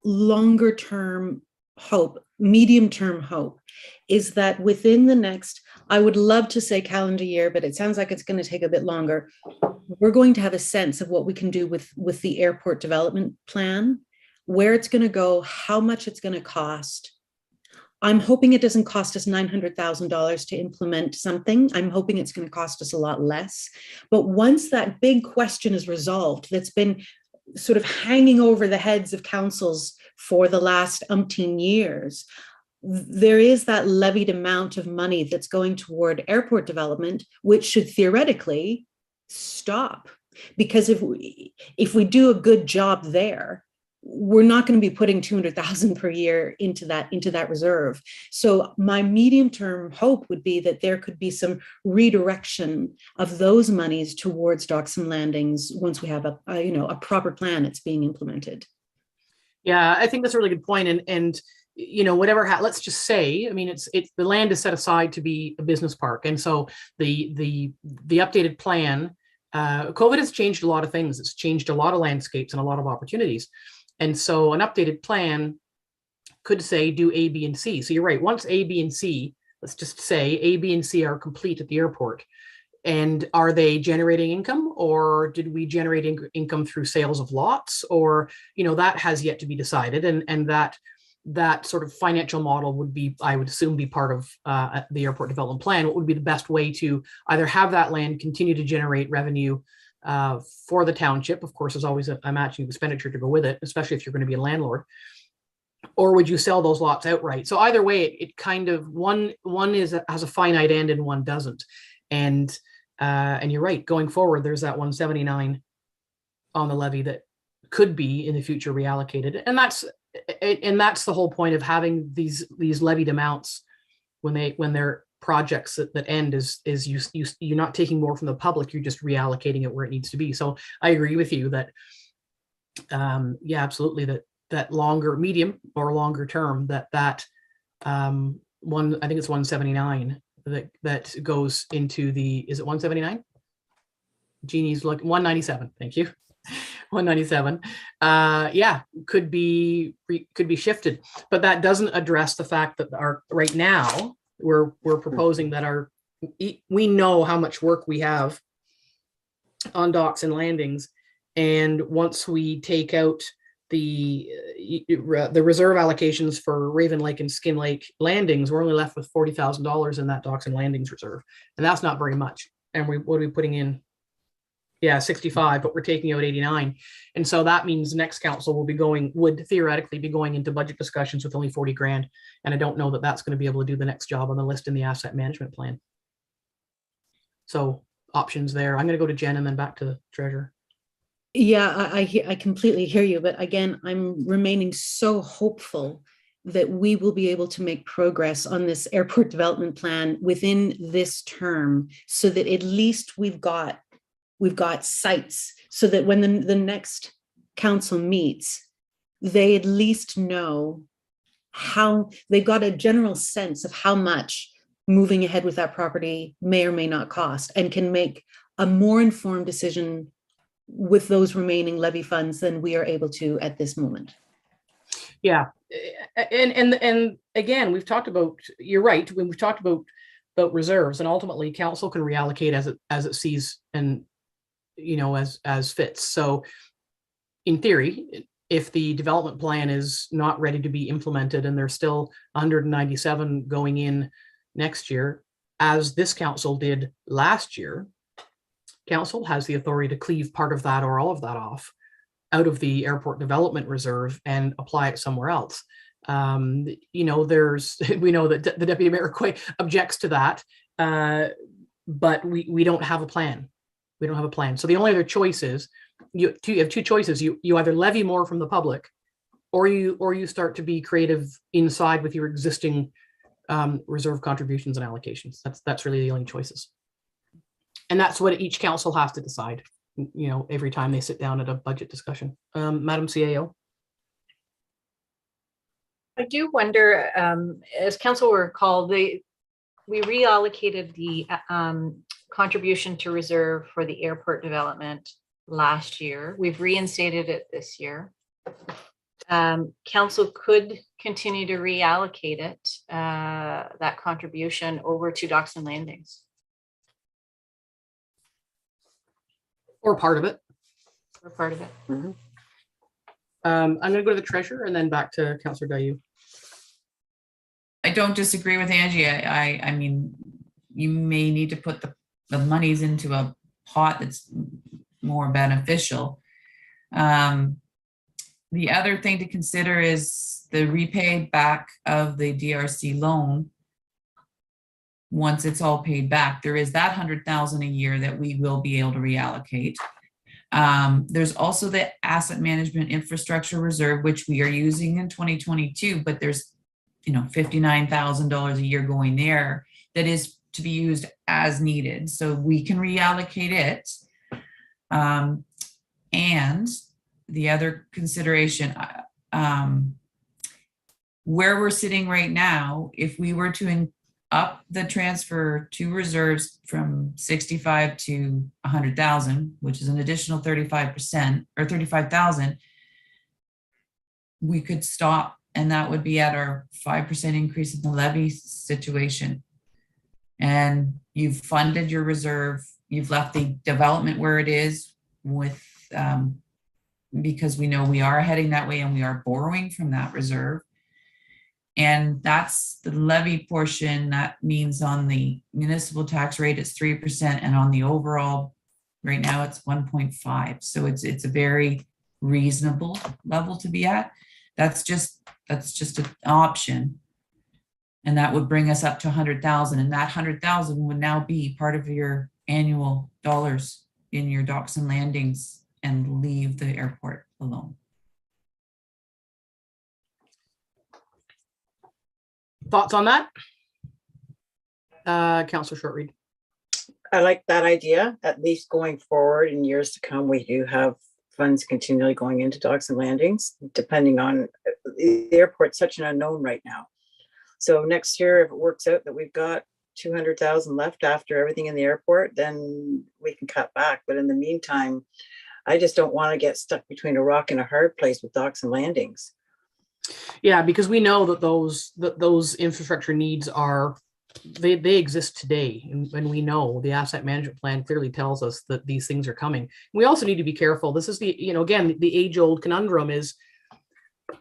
longer term hope, medium term hope, is that within the next, I would love to say calendar year, but it sounds like it's going to take a bit longer. We're going to have a sense of what we can do with the airport development plan, where it's going to go, how much it's going to cost. I'm hoping it doesn't cost us $900,000 to implement something. I'm hoping it's going to cost us a lot less. But once that big question is resolved, that's been sort of hanging over the heads of councils for the last umpteen years. There is that levied amount of money that's going toward airport development, which should theoretically stop. Because if we do a good job there, we're not going to be putting 200,000 per year into that reserve. So my medium-term hope would be that there could be some redirection of those monies towards docks and landings once we have a proper plan that's being implemented. Yeah, I think that's a really good point. And whatever, let's just say, I mean, it's the land is set aside to be a business park. And so the updated plan, COVID has changed a lot of things. It's changed a lot of landscapes and a lot of opportunities. And so an updated plan could say do A, B, and C. So you're right. Once A, B, and C, let's just say A, B, and C are complete at the airport. And are they generating income, or did we generate income through sales of lots? Or, that has yet to be decided. And that sort of financial model would be, I would assume, be part of the airport development plan. What would be the best way to either have that land continue to generate revenue for the township? Of course, there's always a matching expenditure to go with it, especially if you're going to be a landlord. Or would you sell those lots outright? So either way, it kind of one has a finite end and one doesn't. And you're right. Going forward, there's that 179 on the levy that could be in the future reallocated, and that's the whole point of having these levied amounts when they're projects that end is you're not taking more from the public, you're just reallocating it where it needs to be. So I agree with you that yeah, absolutely, that longer, medium or longer term, that one, I think it's 179 that goes into the, is it 179? Jeannie's look, 197, thank you. 197, yeah, could be shifted, but that doesn't address the fact that right now we're proposing that we know how much work we have on docks and landings, and once we take out the reserve allocations for Raven Lake and Skin Lake landings, we're only left with $40,000 in that docks and landings reserve, and that's not very much. And what are we putting in? Yeah, 65, but we're taking out 89. And so that means the next council would theoretically be going into budget discussions with only 40 grand. And I don't know that that's going to be able to do the next job on the list in the asset management plan. So options there. I'm going to go to Jen and then back to the treasurer. Yeah, I completely hear you. But again, I'm remaining so hopeful that we will be able to make progress on this airport development plan within this term, so that at least we've got sites, so that when the next council meets, they at least know how, they've got a general sense of how much moving ahead with that property may or may not cost, and can make a more informed decision with those remaining levy funds than we are able to at this moment. Yeah, and again, we've talked about, you're right, when we've talked about reserves, and ultimately council can reallocate as it sees and as fits. So in theory, if the development plan is not ready to be implemented and there's still 197 going in next year, as this council did last year, council has the authority to cleave part of that or all of that off out of the airport development reserve and apply it somewhere else. We know that the deputy mayor quite objects to that, but we don't have a plan. We don't have a plan. So the only other choice is you have two choices. You either levy more from the public, or you start to be creative inside with your existing reserve contributions and allocations. That's really the only choices. And that's what each council has to decide, every time they sit down at a budget discussion. Madam CAO. I do wonder, as council will recall, we reallocated the contribution to reserve for the airport development last year. We've reinstated it this year. Council could continue to reallocate it, that contribution, over to docks and landings. Or part of it. Or part of it. Mm-hmm. I'm going to go to the treasurer and then back to Councillor Dayu. I don't disagree with Angie. I mean, you may need to put the monies into a pot that's more beneficial. The other thing to consider is the repaid back of the DRC loan. Once it's all paid back, there is that 100,000 a year that we will be able to reallocate. There's also the asset management infrastructure reserve, which we are using in 2022, but there's, $59,000 a year going there that is to be used as needed. So we can reallocate it. And the other consideration, where we're sitting right now, if we were to up the transfer to reserves from 65 to 100,000, which is an additional 35% or 35,000, we could stop, and that would be at our 5% increase in the levy situation. And you've funded your reserve, you've left the development where it is with, because we know we are heading that way and we are borrowing from that reserve. And that's the levy portion. That means on the municipal tax rate, it's 3%. And on the overall, right now it's 1.5. So it's a very reasonable level to be at. That's just an option. And that would bring us up to 100,000. And that 100,000 would now be part of your annual dollars in your docks and landings and leave the airport alone. Thoughts on that? Councillor Shortreed. I like that idea. At least going forward in years to come, we do have funds continually going into docks and landings, depending on the airport's such an unknown right now. So next year, if it works out that we've got 200,000 left after everything in the airport, then we can cut back. But in the meantime, I just don't want to get stuck between a rock and a hard place with docks and landings. Yeah, because we know that those infrastructure needs they exist today, and we know the asset management plan clearly tells us that these things are coming. We also need to be careful. This is again, the age-old conundrum is,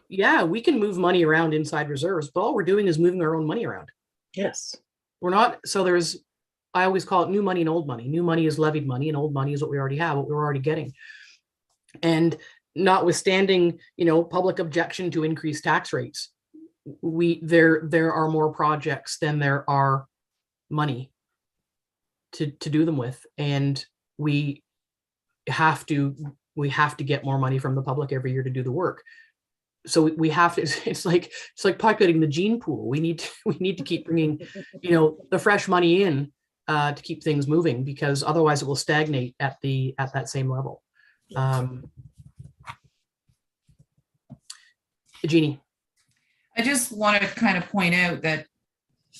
yeah, we can move money around inside reserves, but all we're doing is moving our own money around. Yes. We're not, so I always call it new money and old money. New money is levied money and old money is what we already have, what we're already getting. And notwithstanding, public objection to increased tax rates, there are more projects than there are money to do them with, and we have to get more money from the public every year to do the work. So we have to. It's like populating the gene pool. We need to keep bringing, the fresh money in to keep things moving, because otherwise it will stagnate at that same level. Jeannie. I just want to kind of point out that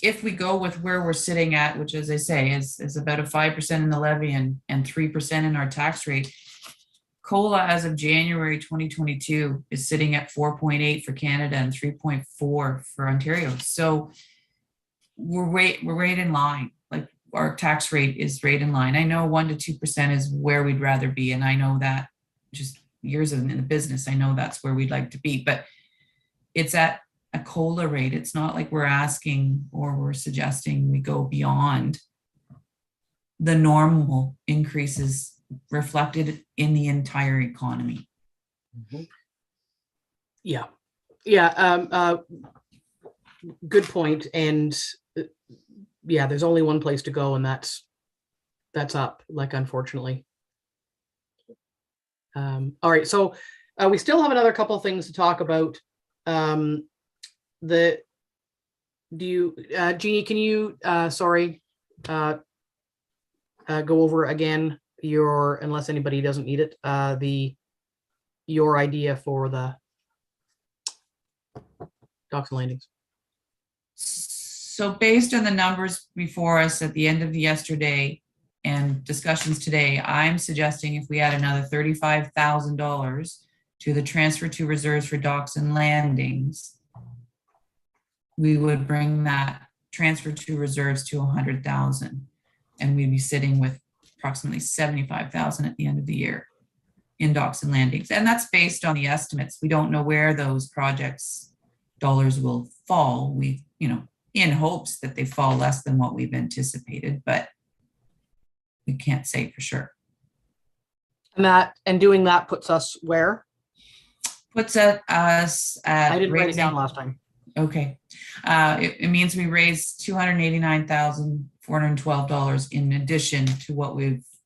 if we go with where we're sitting at, which, as I say, is about a 5% in the levy and 3% in our tax rate, COLA as of January 2022 is sitting at 4.8 for Canada and 3.4 for Ontario. So we're right in line. Like, our tax rate is right in line. I know 1 to 2% is where we'd rather be, and I know that just years in the business, I know that's where we'd like to be, but it's at a COLA rate. It's not like we're asking or we're suggesting we go beyond the normal increases reflected in the entire economy. Mm-hmm. Yeah. Good point. And there's only one place to go, and that's up, unfortunately. All right. So we still have another couple of things to talk about. Jeannie, can you, go over again unless anybody doesn't need it, your idea for the docks and landings? So based on the numbers before us at the end of yesterday and discussions today, I'm suggesting if we add another $35,000 to the transfer to reserves for docks and landings, we would bring that transfer to reserves to 100,000, and we'd be sitting with approximately 75,000 at the end of the year in docks and landings. And that's based on the estimates. We don't know where those projects dollars will fall. We, in hopes that they fall less than what we've anticipated, but we can't say for sure. And doing that puts us where? Puts us at. I didn't write it down last time. Okay. It means we raised $289,412 in addition to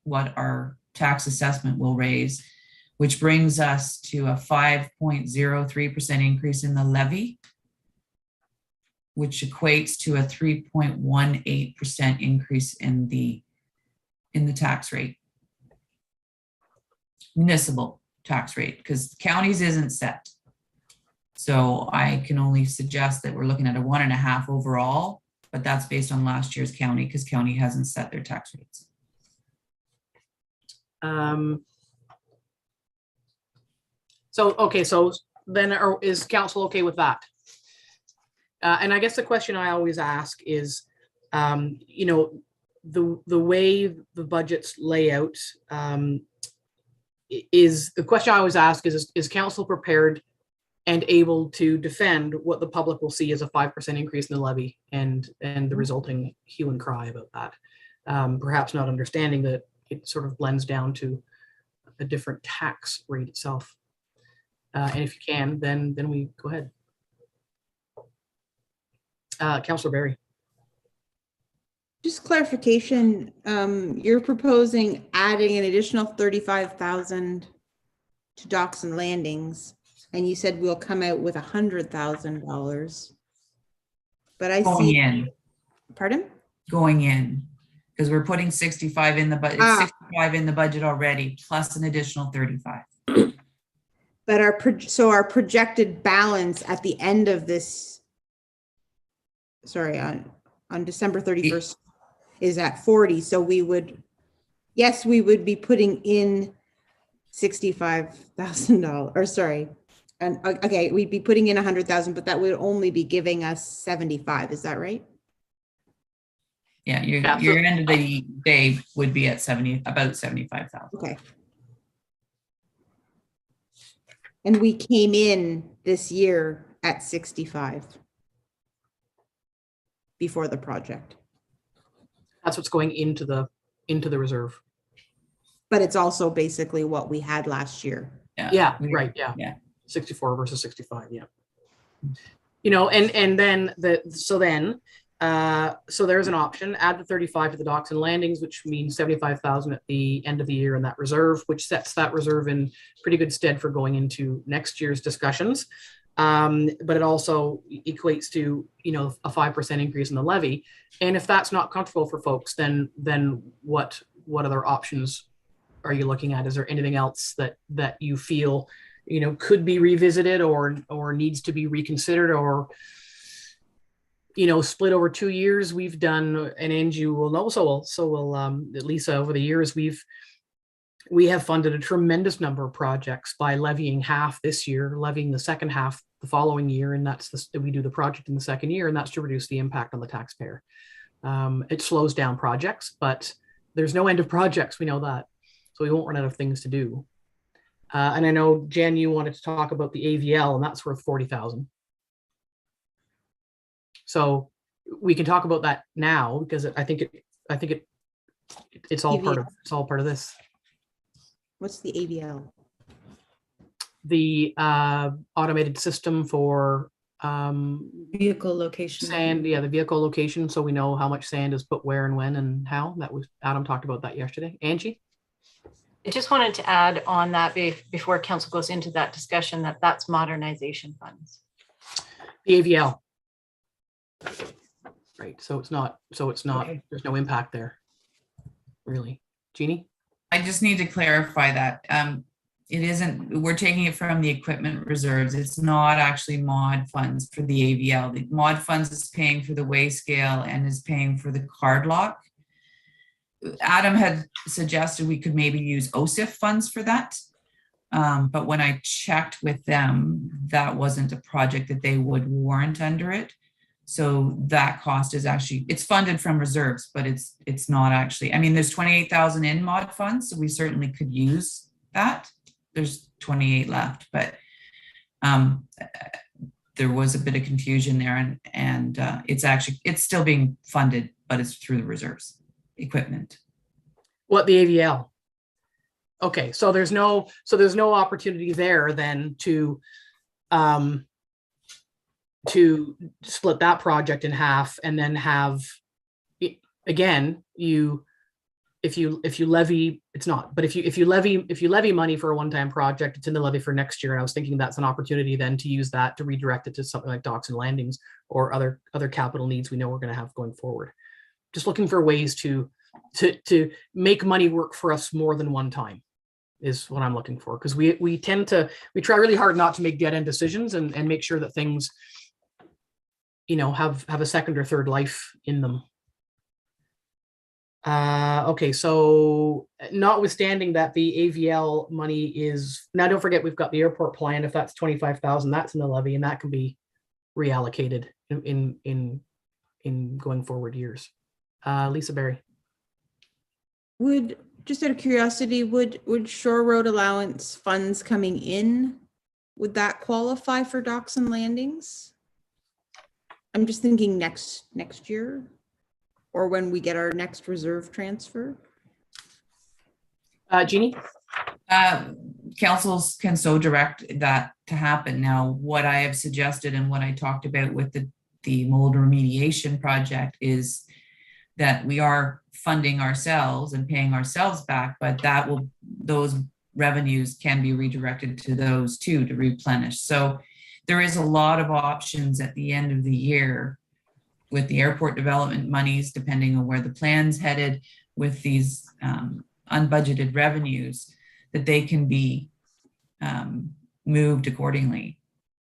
what our tax assessment will raise, which brings us to a 5.03% increase in the levy, which equates to a 3.18% increase in the tax rate. Municipal tax rate, because counties isn't set. So I can only suggest that we're looking at a 1.5 overall, but that's based on last year's county, because county hasn't set their tax rates. So then is council okay with that? And I guess the question I always ask is, the way the budgets lay out, is the question I always ask is council prepared and able to defend what the public will see as a 5% increase in the levy and the resulting hue and cry about that, perhaps not understanding that it sort of blends down to a different tax rate itself. And if you can, then we go ahead. Councillor Barry. Just clarification, you're proposing adding an additional 35,000 to docks and landings, and you said we'll come out with $100,000. But I Going see. in. Pardon? Going in, because we're putting 65 in the budget. 65 in the budget already, plus an additional 35. But our projected balance at the end of this, sorry, on December 31st is at 40. So we would be putting in $65,000, or sorry. And okay, we'd be putting in 100,000, but that would only be giving us 75. Is that right? Yeah, your end of the day would be at about 75,000. Okay. And we came in this year at 65 before the project. That's what's going into the reserve. But it's also basically what we had last year. Yeah, right. Yeah. 64 versus 65. Yeah. And then so there's an option, add the 35 to the docks and landings, which means 75,000 at the end of the year in that reserve, which sets that reserve in pretty good stead for going into next year's discussions. But it also equates to, a 5% increase in the levy. And if that's not comfortable for folks, then what other options are you looking at? Is there anything else that you feel, could be revisited or needs to be reconsidered, or split over 2 years? We've done, and Angie will know, so will Lisa, over the years, we have funded a tremendous number of projects by levying half this year, levying the second half the following year, and we do the project in the second year, and that's to reduce the impact on the taxpayer. It slows down projects, but there's no end of projects, we know that, so we won't run out of things to do. And I know, Jen, you wanted to talk about the AVL, and that's worth 40,000. So we can talk about that now, because I think it's all part of this. What's the AVL? The automated system for vehicle location. Sand, the vehicle location, so we know how much sand is put where and when and how. That was Adam talked about that yesterday. Angie? I just wanted to add on that before council goes into that discussion, that's modernization funds. The AVL. Right, so it's not, okay. There's no impact there, really. Jeannie? I just need to clarify that. It isn't, we're taking it from the equipment reserves. It's not actually mod funds for the AVL. The mod funds is paying for the weigh scale and is paying for the card lock. Adam had suggested we could maybe use OSIF funds for that. But when I checked with them, that wasn't a project that they would warrant under it. So that cost is actually, it's funded from reserves, but it's not actually, I mean, there's 28,000 in mod funds, so we certainly could use that. There's 28 left, but there was a bit of confusion there, and it's still being funded, but it's through the reserves equipment. What, the AVL? Okay, so there's no opportunity there then to split that project in half and then have, again, if you levy, it's not, but if you levy money for a one-time project, it's in the levy for next year. And I was thinking that's an opportunity then to use that to redirect it to something like docks and landings or other capital needs we know we're going to have going forward. Just looking for ways to make money work for us more than one time is what I'm looking for. Because we try really hard not to make dead end decisions and make sure that things, have a second or third life in them. Okay, so notwithstanding that the AVL money is, now don't forget we've got the airport plan. If that's 25,000, that's in the levy and that can be reallocated in going forward years. Lisa Berry. Just out of curiosity, would shore road allowance funds coming in, would that qualify for docks and landings? I'm just thinking next year, or when we get our next reserve transfer. Jeannie? Councils can so direct that to happen. Now, what I have suggested and what I talked about with the mold remediation project is that we are funding ourselves and paying ourselves back, but those revenues can be redirected to those two to replenish. So there is a lot of options at the end of the year with the airport development monies, depending on where the plan's headed with these unbudgeted revenues, that they can be moved accordingly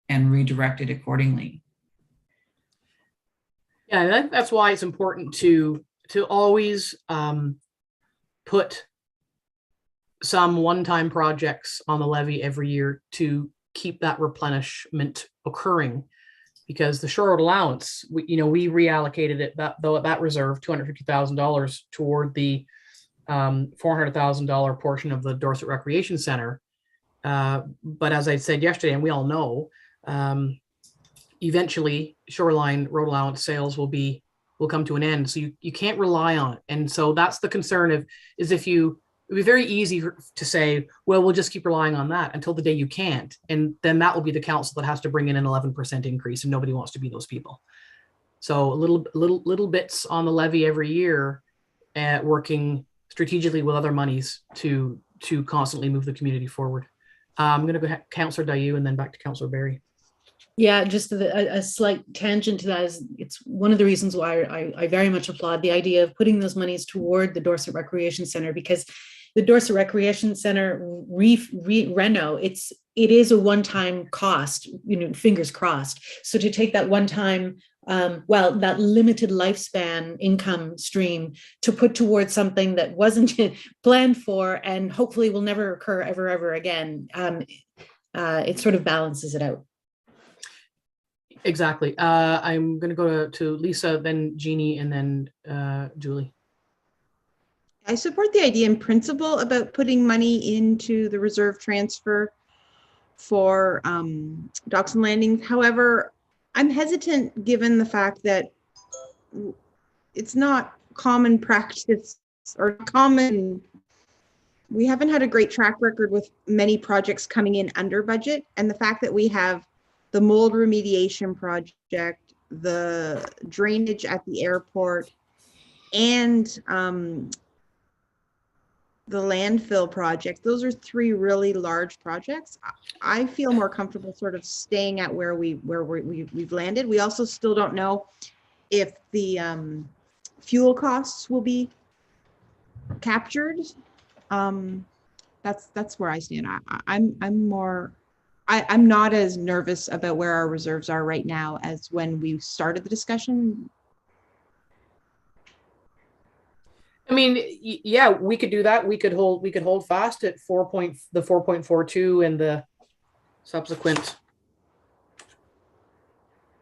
and redirected accordingly. Yeah, that's why it's important to always put some one-time projects on the levy every year to keep that replenishment occurring, because the shore road allowance, we reallocated it that reserve $250,000 toward the $400,000 portion of the Dorset Recreation Center. But as I said yesterday, and we all know, eventually shoreline road allowance sales will come to an end. So you can't rely on it. And so that's the concern it'd be very easy to say, well, we'll just keep relying on that until the day you can't. And then that will be the council that has to bring in an 11% increase, and nobody wants to be those people. So little bits on the levy every year, working strategically with other monies to constantly move the community forward. I'm going to go Councillor Dayu and then back to Councillor Berry. Yeah, just a slight tangent to that is it's one of the reasons why I very much applaud the idea of putting those monies toward the Dorset Recreation Center, because the Dorset Recreation Center reno, it is a one-time cost, fingers crossed. So to take that one-time, that limited lifespan income stream to put towards something that wasn't planned for and hopefully will never occur ever again, it sort of balances it out. Exactly. I'm going to go to Lisa, then Jeannie, and then Julie. I support the idea in principle about putting money into the reserve transfer for docks and landings. However, I'm hesitant given the fact that it's not common practice or common. We haven't had a great track record with many projects coming in under budget, and the fact that we have the mold remediation project, the drainage at the airport, and the landfill project. Those are three really large projects. I feel more comfortable sort of staying at where we've landed. We also still don't know if the fuel costs will be captured. That's where I stand. I'm not as nervous about where our reserves are right now as when we started the discussion. I mean, yeah, we could do that. We could hold fast at 4.42 and the subsequent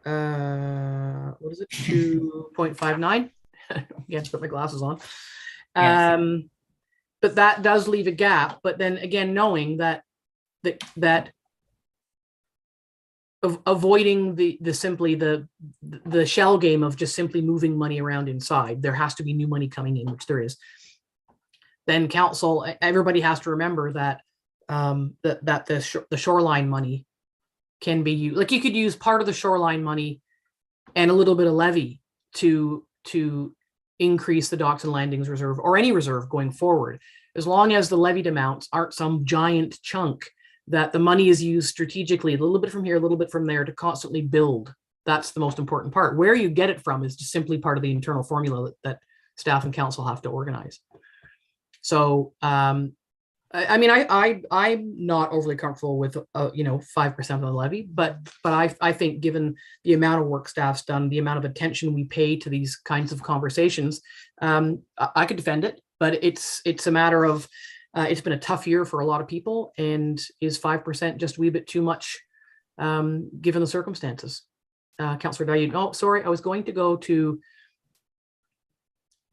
what is it, 2.59? Again, put my glasses on. Yes. But that does leave a gap. But then again, knowing that avoiding the shell game of just simply moving money around inside, there has to be new money coming in, which there is. then council, everybody has to remember that the shoreline money can be used. Like, you could use part of the shoreline money and a little bit of levy to increase the docks and landings reserve, or any reserve going forward, as long as the levied amounts aren't some giant chunk, that the money is used strategically, a little bit from here, a little bit from there, to constantly build. That's the most important part. Where you get it from is just simply part of the internal formula that staff and council have to organize. So I'm not overly comfortable with 5% of the levy, but I think, given the amount of work staff's done, the amount of attention we pay to these kinds of conversations, I could defend it. But it's a matter of, it's been a tough year for a lot of people, and is 5% just a wee bit too much, given the circumstances? Councillor Dayud. Oh, sorry, I was going to go to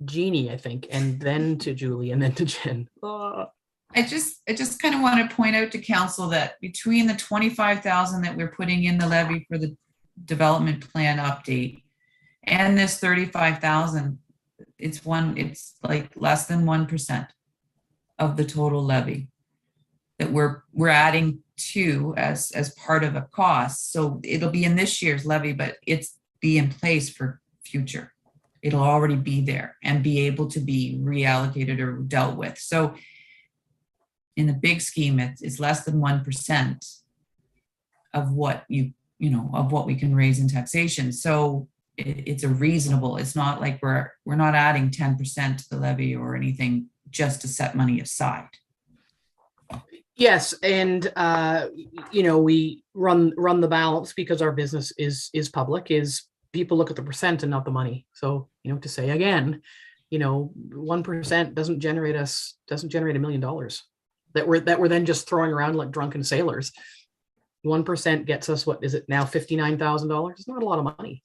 Jeannie, I think, and then to Julie, and then to Jen. I just kind of want to point out to council that between the 25,000 that we're putting in the levy for the development plan update and this 35,000, it's like less than 1% of the total levy that we're adding to as part of a cost. So it'll be in this year's levy, but it's be in place for future. It'll already be there and be able to be reallocated or dealt with. So in the big scheme, it's less than 1% of what of what we can raise in taxation. So it's a reasonable. It's not like we're not adding 10% to the levy or anything just to set money aside. Yes, and we run the balance, because our business is public. Is people look at the percent and not the money. So to say again, 1% doesn't generate $1 million that we're then just throwing around like drunken sailors. 1% gets us, what is it now, $59,000? It's not a lot of money.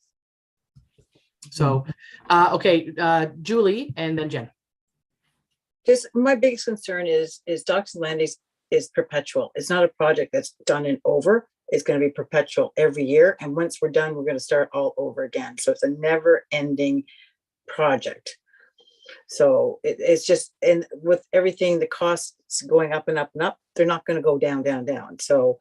So, okay, Julie, and then Jen. Just my biggest concern is docks and landings is perpetual. It's not a project that's done and over. It's going to be perpetual every year. And once we're done, we're going to start all over again. So it's a never ending project. So it's just, and with everything, the costs going up and up and up, they're not going to go down, down, down. So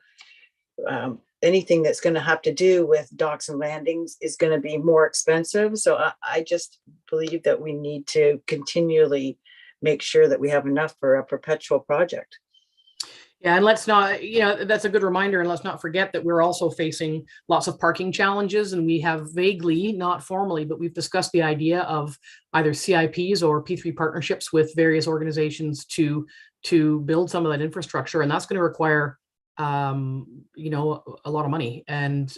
anything that's going to have to do with docks and landings is going to be more expensive. So I just believe that we need to continually make sure that we have enough for a perpetual project. Yeah, and let's not, that's a good reminder, and let's not forget that we're also facing lots of parking challenges, and we have vaguely, not formally, but we've discussed the idea of either CIPs or P3 partnerships with various organizations to build some of that infrastructure, and that's going to require, a lot of money, and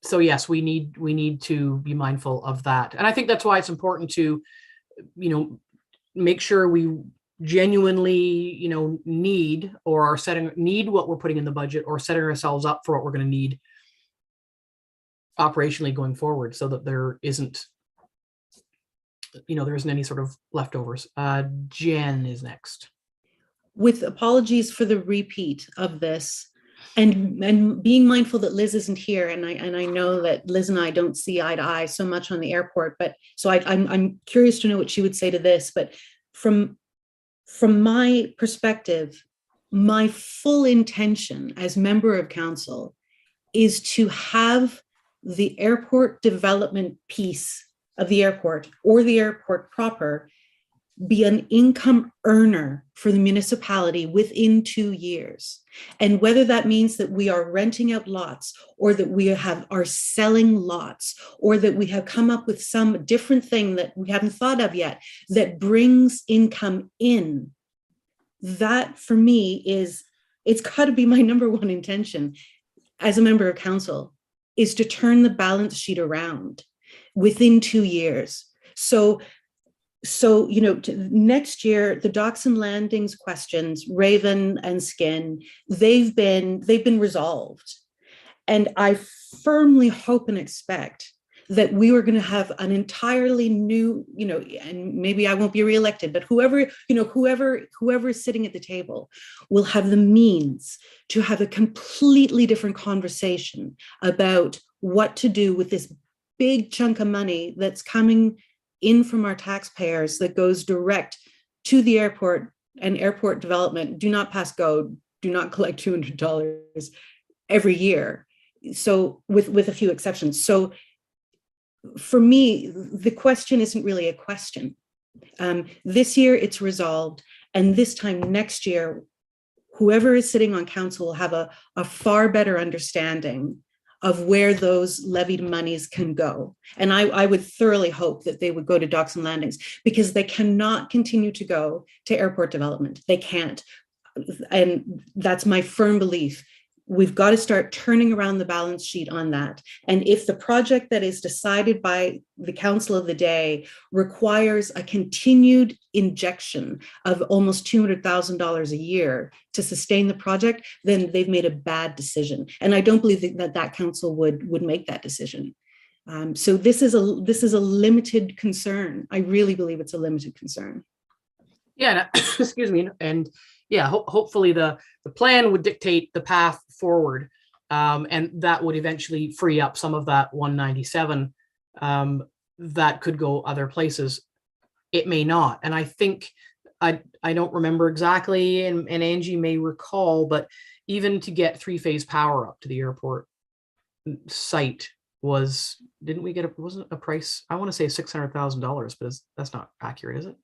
so yes, we need to be mindful of that, and I think that's why it's important to, make sure we genuinely, need or are need what we're putting in the budget, or setting ourselves up for what we're going to need operationally going forward, so that there isn't any sort of leftovers. Jen is next. With apologies for the repeat of this, and being mindful that Liz isn't here, and I know that Liz and I don't see eye to eye so much on the airport, but so I'm curious to know what she would say to this. But from my perspective, my full intention as member of council is to have the airport development piece of the airport, or the airport proper, be an income earner for the municipality within 2 years. And whether that means that we are renting out lots, or that we are selling lots, or that we have come up with some different thing that we haven't thought of yet that brings income in, that for me it's got to be my number one intention as a member of council, is to turn the balance sheet around within 2 years. So next year, the docks and landings questions, Raven and Skin, they've been resolved. And I firmly hope and expect that we were going to have an entirely new, and maybe I won't be reelected, but whoever is sitting at the table will have the means to have a completely different conversation about what to do with this big chunk of money that's coming in from our taxpayers that goes direct to the airport and airport development. Do not pass go, do not collect $200 every year. So with a few exceptions. So for me, the question isn't really a question. This year it's resolved, and this time next year, whoever is sitting on council will have a far better understanding of where those levied monies can go. And I would thoroughly hope that they would go to docks and landings, because they cannot continue to go to airport development. They can't. And that's my firm belief. We've got to start turning around the balance sheet on that. And if the project that is decided by the council of the day requires a continued injection of almost $200,000 a year to sustain the project, then they've made a bad decision. And I don't believe that council would make that decision. So this is a limited concern. I really believe it's a limited concern. Yeah, excuse me. And yeah, hopefully the plan would dictate the path forward, and that would eventually free up some of that 197 that could go other places. It may not. And I think, I don't remember exactly, and Angie may recall, but even to get 3-phase power up to the airport site was, wasn't a price, I want to say $600,000, but that's not accurate, is it?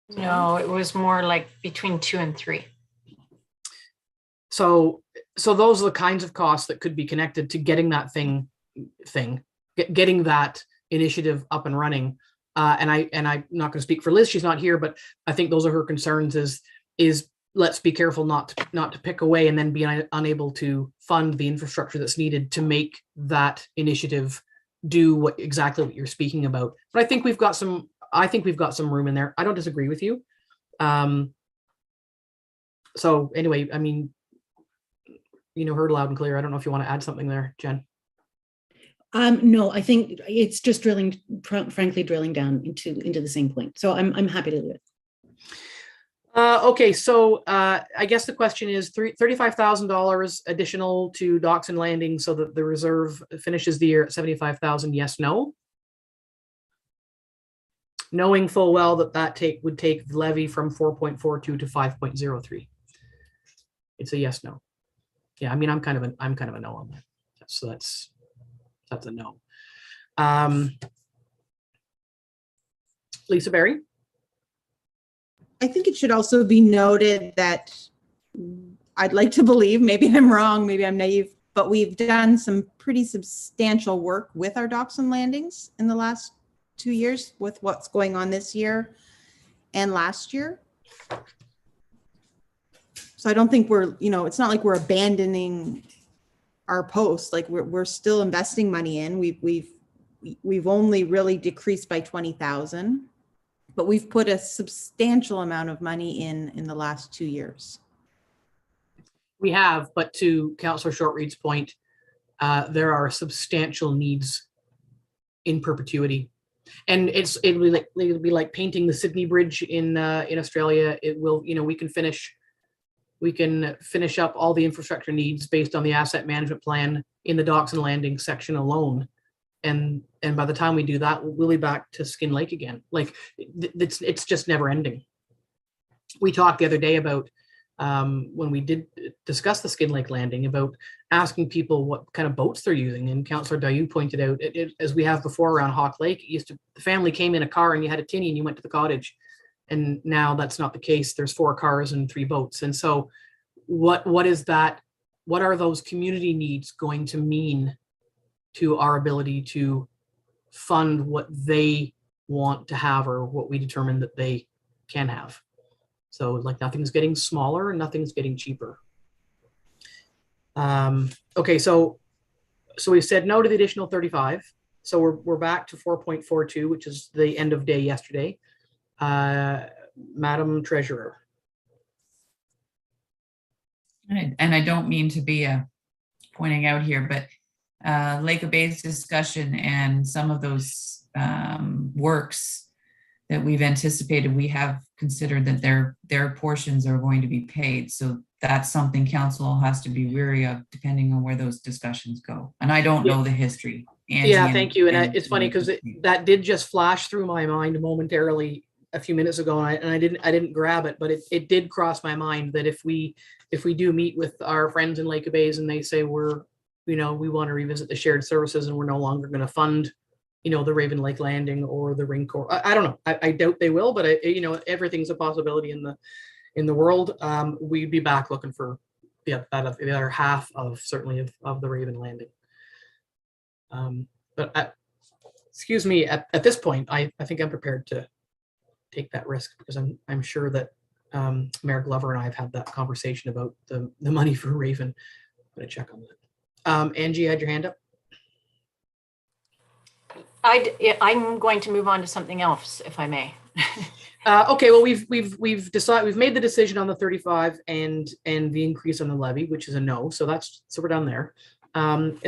No, it was more like between 2 and 3. So those are the kinds of costs that could be connected to getting that getting that initiative up and running. And I'm not going to speak for Liz; she's not here, but I think those are her concerns. Is let's be careful not to pick away and then be unable to fund the infrastructure that's needed to make that initiative do exactly what you're speaking about. But I think we've got some room in there. I don't disagree with you. So anyway, I mean, heard loud and clear. I don't know if you want to add something there, Jen. No, I think it's just frankly drilling down into the same point. So I'm happy to do it. Okay, so I guess the question is $35,000 additional to docks and landings so that the reserve finishes the year at 75,000. Yes, no. Knowing full well that would take the levy from 4.42 to 5.03. It's a yes, no. Yeah, I mean, I'm kind of a no on that. So that's a no. Lisa Berry. I think it should also be noted that I'd like to believe, maybe I'm wrong, maybe I'm naive, but we've done some pretty substantial work with our docks and landings in the last 2 years with what's going on this year and last year. So I don't think it's not like we're abandoning our post. Like we're still investing money in. We've only really decreased by 20,000, but we've put a substantial amount of money in the last 2 years. We have, but to Councillor Shortreed's point, there are substantial needs in perpetuity. And it'll be like painting the Sydney Bridge in Australia. It will, we can finish up all the infrastructure needs based on the asset management plan in the docks and landing section alone. And by the time we do that, we'll be back to Skin Lake again. Like it's just never ending. We talked the other day about when we did discuss the Skin Lake landing, about asking people what kind of boats they're using. And Councillor Dayu pointed out, as we have before around Hawk Lake, the family came in a car and you had a tinny and you went to the cottage. And now that's not the case. There's 4 cars and 3 boats. And so what is that? What are those community needs going to mean to our ability to fund what they want to have or what we determine that they can have? So like nothing's getting smaller and nothing's getting cheaper. Okay, so we said no to the additional 35. So we're back to 4.42, which is the end of day yesterday. Madam Treasurer. And I don't mean to be pointing out here, but Lake of Bays discussion and some of those works that we've anticipated, we have considered that their portions are going to be paid. So that's something council has to be wary of depending on where those discussions go. And I don't know the history. Angie. Yeah, thank you. And it's funny and- because that did just flash through my mind momentarily a few minutes ago, and I didn't grab it, but it did cross my mind that if we do meet with our friends in Lake of Bays and they say we want to revisit the shared services and we're no longer going to fund, the Raven Lake Landing or the rink, or I don't know. I doubt they will, but everything's a possibility in the world. We'd be back looking for the other half of certainly of the Raven Landing. But excuse me, at this point, I think I'm prepared to take that risk because I'm sure that Mayor Glover and I have had that conversation about the money for Raven. I'm gonna check on that. Angie, you had your hand up. I'm going to move on to something else, if I may. Okay, well, we've made the decision on the 35 and the increase on the levy, which is a no. So we're done there. And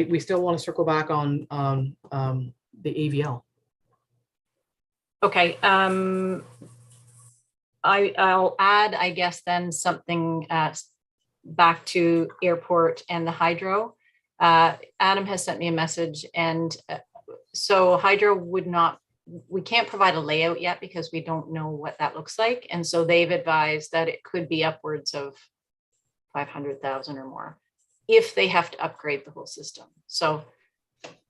we still want to circle back on the AVL. Okay. I'll add, I guess, then something back to airport and the hydro. Adam has sent me a message, and so hydro we can't provide a layout yet because we don't know what that looks like. And so they've advised that it could be upwards of 500,000 or more if they have to upgrade the whole system. So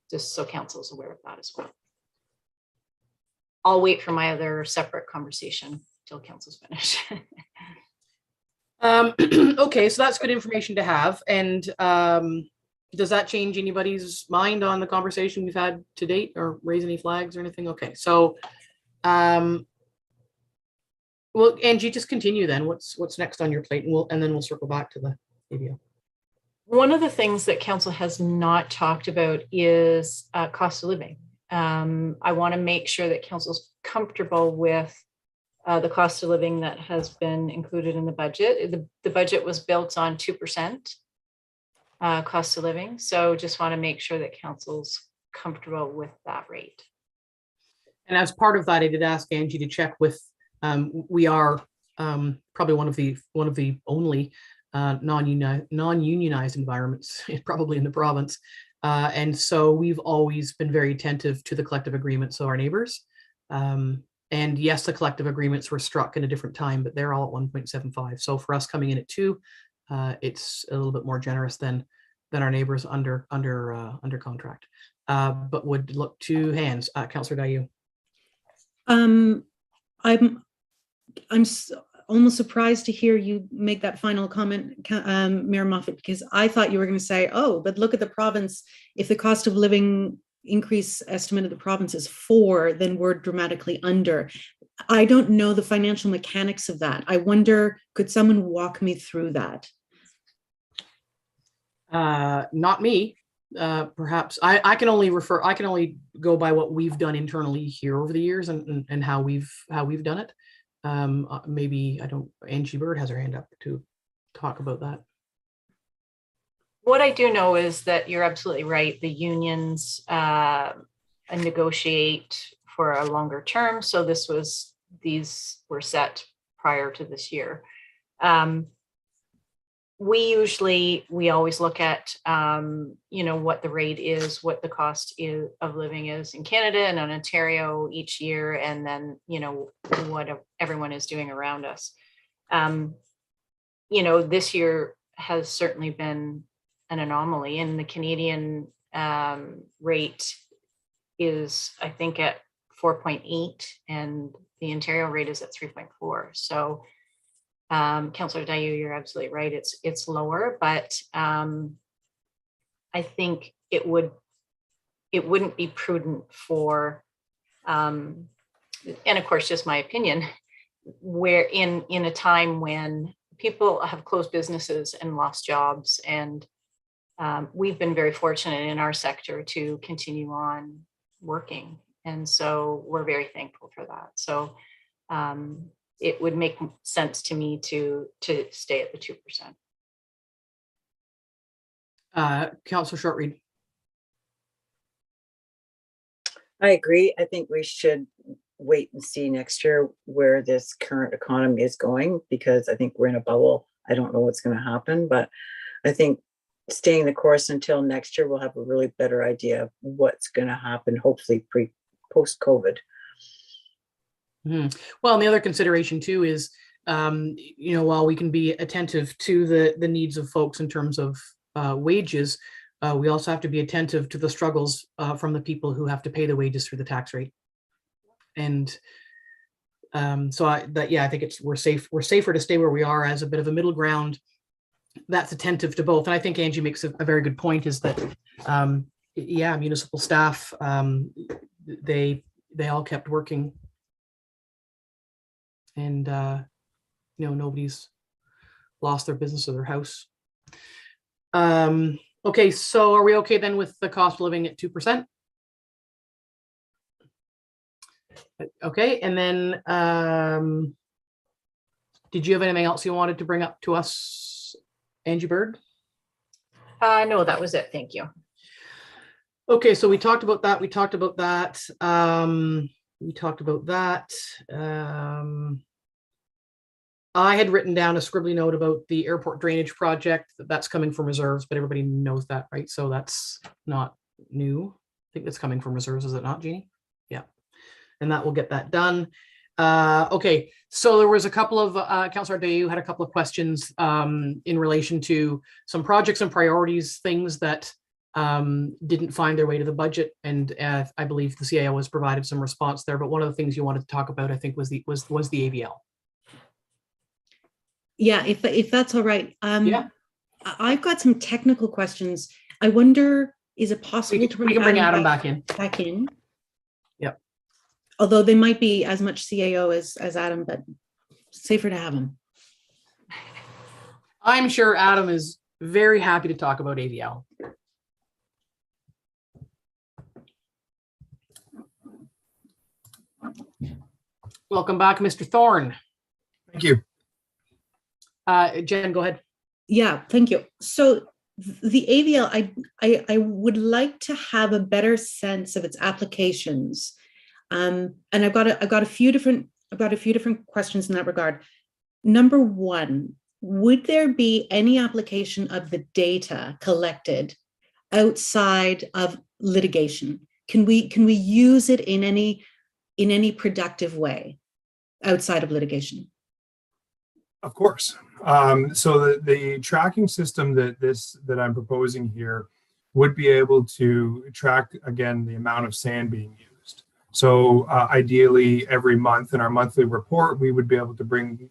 just so council is aware of that as well. I'll wait for my other separate conversation till council's finished. Okay, so that's good information to have. And does that change anybody's mind on the conversation we've had to date or raise any flags or anything? Okay, so well, Angie, just continue then. What's next on your plate, and then we'll circle back to the ABO. One of the things that council has not talked about is cost of living. I want to make sure that council's comfortable with the cost of living that has been included in the budget. The budget was built on 2% cost of living. So just want to make sure that council's comfortable with that rate. And as part of that, I did ask Angie to check with, we are probably one of the only non-unionized environments probably in the province. And so we've always been very attentive to the collective agreements of our neighbors. And yes, the collective agreements were struck in a different time, but they're all at 1.75. So for us coming in at 2, it's a little bit more generous than our neighbors under contract. But would look to hands. Councillor Dayu. I'm almost surprised to hear you make that final comment, Mayor Moffat, because I thought you were going to say, oh, but look at the province. If the cost of living increase estimate of the province is 4, then we're dramatically under. I don't know the financial mechanics of that. I wonder, could someone walk me through that? Not me. Perhaps I can only go by what we've done internally here over the years and how we've done it. Maybe Angie Bird has her hand up to talk about that. What I do know is that you're absolutely right. The unions negotiate for a longer term. So these were set prior to this year. We always look at, what the rate is, what the cost of living is in Canada and in Ontario each year, and then, what everyone is doing around us. This year has certainly been an anomaly, and the Canadian rate is, I think, at 4.8, and the Ontario rate is at 3.4. So Councillor Dayu, you're absolutely right. It's lower, but I think it wouldn't be prudent for, and of course, just my opinion, where in a time when people have closed businesses and lost jobs, and we've been very fortunate in our sector to continue on working, and so we're very thankful for that. So it would make sense to me to stay at the 2%. Councillor Shortreed. I agree. I think we should wait and see next year where this current economy is going, because I think we're in a bubble. I don't know what's going to happen, but I think staying the course until next year, we'll have a really better idea of what's going to happen, hopefully post-COVID. Well, and the other consideration too is, while we can be attentive to the needs of folks in terms of wages, we also have to be attentive to the struggles from the people who have to pay the wages through the tax rate. And I think we're safer to stay where we are as a bit of a middle ground that's attentive to both. And I think Angie makes a very good point, is that municipal staff, they all kept working, and nobody's lost their business or their house. Okay, so are we okay then with the cost of living at 2%? Okay, and then did you have anything else you wanted to bring up to us, Angie Bird? No, that was it. Thank you. Okay, so we talked about that. I had written down a scribbly note about the airport drainage project that's coming from reserves, but everybody knows that, right? So that's not new. I think it's coming from reserves, is it not, Jeannie? Yeah, and that will get that done. Okay, so there was a couple of, Councillor Dayu had a couple of questions in relation to some projects and priorities, things that didn't find their way to the budget, and I believe the CAO has provided some response there. But one of the things you wanted to talk about, I think, was the AVL. Yeah, if that's all right. Yeah, I've got some technical questions. I wonder, is it possible to we can bring Adam back in? Yep. Although they might be as much CAO as Adam, but safer to have him. I'm sure Adam is very happy to talk about AVL. Welcome back, Mr. Thorne. Thank you. Jen, go ahead. Yeah, thank you. So the AVL, I would like to have a better sense of its applications, and I've got a few different questions in that regard. Number one, would there be any application of the data collected outside of litigation? Can we use it in any productive way outside of litigation? Of course. So the tracking system that I'm proposing here would be able to track, again, the amount of sand being used. So ideally, every month in our monthly report, we would be able to bring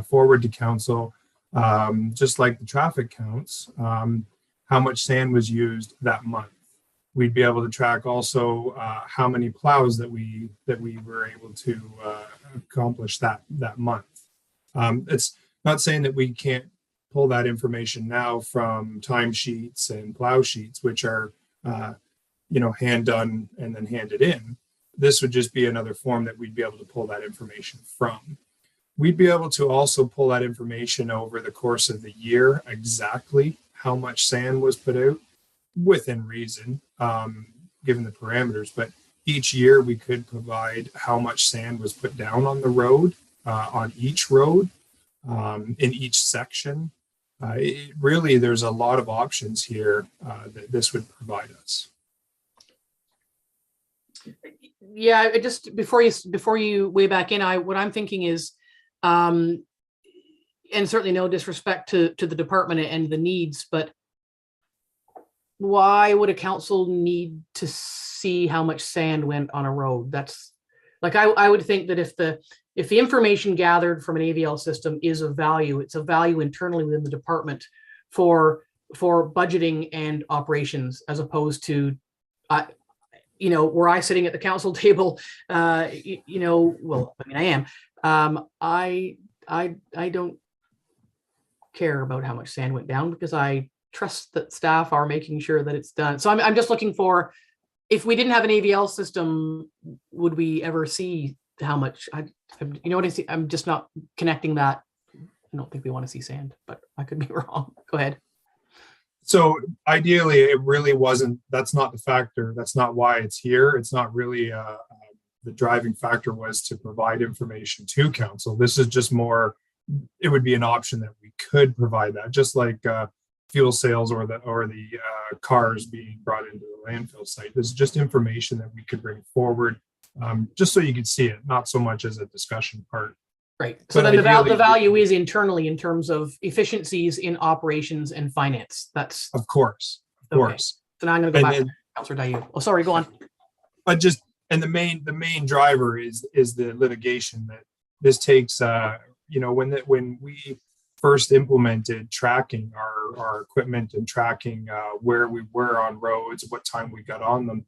forward to council, just like the traffic counts, how much sand was used that month. We'd be able to track also how many plows that we were able to accomplish that month. It's not saying that we can't pull that information now from timesheets and plow sheets, which are, hand done and then handed in. This would just be another form that we'd be able to pull that information from. We'd be able to also pull that information over the course of the year, exactly how much sand was put out within reason, given the parameters. But each year we could provide how much sand was put down on the road, on each road, in each section. Really, there's a lot of options here that this would provide us. Yeah, just before you weigh back in, what I'm thinking is, and certainly no disrespect to the department and the needs, but why would a council need to see how much sand went on a road? That's like, I would think that if the information gathered from an AVL system is of value, it's of value internally within the department for budgeting and operations, as opposed to, were I sitting at the council table, well, I mean, I am. I don't care about how much sand went down, because I trust that staff are making sure that it's done. So I'm just looking for, if we didn't have an AVL system, would we ever see how much? You know what I see? I'm just not connecting that. I don't think we want to see sand, but I could be wrong. Go ahead. So ideally, it really wasn't. That's not the factor. That's not why it's here. It's not really the driving factor was to provide information to council. This is just more. It would be an option that we could provide that, just like fuel sales or the cars being brought into the landfill site. This is just information that we could bring forward, just so you could see it, not so much as a discussion part. Right. So But then the ideally, value is internally in terms of efficiencies in operations and finance. That's of course, okay. So now I'm going to go back to Councillor Dayu. Oh, sorry, go on. But just, and the main driver is the litigation that this takes. When we first implemented tracking our equipment and tracking where we were on roads, what time we got on them.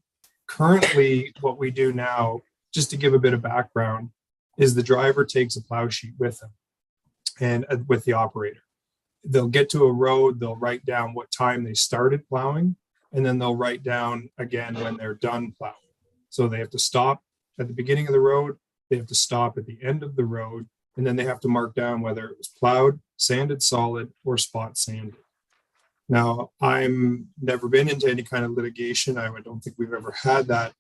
Currently, what we do now, just to give a bit of background, is the driver takes a plow sheet with them and with the operator. They'll get to a road, they'll write down what time they started plowing, and then they'll write down again when they're done plowing. So they have to stop at the beginning of the road, they have to stop at the end of the road, and then they have to mark down whether it was plowed, sanded solid, or spot sanded. Now, I'm never been into any kind of litigation. I don't think we've ever had that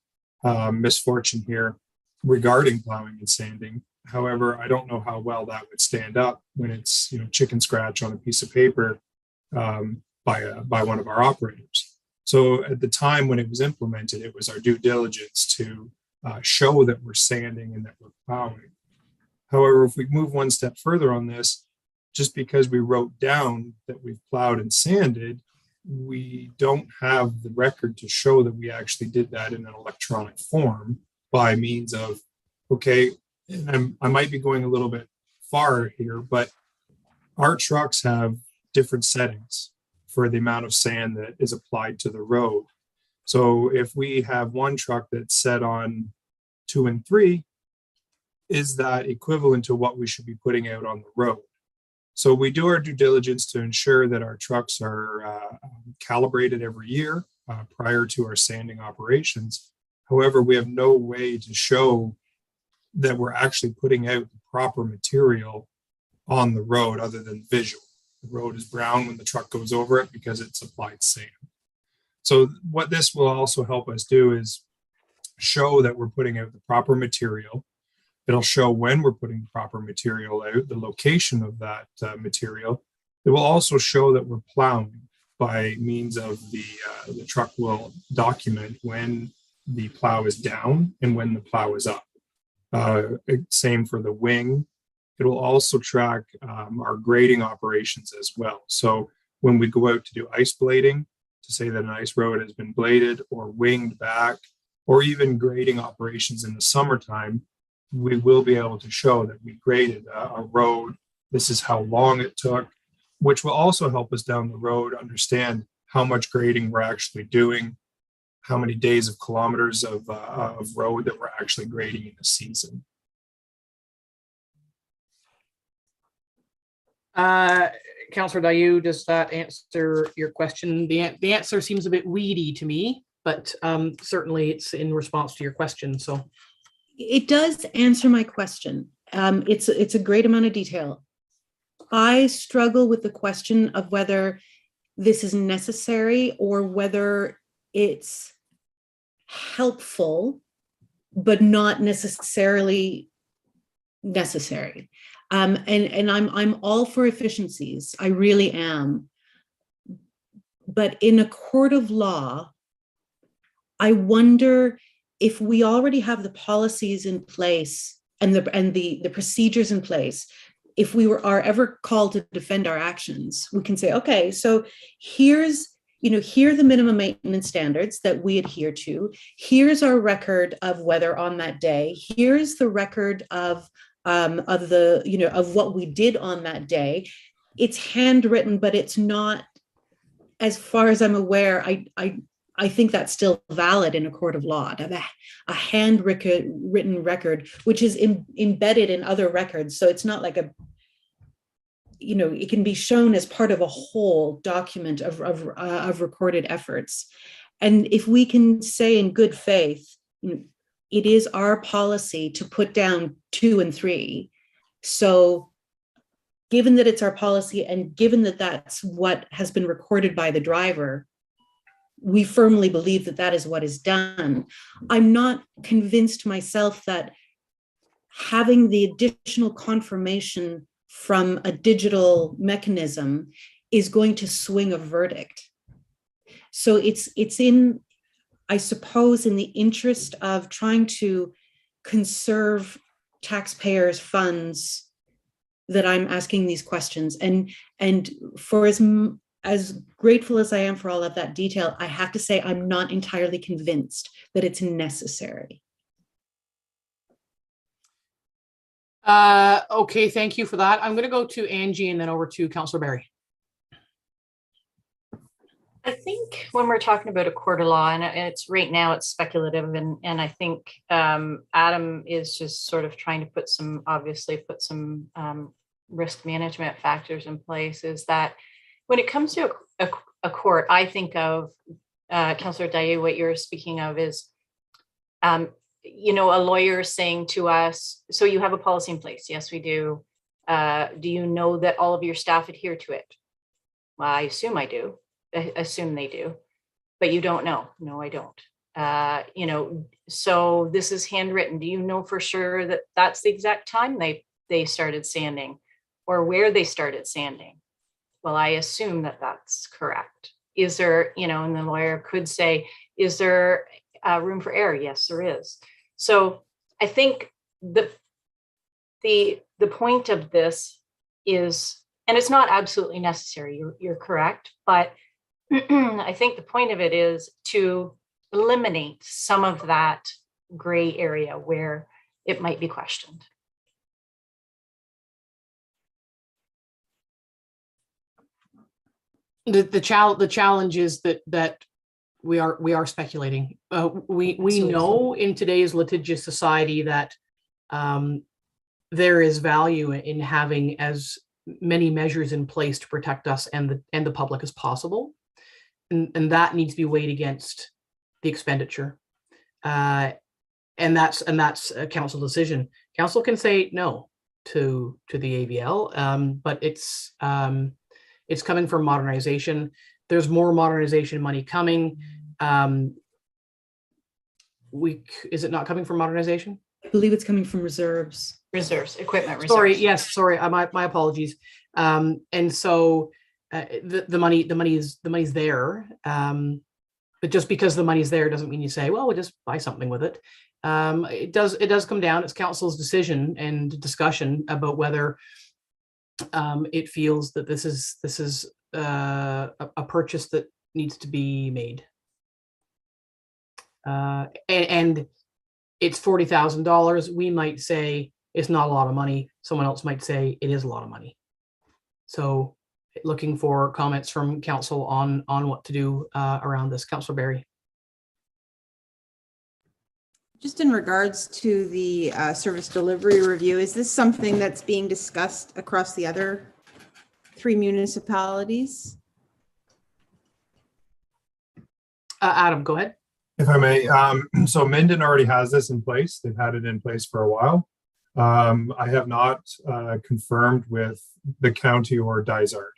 misfortune here regarding plowing and sanding. However, I don't know how well that would stand up when it's chicken scratch on a piece of paper by one of our operators. So at the time when it was implemented, it was our due diligence to show that we're sanding and that we're plowing. However, if we move one step further on this, just because we wrote down that we've plowed and sanded, we don't have the record to show that we actually did that in an electronic form by means of, okay, and I might be going a little bit far here, but our trucks have different settings for the amount of sand that is applied to the road. So if we have one truck that's set on 2 and 3, is that equivalent to what we should be putting out on the road? So we do our due diligence to ensure that our trucks are calibrated every year prior to our sanding operations. However, we have no way to show that we're actually putting out the proper material on the road other than visual. The road is brown when the truck goes over it because it's applied sand. So what this will also help us do is show that we're putting out the proper material. It'll show when we're putting the proper material out, the location of that material. It will also show that we're plowing by means of the truck will document when the plow is down and when the plow is up. Same for the wing. It will also track our grading operations as well. So when we go out to do ice blading, to say that an ice road has been bladed or winged back, or even grading operations in the summertime, we will be able to show that we graded a road. This is how long it took, which will also help us down the road understand how much grading we're actually doing, how many days of kilometers of road that we're actually grading in a season. Councillor Dayu, does that answer your question? The answer seems a bit weedy to me, but certainly it's in response to your question. So it does answer my question. It's a great amount of detail. I struggle with the question of whether this is necessary or whether it's helpful, but not necessarily necessary. And I'm all for efficiencies. I really am. But in a court of law, I wonder if we already have the policies in place and the procedures in place. If we are ever called to defend our actions, we can say, okay, so here are the minimum maintenance standards that we adhere to. Here's our record of weather on that day. Here's the record of what we did on that day. It's handwritten, but it's not, as far as I'm aware, I think that's still valid in a court of law, a handwritten record, which is embedded in other records. So it's not like it can be shown as part of a whole document of recorded efforts. And if we can say in good faith, it is our policy to put down 2 and 3. So given that it's our policy and given that that's what has been recorded by the driver, we firmly believe that that is what is done. I'm not convinced myself that having the additional confirmation from a digital mechanism is going to swing a verdict. So it's in, I suppose, in the interest of trying to conserve taxpayers' funds that I'm asking these questions. And for as grateful as I am for all of that detail, I have to say I'm not entirely convinced that it's necessary. Okay, thank you for that. I'm going to go to Angie and then over to Councillor Barry. I think when we're talking about a court of law, and it's right now it's speculative, and I think Adam is just sort of trying to put some risk management factors in place, is that when it comes to a court, I think of Councillor Daye, what you're speaking of is you know, a lawyer saying to us, so you have a policy in place? Yes, we do. Do you know that all of your staff adhere to it? Well, I assume I do. I assume they do, but you don't know. No, I don't. You know, so this is handwritten. Do you know for sure that that's the exact time they started sanding or where they started sanding? Well, I assume that that's correct. Is there, you know, and the lawyer could say, is there room for error? Yes, there is. So I think the point of this is, and it's not absolutely necessary, you're correct, but I think the point of it is to eliminate some of that gray area where it might be questioned. The challenge is that we are speculating. We know in today's litigious society that there is value in having as many measures in place to protect us and the public as possible, and that needs to be weighed against the expenditure, and that's a council decision. Council can say no to the AVL, but it's coming from modernization. There's more modernization money coming. Is it not coming from modernization? I believe it's coming from reserves. Reserves, equipment reserves. Sorry, yes, sorry, my apologies. And so the money's there. But just because the money's there doesn't mean you say, well, we'll just buy something with it. It does come down. It's council's decision and discussion about whether it feels that this is a purchase that needs to be made. And it's $40,000. We might say it's not a lot of money. Someone else might say it is a lot of money. So looking for comments from council on what to do around this. Councillor Barry. Just in regards to the service delivery review, is this something that's being discussed across the other 3 municipalities? Adam, go ahead. If I may, so Minden already has this in place. They've had it in place for a while. I have not confirmed with the county or Dysart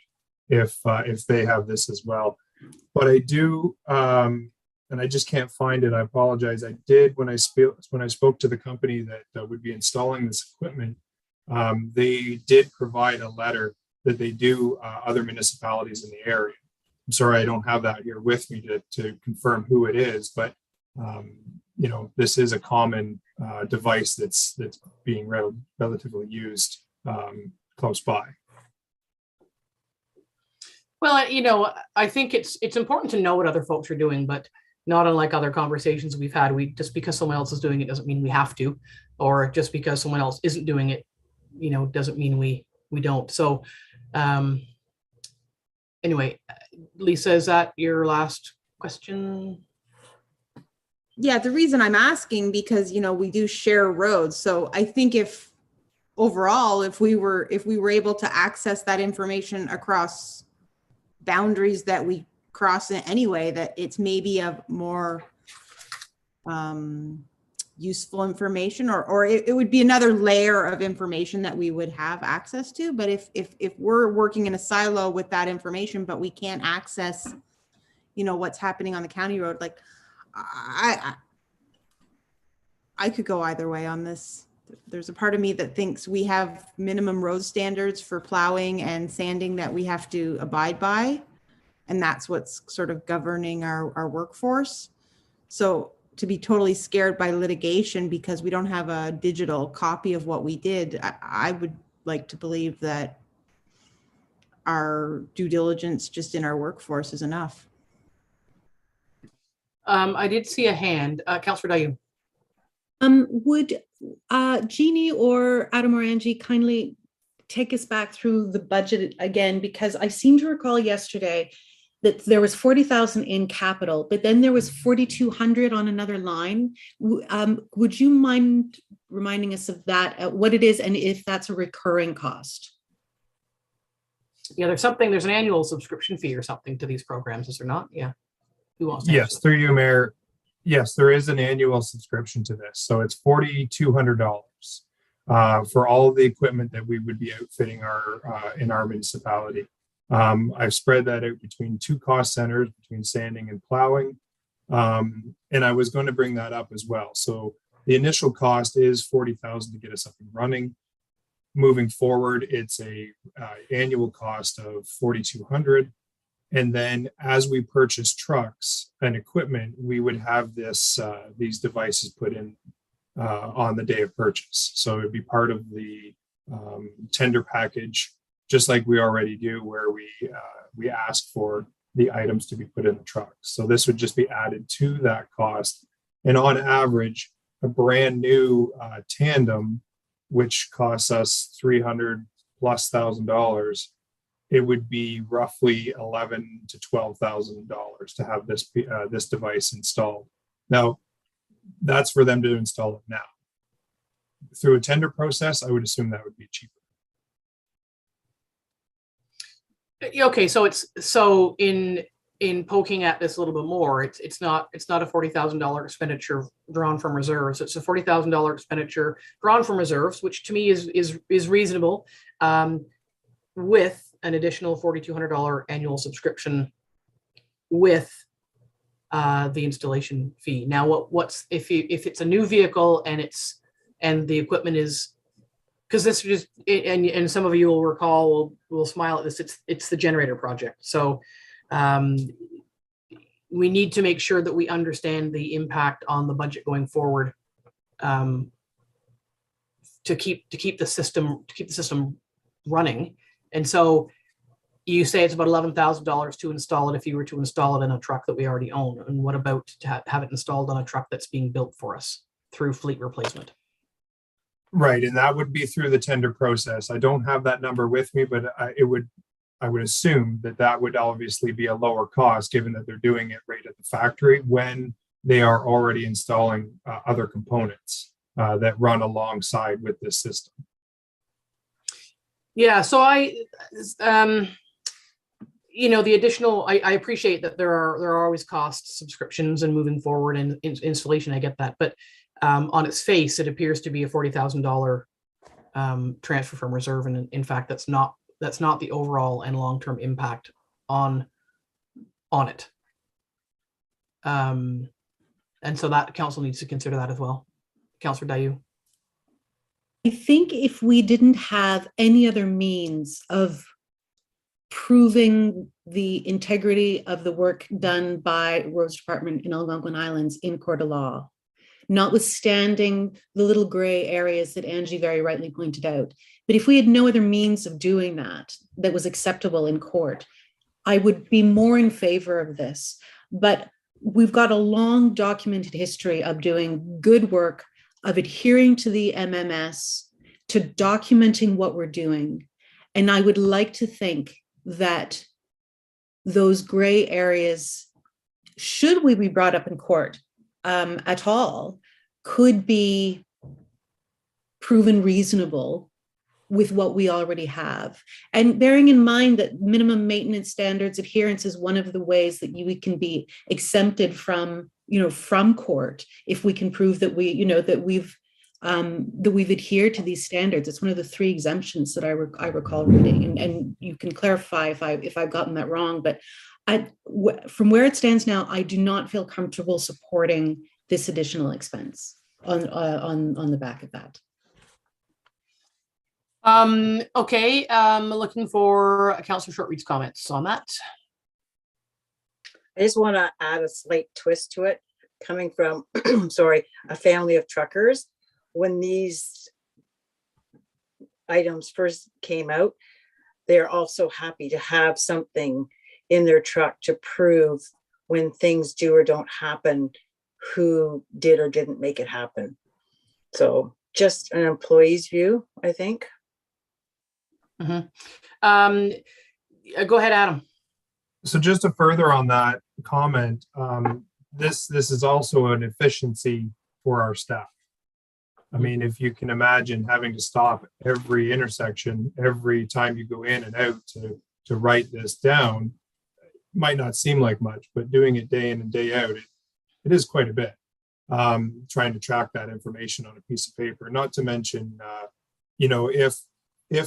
if they have this as well, but I do, and I just can't find it. I apologize. I did when I spoke to the company that would be installing this equipment. They did provide a letter that they do other municipalities in the area. I'm sorry, I don't have that here with me to confirm who it is, but you know, this is a common device that's being relatively used close by. Well, you know, I think it's important to know what other folks are doing, but not unlike other conversations we've had, just because someone else is doing it doesn't mean we have to, or just because someone else isn't doing it, you know, doesn't mean we don't. So anyway, Lisa, is that your last question? Yeah, the reason I'm asking, because, you know, we do share roads. So I think if overall, if we were able to access that information across boundaries that we cross in anyway, that it's maybe a more useful information, or it would be another layer of information that we would have access to. But if we're working in a silo with that information, but we can't access, you know, what's happening on the county road, like I could go either way on this. there's a part of me that thinks we have minimum road standards for plowing and sanding that we have to abide by. And that's what's sort of governing our workforce. So to be totally scared by litigation because we don't have a digital copy of what we did, I would like to believe that our due diligence just in our workforce is enough. I did see a hand. Councillor Dayu. Would Jeannie or Adam or Angie kindly take us back through the budget again? Because I seem to recall yesterday that there was 40,000 in capital, but then there was 4,200 on another line. Would you mind reminding us of that, what it is, and if that's a recurring cost? Yeah, there's an annual subscription fee or something to these programs, is there not? Yeah. Who wants to Yes, answer? through you, Mayor. Yes, there is an annual subscription to this. So it's $4,200 for all of the equipment that we would be outfitting in our municipality. I've spread that out between two cost centers, between sanding and plowing. And I was going to bring that up as well. So the initial cost is $40,000 to get us up and running. Moving forward, it's a annual cost of $4,200. And then as we purchase trucks and equipment, we would have these devices put in on the day of purchase. So it would be part of the tender package, just like we already do, where we ask for the items to be put in the trucks. So this would just be added to that cost. And on average, a brand new tandem, which costs us $300,000+, it would be roughly $11,000 to $12,000 to have this device installed. Now, that's for them to install it now. Through a tender process, I would assume that would be cheaper. Okay, so in poking at this a little bit more, it's not a $40,000 expenditure drawn from reserves. It's a $40,000 expenditure drawn from reserves, which to me is reasonable, with an additional $4,200 annual subscription with the installation fee. Now, what's if it's a new vehicle and the equipment is, because this just, and some of you will recall, will smile at this, it's the generator project. So we need to make sure that we understand the impact on the budget going forward, to keep the system running. And so you say it's about $11,000 to install it if you were to install it in a truck that we already own. And what about to have it installed on a truck that's being built for us through fleet replacement? Right, and that would be through the tender process. I don't have that number with me, but I would assume that would obviously be a lower cost, given that they're doing it right at the factory when they are already installing other components that run alongside with this system. Yeah, so the additional, I appreciate that there are always costs, subscriptions, and moving forward and installation. I get that, but on its face, it appears to be a $40,000 transfer from reserve, and in fact, that's not the overall and long-term impact on it. And so that council needs to consider that as well. Councillor Dayu. I think if we didn't have any other means of proving the integrity of the work done by Roads Department in Algonquin Highlands in court of law, notwithstanding the little gray areas that Angie very rightly pointed out, but if we had no other means of doing that was acceptable in court, I would be more in favor of this. But we've got a long documented history of doing good work, of adhering to the MMS, to documenting what we're doing. And I would like to think that those gray areas, should we be brought up in court at all, could be proven reasonable with what we already have. And bearing in mind that minimum maintenance standards adherence is one of the ways that we can be exempted from court if we can prove that we've adhered to these standards. It's one of the 3 exemptions that I recall reading, and you can clarify if I've gotten that wrong. But from where it stands now, I do not feel comfortable supporting this additional expense on the back of that. Okay, looking for Councillor Shortreed's comments on that. I just want to add a slight twist to it, coming from, sorry, a family of truckers. When these items first came out, they're also happy to have something in their truck to prove when things do or don't happen, who did or didn't make it happen. So just an employee's view, I think. Go ahead, Adam. So just to further on that comment, this is also an efficiency for our staff. I mean, if you can imagine having to stop every intersection every time you go in and out to write this down, might not seem like much, but doing it day in and day out, it is quite a bit. Trying to track that information on a piece of paper, not to mention, you know, if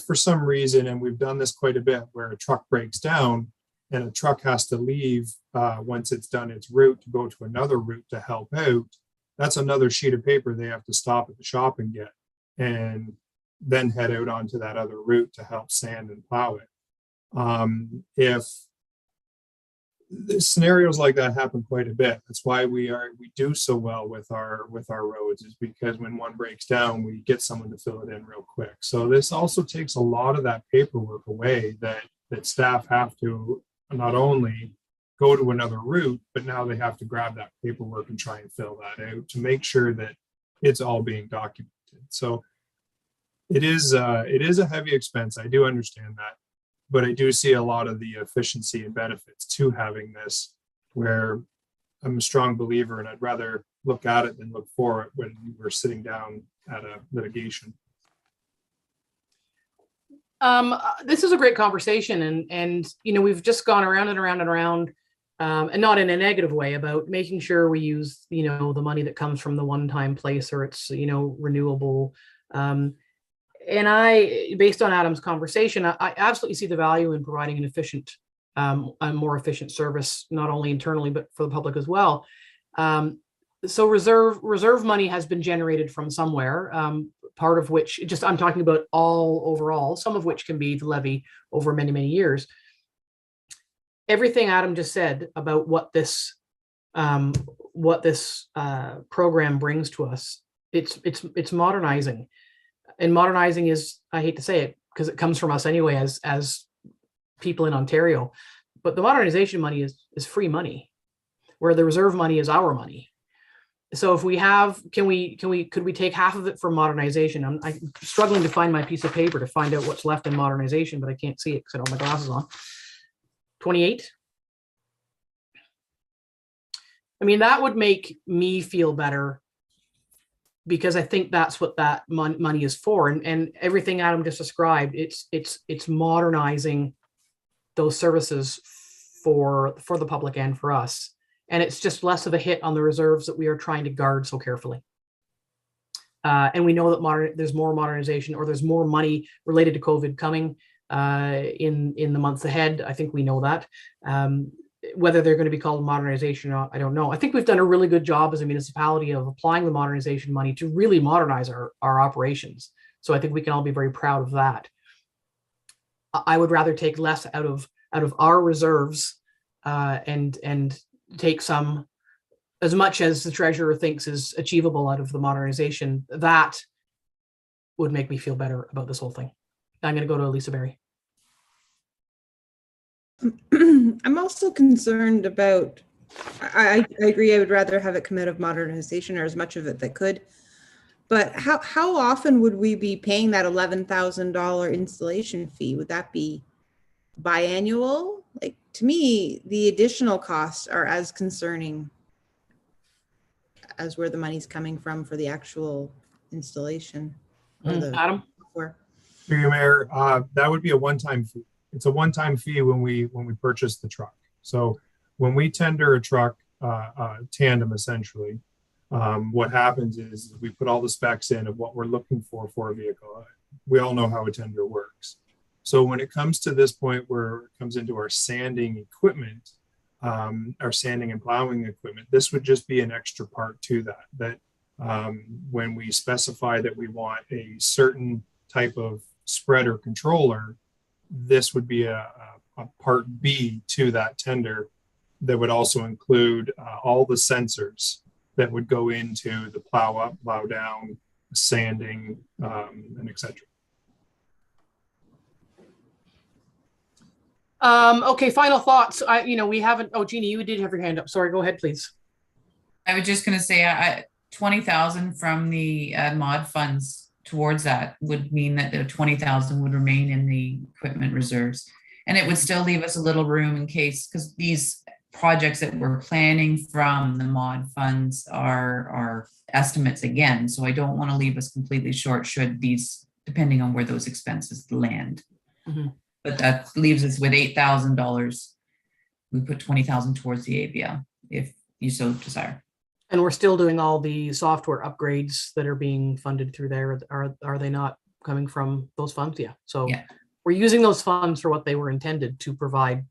for some reason, and we've done this quite a bit, where a truck breaks down and a truck has to leave once it's done its route to go to another route to help out, that's another sheet of paper they have to stop at the shop and get, and then head out onto that other route to help sand and plow it. If scenarios like that happen quite a bit, that's why we do so well with our roads, is because when one breaks down, we get someone to fill it in real quick. So this also takes a lot of that paperwork away that staff have to not only go to another route, but now they have to grab that paperwork and try and fill that out to make sure that it's all being documented. So it is a heavy expense. I do understand that, but I do see a lot of the efficiency and benefits to having this, where I'm a strong believer, and I'd rather look at it than look for it when we're sitting down at a litigation. This is a great conversation, and you know, we've just gone around and around and around, and not in a negative way, about making sure we use, you know, the money that comes from the one-time place, or it's, you know, renewable. And I, based on Adam's conversation, I absolutely see the value in providing an efficient, a more efficient service, not only internally, but for the public as well. So reserve money has been generated from somewhere, part of which, just I'm talking about all overall, some of which can be the levy over many, many years. Everything Adam just said about what this program brings to us, it's modernizing. And modernizing is, I hate to say it because it comes from us anyway as people in Ontario, but the modernization money is free money, where the reserve money is our money. So if we have, could we take half of it for modernization? I'm struggling to find my piece of paper to find out what's left in modernization, but I can't see it because I don't have my glasses on. 28. I mean, that would make me feel better, because I think that's what that money is for. And everything Adam just described, it's modernizing those services for the public and for us. And it's just less of a hit on the reserves that we are trying to guard so carefully. And we know that there's more modernization, or there's more money related to COVID coming in the months ahead. I think we know that. Whether they're going to be called modernization or not, I don't know. I think we've done a really good job as a municipality of applying the modernization money to really modernize our operations. So I think we can all be very proud of that. I would rather take less out of our reserves and take some, as much as the treasurer thinks is achievable out of the modernization. That would make me feel better about this whole thing. I'm going to go to Lisa Berry. I'm also concerned about, I agree, I would rather have it come out of modernization, or as much of it that could. But how often would we be paying that $11,000 installation fee? Would that be biannual? Like, to me, the additional costs are as concerning as where the money's coming from for the actual installation. Adam? Through you, Mayor, that would be a one-time fee. It's a one-time fee when we purchase the truck. So when we tender a truck, tandem essentially, what happens is we put all the specs in of what we're looking for a vehicle. We all know how a tender works. So when it comes to this point where it comes into our sanding equipment, our sanding and plowing equipment, this would just be an extra part to that when we specify that we want a certain type of spreader controller, this would be a part B to that tender that would also include all the sensors that would go into the plow up, plow down, sanding, and etc. Okay, final thoughts. We haven't, oh, Jeannie, you did have your hand up. Sorry, go ahead, please. I was just going to say, 20,000 from the mod funds towards that would mean that the 20,000 would remain in the equipment reserves. And it would still leave us a little room in case, because these projects that we're planning from the mod funds are estimates again. So I don't want to leave us completely short should these, depending on where those expenses land. Mm-hmm. But that leaves us with $8,000. We put 20,000 towards the AVL if you so desire. And we're still doing all the software upgrades that are being funded through there. Are they not coming from those funds? Yeah. So yeah, we're using those funds for what they were intended to provide,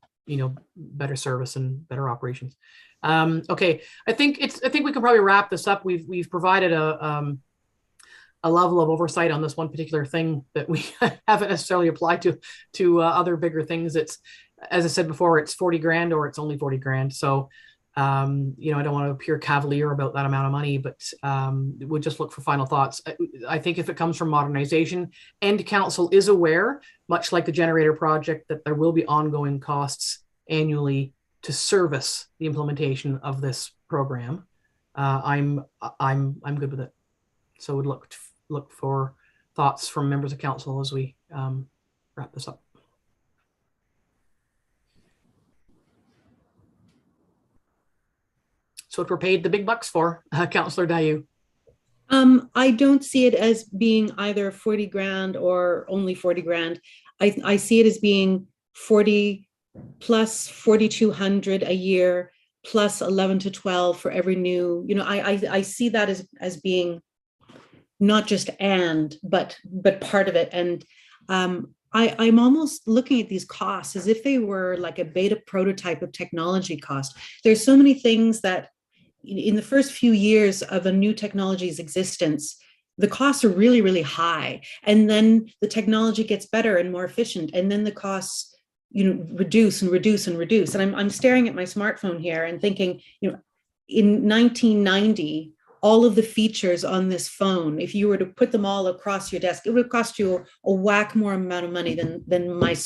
better service and better operations. Okay. I think we can probably wrap this up. We've provided a level of oversight on this one particular thing that we haven't necessarily applied to other bigger things. It's, as I said before, it's 40 grand or it's only 40 grand. So I don't want to appear cavalier about that amount of money, but we'll just look for final thoughts. I think if it comes from modernization, and council is aware, much like the generator project, that there will be ongoing costs annually to service the implementation of this program. I'm good with it. So would look for thoughts from members of council as we wrap this up. So what we're paid the big bucks for, Councillor Dayu. I don't see it as being either 40 grand or only 40 grand. I see it as being 40 plus 4,200 a year plus 11 to 12 for every new, I see that as being not just but part of it. And I'm almost looking at these costs as if they were like a beta prototype of technology cost. There's so many things that in the first few years of a new technology's existence, the costs are really, really high. And then the technology gets better and more efficient. And then the costs, reduce and reduce and reduce. And I'm staring at my smartphone here and thinking, in 1990, all of the features on this phone, if you were to put them all across your desk, it would cost you a whack more amount of money than my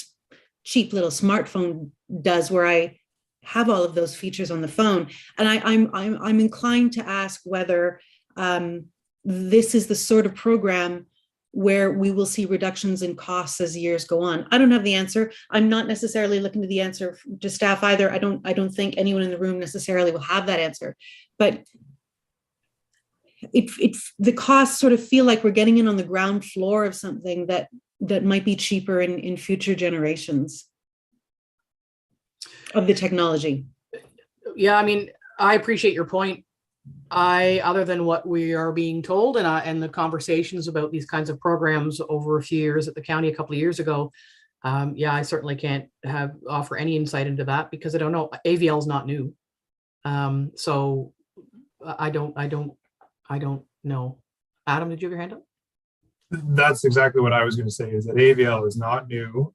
cheap little smartphone does, where I have all of those features on the phone. And I'm inclined to ask whether this is the sort of program where we will see reductions in costs as years go on. I don't have the answer. I'm not necessarily looking to the answer to staff either. I don't think anyone in the room necessarily will have that answer. But the costs sort of feel like we're getting in on the ground floor of something that might be cheaper in future generations of the technology. Yeah, I appreciate your point. Other than what we are being told and the conversations about these kinds of programs over a few years at the county a couple of years ago, I certainly can't offer any insight into that because I don't know. AVL is not new, so I don't know. Adam, did you have your hand up? That's exactly what I was going to say. Is that AVL is not new.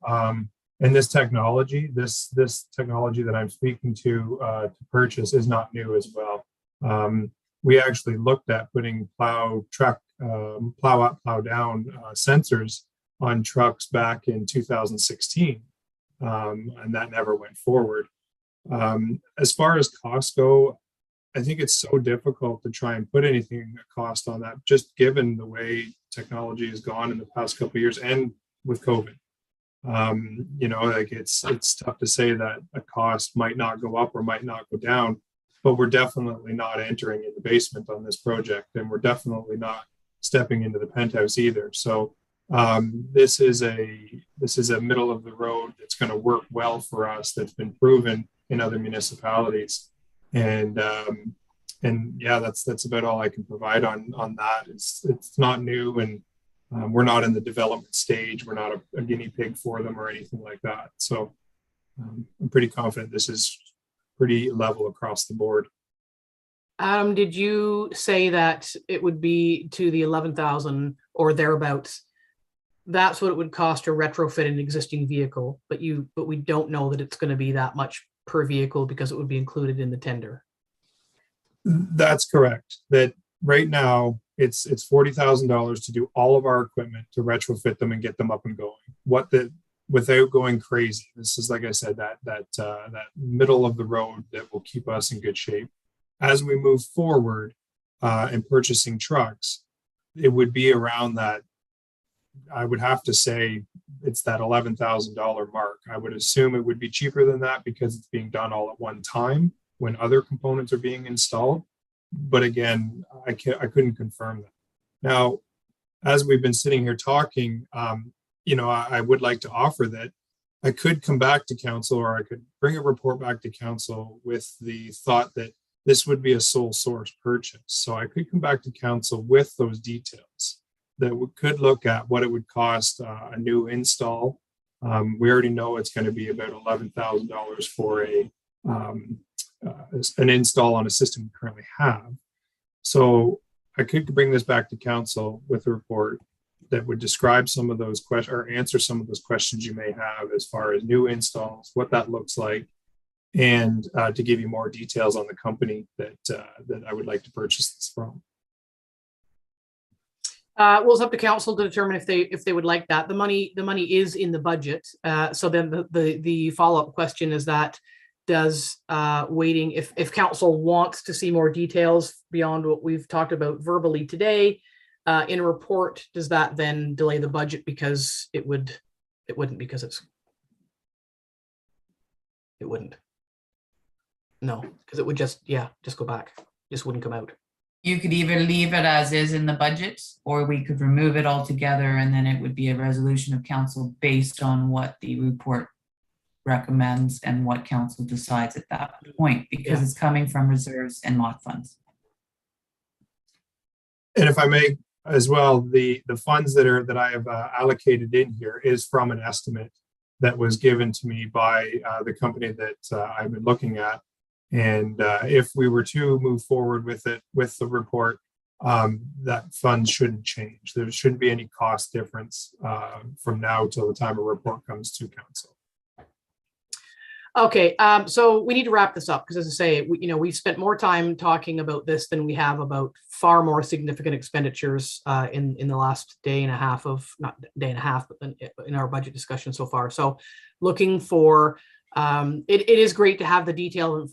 And this technology that I'm speaking to purchase is not new as well. We actually looked at putting plow up, plow down sensors on trucks back in 2016, and that never went forward. As far as costs go, I think it's so difficult to try and put anything cost on that, just given the way technology has gone in the past couple of years and with COVID. It's tough to say that a cost might not go up or might not go down, but we're definitely not entering in the basement on this project, and we're definitely not stepping into the penthouse either. So this is a middle of the road that's going to work well for us. That's been proven in other municipalities, and that's about all I can provide on that. It's not new, and we're not in the development stage. We're not a guinea pig for them or anything like that. So I'm pretty confident this is pretty level across the board. Adam, did you say that it would be to the 11,000 or thereabouts that's what it would cost to retrofit an existing vehicle, but we don't know that it's going to be that much per vehicle because it would be included in the tender. That's correct. That right now it's $40,000 to do all of our equipment, to retrofit them and get them up and going. Without going crazy. This is, like I said, that middle of the road that will keep us in good shape. As we move forward in purchasing trucks, it would be around that. I would have to say it's that $11,000 mark. I would assume it would be cheaper than that because it's being done all at one time when other components are being installed. But again, I couldn't confirm that. Now, as we've been sitting here talking, I would like to offer that I could come back to council, or I could bring a report back to council with the thought that this would be a sole source purchase. So I could come back to council with those details that we could look at what it would cost a new install. We already know it's going to be about $11,000 for an install on a system we currently have. So I could bring this back to council with a report that would describe some of those questions, or answer some of those questions you may have as far as new installs, what that looks like, and to give you more details on the company that I would like to purchase this from. Well, it's up to council to determine if they would like that. The money is in the budget. So then the follow-up question is that does waiting, if council wants to see more details beyond what we've talked about verbally today in a report, does that then delay the budget? Because it wouldn't, because it wouldn't. No, because it would just go back. Just wouldn't come out. You could either leave it as is in the budget, or we could remove it altogether, and then it would be a resolution of council based on what the report recommends and what council decides at that point, because it's coming from reserves and lot funds. And if I may as well, the funds that I have allocated in here is from an estimate that was given to me by the company that I've been looking at. And if we were to move forward with it, with the report, that fund shouldn't change. There shouldn't be any cost difference from now till the time a report comes to council. Okay, so we need to wrap this up because, as I say, we've spent more time talking about this than we have about far more significant expenditures in the last day and a half not day and a half, but in our budget discussion so far. So looking for, it is great to have the detail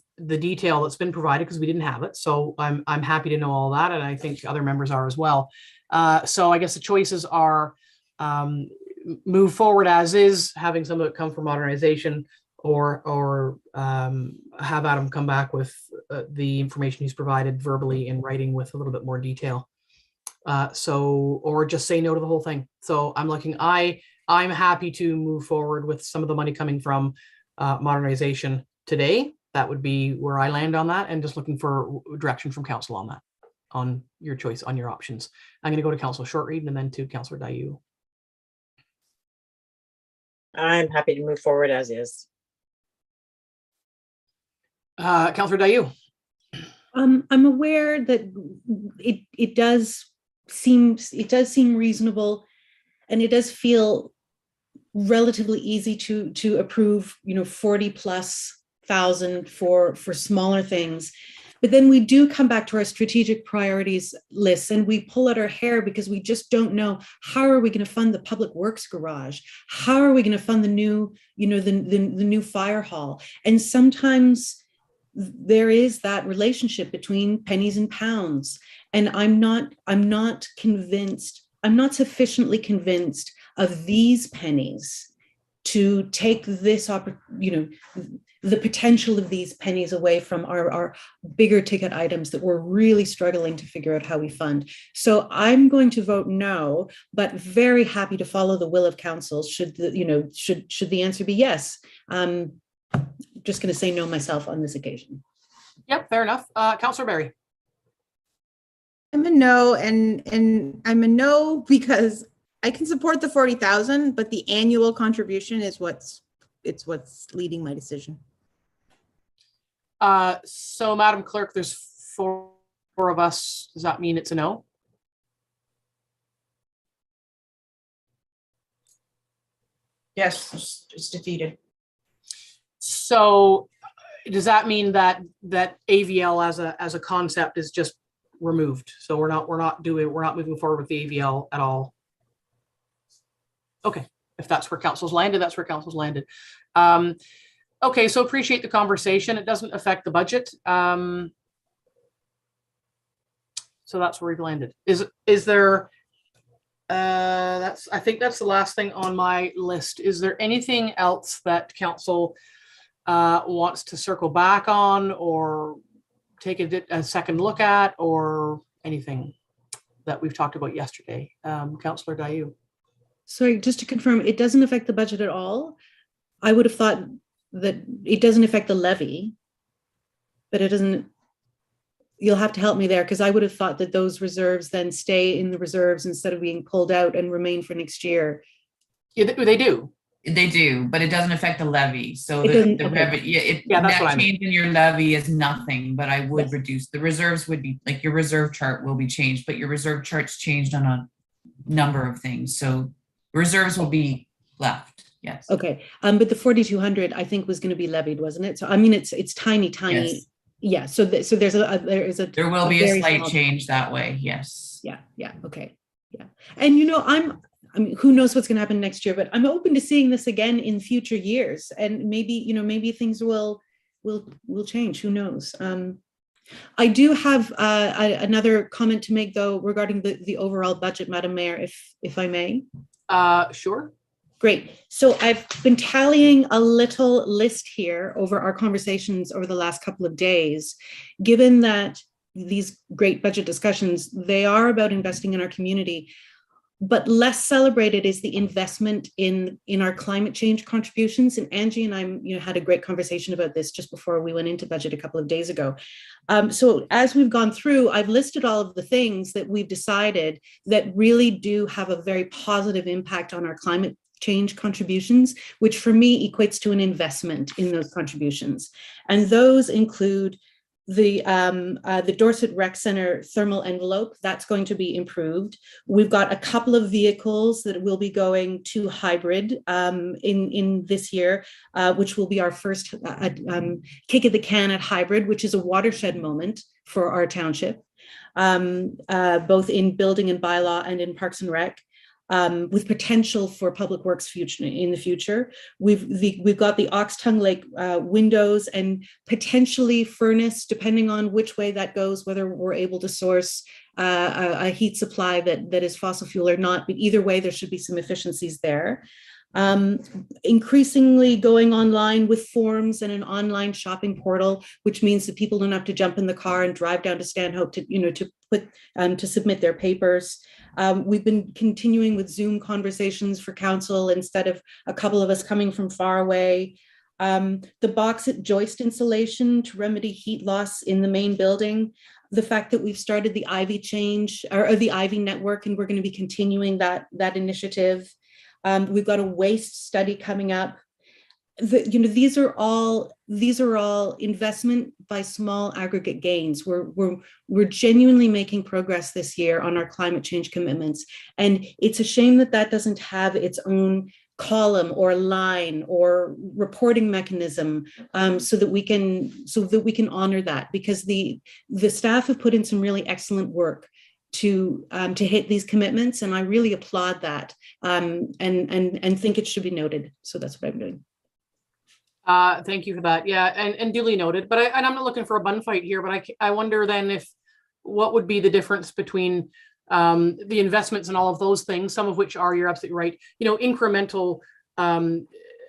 that's been provided because we didn't have it. So I'm happy to know all that, and I think other members are as well. So I guess the choices are move forward as is, having some of it come from modernization, or have Adam come back with the information he's provided verbally in writing with a little bit more detail. Or just say no to the whole thing. So I'm happy to move forward with some of the money coming from modernization today. That would be where I land on that, and just looking for direction from council on that, on your choice, on your options. I'm going to go to Councillor Shortreed and then to Councillor Dayu. I'm happy to move forward as is. Councillor Dayu. I'm aware that it does seem reasonable, and it does feel relatively easy to approve, 40,000+ for smaller things. But then we do come back to our strategic priorities list, and we pull at our hair because we just don't know, how are we going to fund the public works garage? How are we going to fund the new, the new fire hall? And sometimes there is that relationship between pennies and pounds. And I'm not sufficiently convinced of these pennies to take this, the potential of these pennies away from our bigger ticket items that we're really struggling to figure out how we fund. So I'm going to vote no, but very happy to follow the will of council should the answer be yes. Just going to say no myself on this occasion. Yep, fair enough. Councillor Berry. I'm a no, and I'm a no because I can support the 40,000, but the annual contribution is what's leading my decision. So, Madam Clerk, there's four of us. Does that mean it's a no? Yes, it's defeated. So does that mean that AVL as a concept is just removed? So we're not moving forward with the AVL at all? Okay, if that's where council's landed, that's where council's landed. Okay, so appreciate the conversation. It doesn't affect the budget. So that's where we've landed. Is there, I think that's the last thing on my list. Is there anything else that council wants to circle back on or take a second look at, or anything that we've talked about yesterday? Councillor Dayu. Sorry, just to confirm, it doesn't affect the budget at all. I would have thought that it doesn't affect the levy, but it doesn't. You'll have to help me there, because I would have thought that those reserves then stay in the reserves instead of being pulled out and remain for next year. Yeah, they do. They do, but it doesn't affect the levy. So It the doesn't- revenue, that's what I that change in your levy is nothing, but I would reduce, the reserves would be, like, your reserve chart will be changed, but your reserve chart's changed on a number of things. So reserves will be left, yes. Okay, but the 4,200 I think was going to be levied, wasn't it? So I mean, it's tiny. Yes. Yeah. So there will be a very slight small change that way. Yes. Yeah. Okay. Yeah. And I mean, who knows what's going to happen next year, but I'm open to seeing this again in future years, and maybe things will change. Who knows? I do have another comment to make, though, regarding the overall budget, Madam Mayor, if I may. Sure. Great. So I've been tallying a little list here over our conversations over the last couple of days, given that these great budget discussions, they are about investing in our community, but less celebrated is the investment in our climate change contributions. And Angie and I had a great conversation about this just before we went into budget a couple of days ago. So as we've gone through, I've listed all of the things that we've decided that really do have a very positive impact on our climate change contributions, which for me equates to an investment in those contributions. And those include the Dorset Rec Center thermal envelope. That's going to be improved. We've got a couple of vehicles that will be going to hybrid in this year, which will be our first kick of the can at hybrid, which is a watershed moment for our township, both in building and bylaw and in Parks and Rec. With potential for public works in the future. We've got the Oxtongue Lake windows and potentially furnace, depending on which way that goes, whether we're able to source a heat supply that is fossil fuel or not. But either way, there should be some efficiencies there. Increasingly going online with forms and an online shopping portal, which means that people don't have to jump in the car and drive down to Stanhope to submit their papers. We've been continuing with Zoom conversations for council instead of a couple of us coming from far away. The bauxite joist installation to remedy heat loss in the main building. The fact that we've started the Ivy change or the Ivy network, and we're going to be continuing that initiative. We've got a waste study coming up. These are all investment by small aggregate gains. We're genuinely making progress this year on our climate change commitments, and it's a shame that doesn't have its own column or line or reporting mechanism, so that we can honor that, because the staff have put in some really excellent work to hit these commitments, and I really applaud that, and think it should be noted. So that's what I'm doing. Thank you for that. Yeah, and duly noted. But I'm not looking for a bun fight here, but I wonder then what would be the difference between the investments and all of those things, some of which are, you're absolutely right, incremental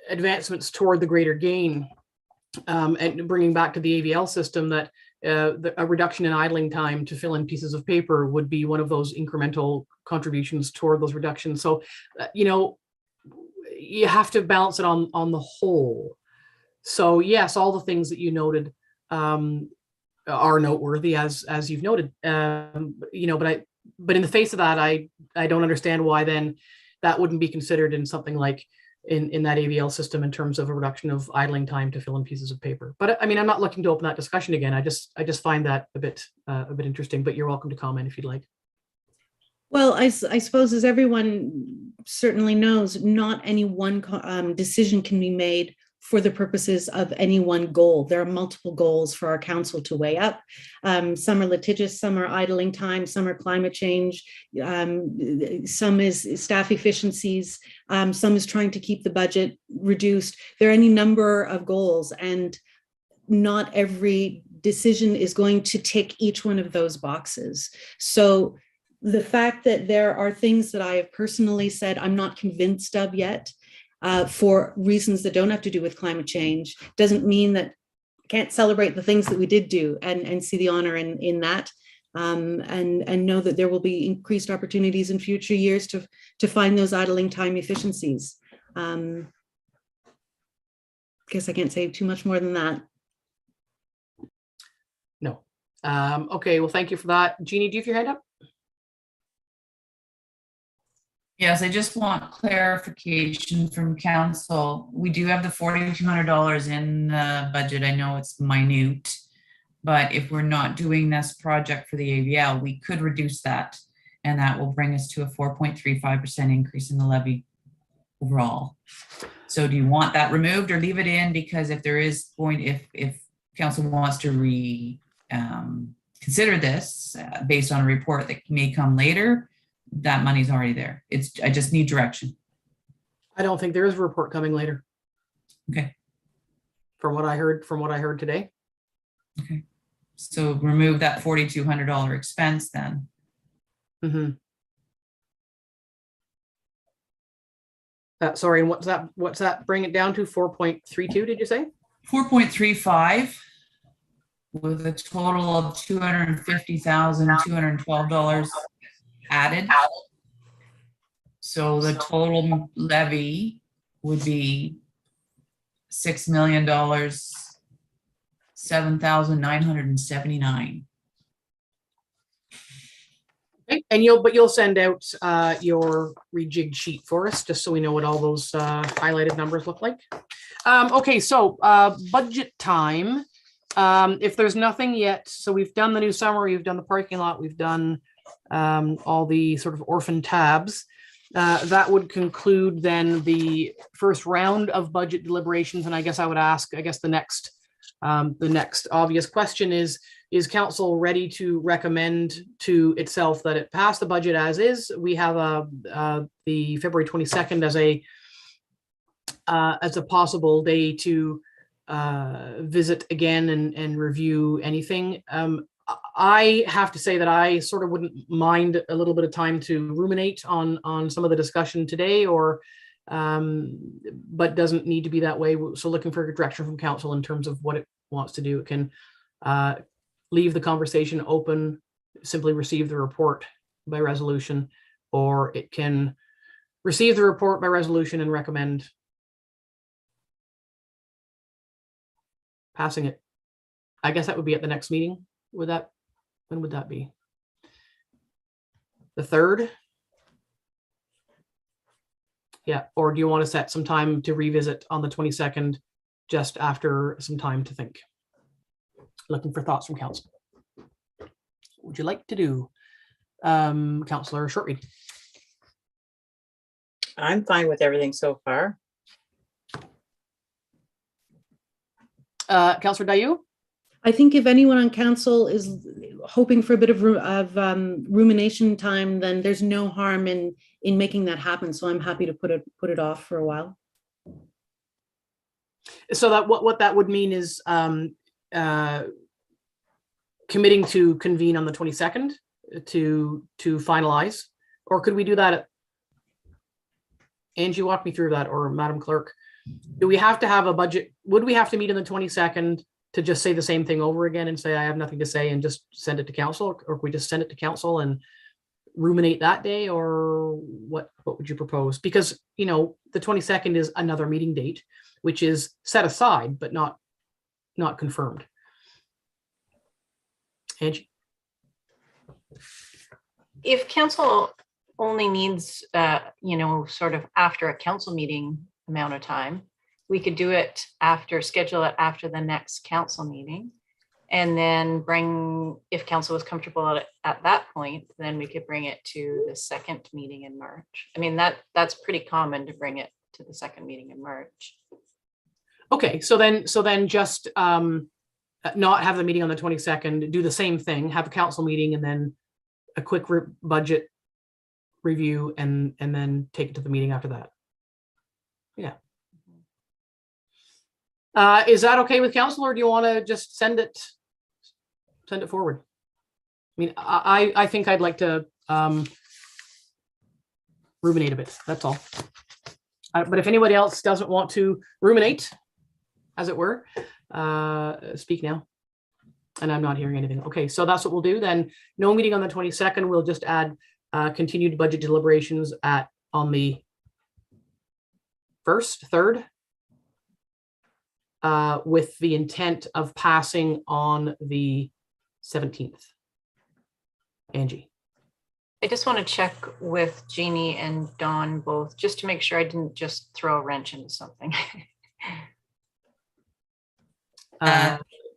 advancements toward the greater gain, and bringing back to the AVL system that a reduction in idling time to fill in pieces of paper would be one of those incremental contributions toward those reductions. So, you have to balance it on the whole. So yes, all the things that you noted are noteworthy, as you've noted. But in the face of that, I don't understand why then that wouldn't be considered in something like in that AVL system in terms of a reduction of idling time to fill in pieces of paper. But I mean, I'm not looking to open that discussion again. I just find that a bit interesting, but you're welcome to comment if you'd like. Well, I suppose as everyone certainly knows, not any one decision can be made for the purposes of any one goal. There are multiple goals for our council to weigh up. Some are litigious, some are idling time, some are climate change, some is staff efficiencies, some is trying to keep the budget reduced. There are any number of goals, and not every decision is going to tick each one of those boxes. So the fact that there are things that I have personally said I'm not convinced of yet, for reasons that don't have to do with climate change, doesn't mean that I can't celebrate the things that we did do and see the honor in that, and know that there will be increased opportunities in future years to find those idling time efficiencies. Guess I can't say too much more than that. No. Okay, well, thank you for that. Jeannie, do you have your hand up? Yes, I just want clarification from council. We do have the $4,200 in the budget. I know it's minute, but if we're not doing this project for the AVL, we could reduce that, and that will bring us to a 4.35% increase in the levy overall. So do you want that removed or leave it in? Because if there is if council wants to consider this based on a report that may come later, that money's already there. I just need direction. I don't think there is a report coming later. Okay. From what I heard today. Okay. So remove that $4,200 expense then. Mm-hmm. Sorry, and what's that bring it down to? 4.32, did you say? 4.35 with a total of $250,212 added. So the total levy would be $6 million, 7,979. Okay, and you'll send out your rejigged sheet for us, just so we know what all those highlighted numbers look like. Okay, so budget time. If there's nothing yet, so we've done the new summary, we've done the parking lot, we've done all the sort of orphan tabs. That would conclude then the first round of budget deliberations, and I guess I would ask, the next obvious question is council ready to recommend to itself that it pass the budget as is? We have the February 22nd as a possible day to visit again and review anything. I have to say that I sort of wouldn't mind a little bit of time to ruminate on some of the discussion today, but doesn't need to be that way. So looking for a direction from council in terms of what it wants to do. It can leave the conversation open, simply receive the report by resolution, or it can receive the report by resolution and recommend passing it. I guess that would be at the next meeting. When would that be? The 3rd? Yeah, or do you want to set some time to revisit on the 22nd, just after some time to think? Looking for thoughts from council. What would you like to do, Councillor Shortreed? I'm fine with everything so far. Councillor Dayu? I think if anyone on council is hoping for a bit of rumination time, then there's no harm in making that happen. So I'm happy to put it off for a while. So that what that would mean is committing to convene on the 22nd to finalize, or could we do that? Angie, walk me through that, or Madam Clerk. Do we have to have a budget? Would we have to meet on the 22nd to just say the same thing over again and say, I have nothing to say, and just send it to council? Or we just send it to council and ruminate that day, or what would you propose? Because, the 22nd is another meeting date, which is set aside, but not confirmed. Angie? If council only needs, sort of after a council meeting amount of time, we could do it schedule it after the next council meeting. And then bring, if council was comfortable at that point, then we could bring it to the second meeting in March. I mean, that's pretty common to bring it to the second meeting in March. Okay, so then just not have the meeting on the 22nd, do the same thing, have a council meeting and then a quick budget review and then take it to the meeting after that. Yeah. Is that okay with council, or do you want to just send it forward? I mean, I think I'd like to ruminate a bit. That's all. But if anybody else doesn't want to ruminate, as it were, speak now. And I'm not hearing anything. Okay, so that's what we'll do then. No meeting on the 22nd. We'll just add continued budget deliberations on the 1st, 3rd, with the intent of passing on the 17th. Angie. I just want to check with Jeannie and Dawn both, just to make sure I didn't just throw a wrench into something.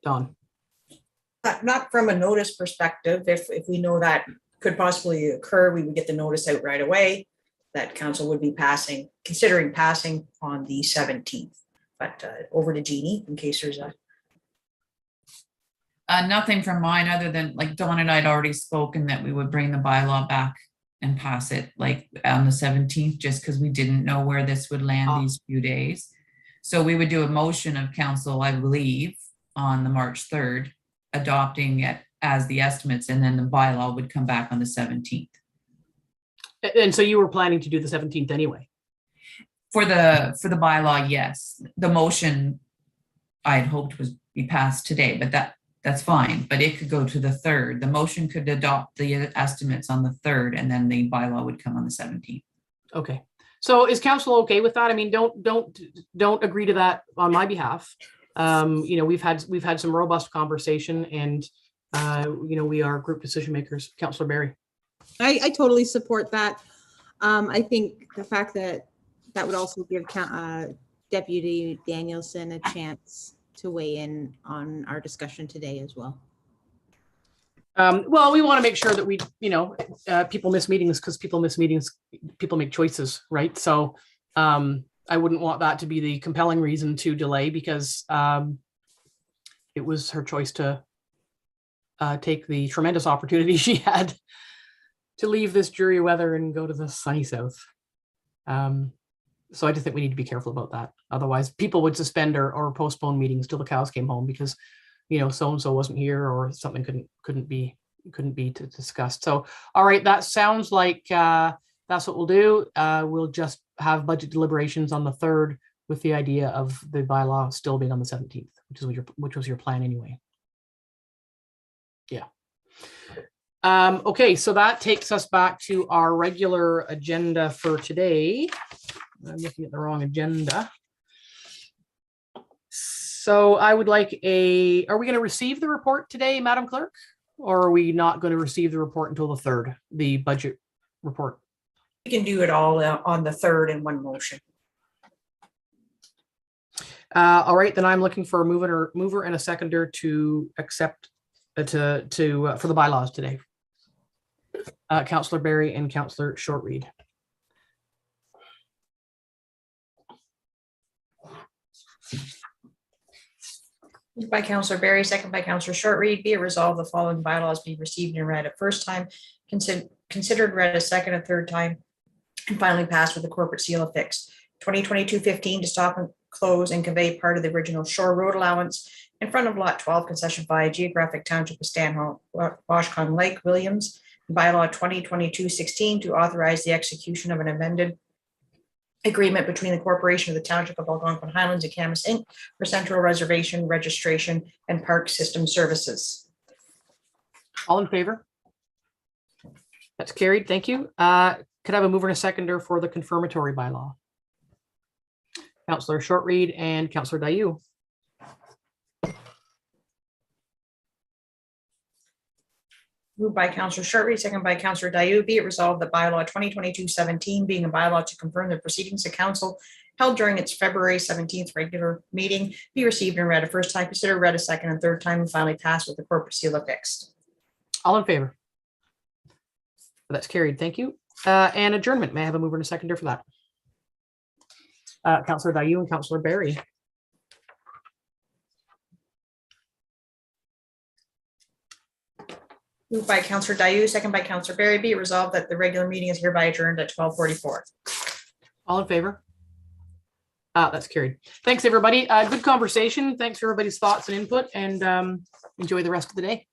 Dawn. Not from a notice perspective. If we know that could possibly occur, we would get the notice out right away that council would be considering passing on the 17th. But over to Jeannie in case there's a. Nothing from mine other than, like, Dawn and I had already spoken that we would bring the bylaw back and pass it like on the 17th, just because we didn't know where this would land these few days. So we would do a motion of council, I believe, on the March 3rd, adopting it as the estimates, and then the bylaw would come back on the 17th. And so you were planning to do the 17th anyway? For the bylaw, yes. The motion I had hoped was be passed today, but that's fine. But it could go to the 3rd. The motion could adopt the estimates on the 3rd, and then the bylaw would come on the 17th. Okay. So is council okay with that? I mean, don't agree to that on my behalf. You know, we've had some robust conversation, and you know, we are group decision makers. Councillor Barry. I totally support that. I think the fact that would also give Deputy Danielson a chance to weigh in on our discussion today as well. Well, we want to make sure that we, you know, people miss meetings because people miss meetings, people make choices, right? So I wouldn't want that to be the compelling reason to delay, because it was her choice to take the tremendous opportunity she had to leave this dreary weather and go to the sunny south. So I just think we need to be careful about that. Otherwise, people would suspend or postpone meetings till the cows came home because, you know, so-and-so wasn't here or something couldn't be discussed. So, all right, that sounds like that's what we'll do. We'll just have budget deliberations on the 3rd with the idea of the bylaw still being on the 17th, which was your plan anyway. Yeah. Okay, so that takes us back to our regular agenda for today. I'm looking at the wrong agenda. So I would like are we going to receive the report today, Madam Clerk? Or are we not going to receive the report until the 3rd, the budget report? We can do it all on the 3rd in one motion. All right, then I'm looking for a mover and a seconder to accept for the bylaws today. Councillor Barry and Councillor Shortreed. Moved by Councillor Barry, second by Councillor Shortreed. Be it resolved, the following bylaws be received and read a first time, considered read a second and third time, and finally passed with the corporate seal affixed. 2022-15 to stop and close and convey part of the original shore road allowance in front of Lot 12, Concession 5, Geographic Township of Stanhope, Washcon Lake, Williams. Bylaw 2022-16 to authorize the execution of an amended agreement between the corporation of the Township of Algonquin Highlands and Camas Inc. for central reservation, registration, and park system services. All in favor? That's carried. Thank you. Could I have a mover and a seconder for the confirmatory bylaw? Councillor Shortreed and Councillor Dayu. Moved by Councillor Shortreed, second by Councillor Dayu. Be it resolved that bylaw 2022-17 being a bylaw to confirm the proceedings of council held during its February 17th regular meeting be received and read a first time, considered, read a second and third time, and finally passed with the corporate seal affixed. All in favor? That's carried. Thank you. And adjournment. May I have a mover and a seconder for that? Councillor Dayu and Councillor Barry. Moved by Councillor Dayu, second by Councillor Barry. Be it resolved that the regular meeting is hereby adjourned at 12:44. All in favor? That's carried. Thanks, everybody. Good conversation. Thanks for everybody's thoughts and input, and enjoy the rest of the day.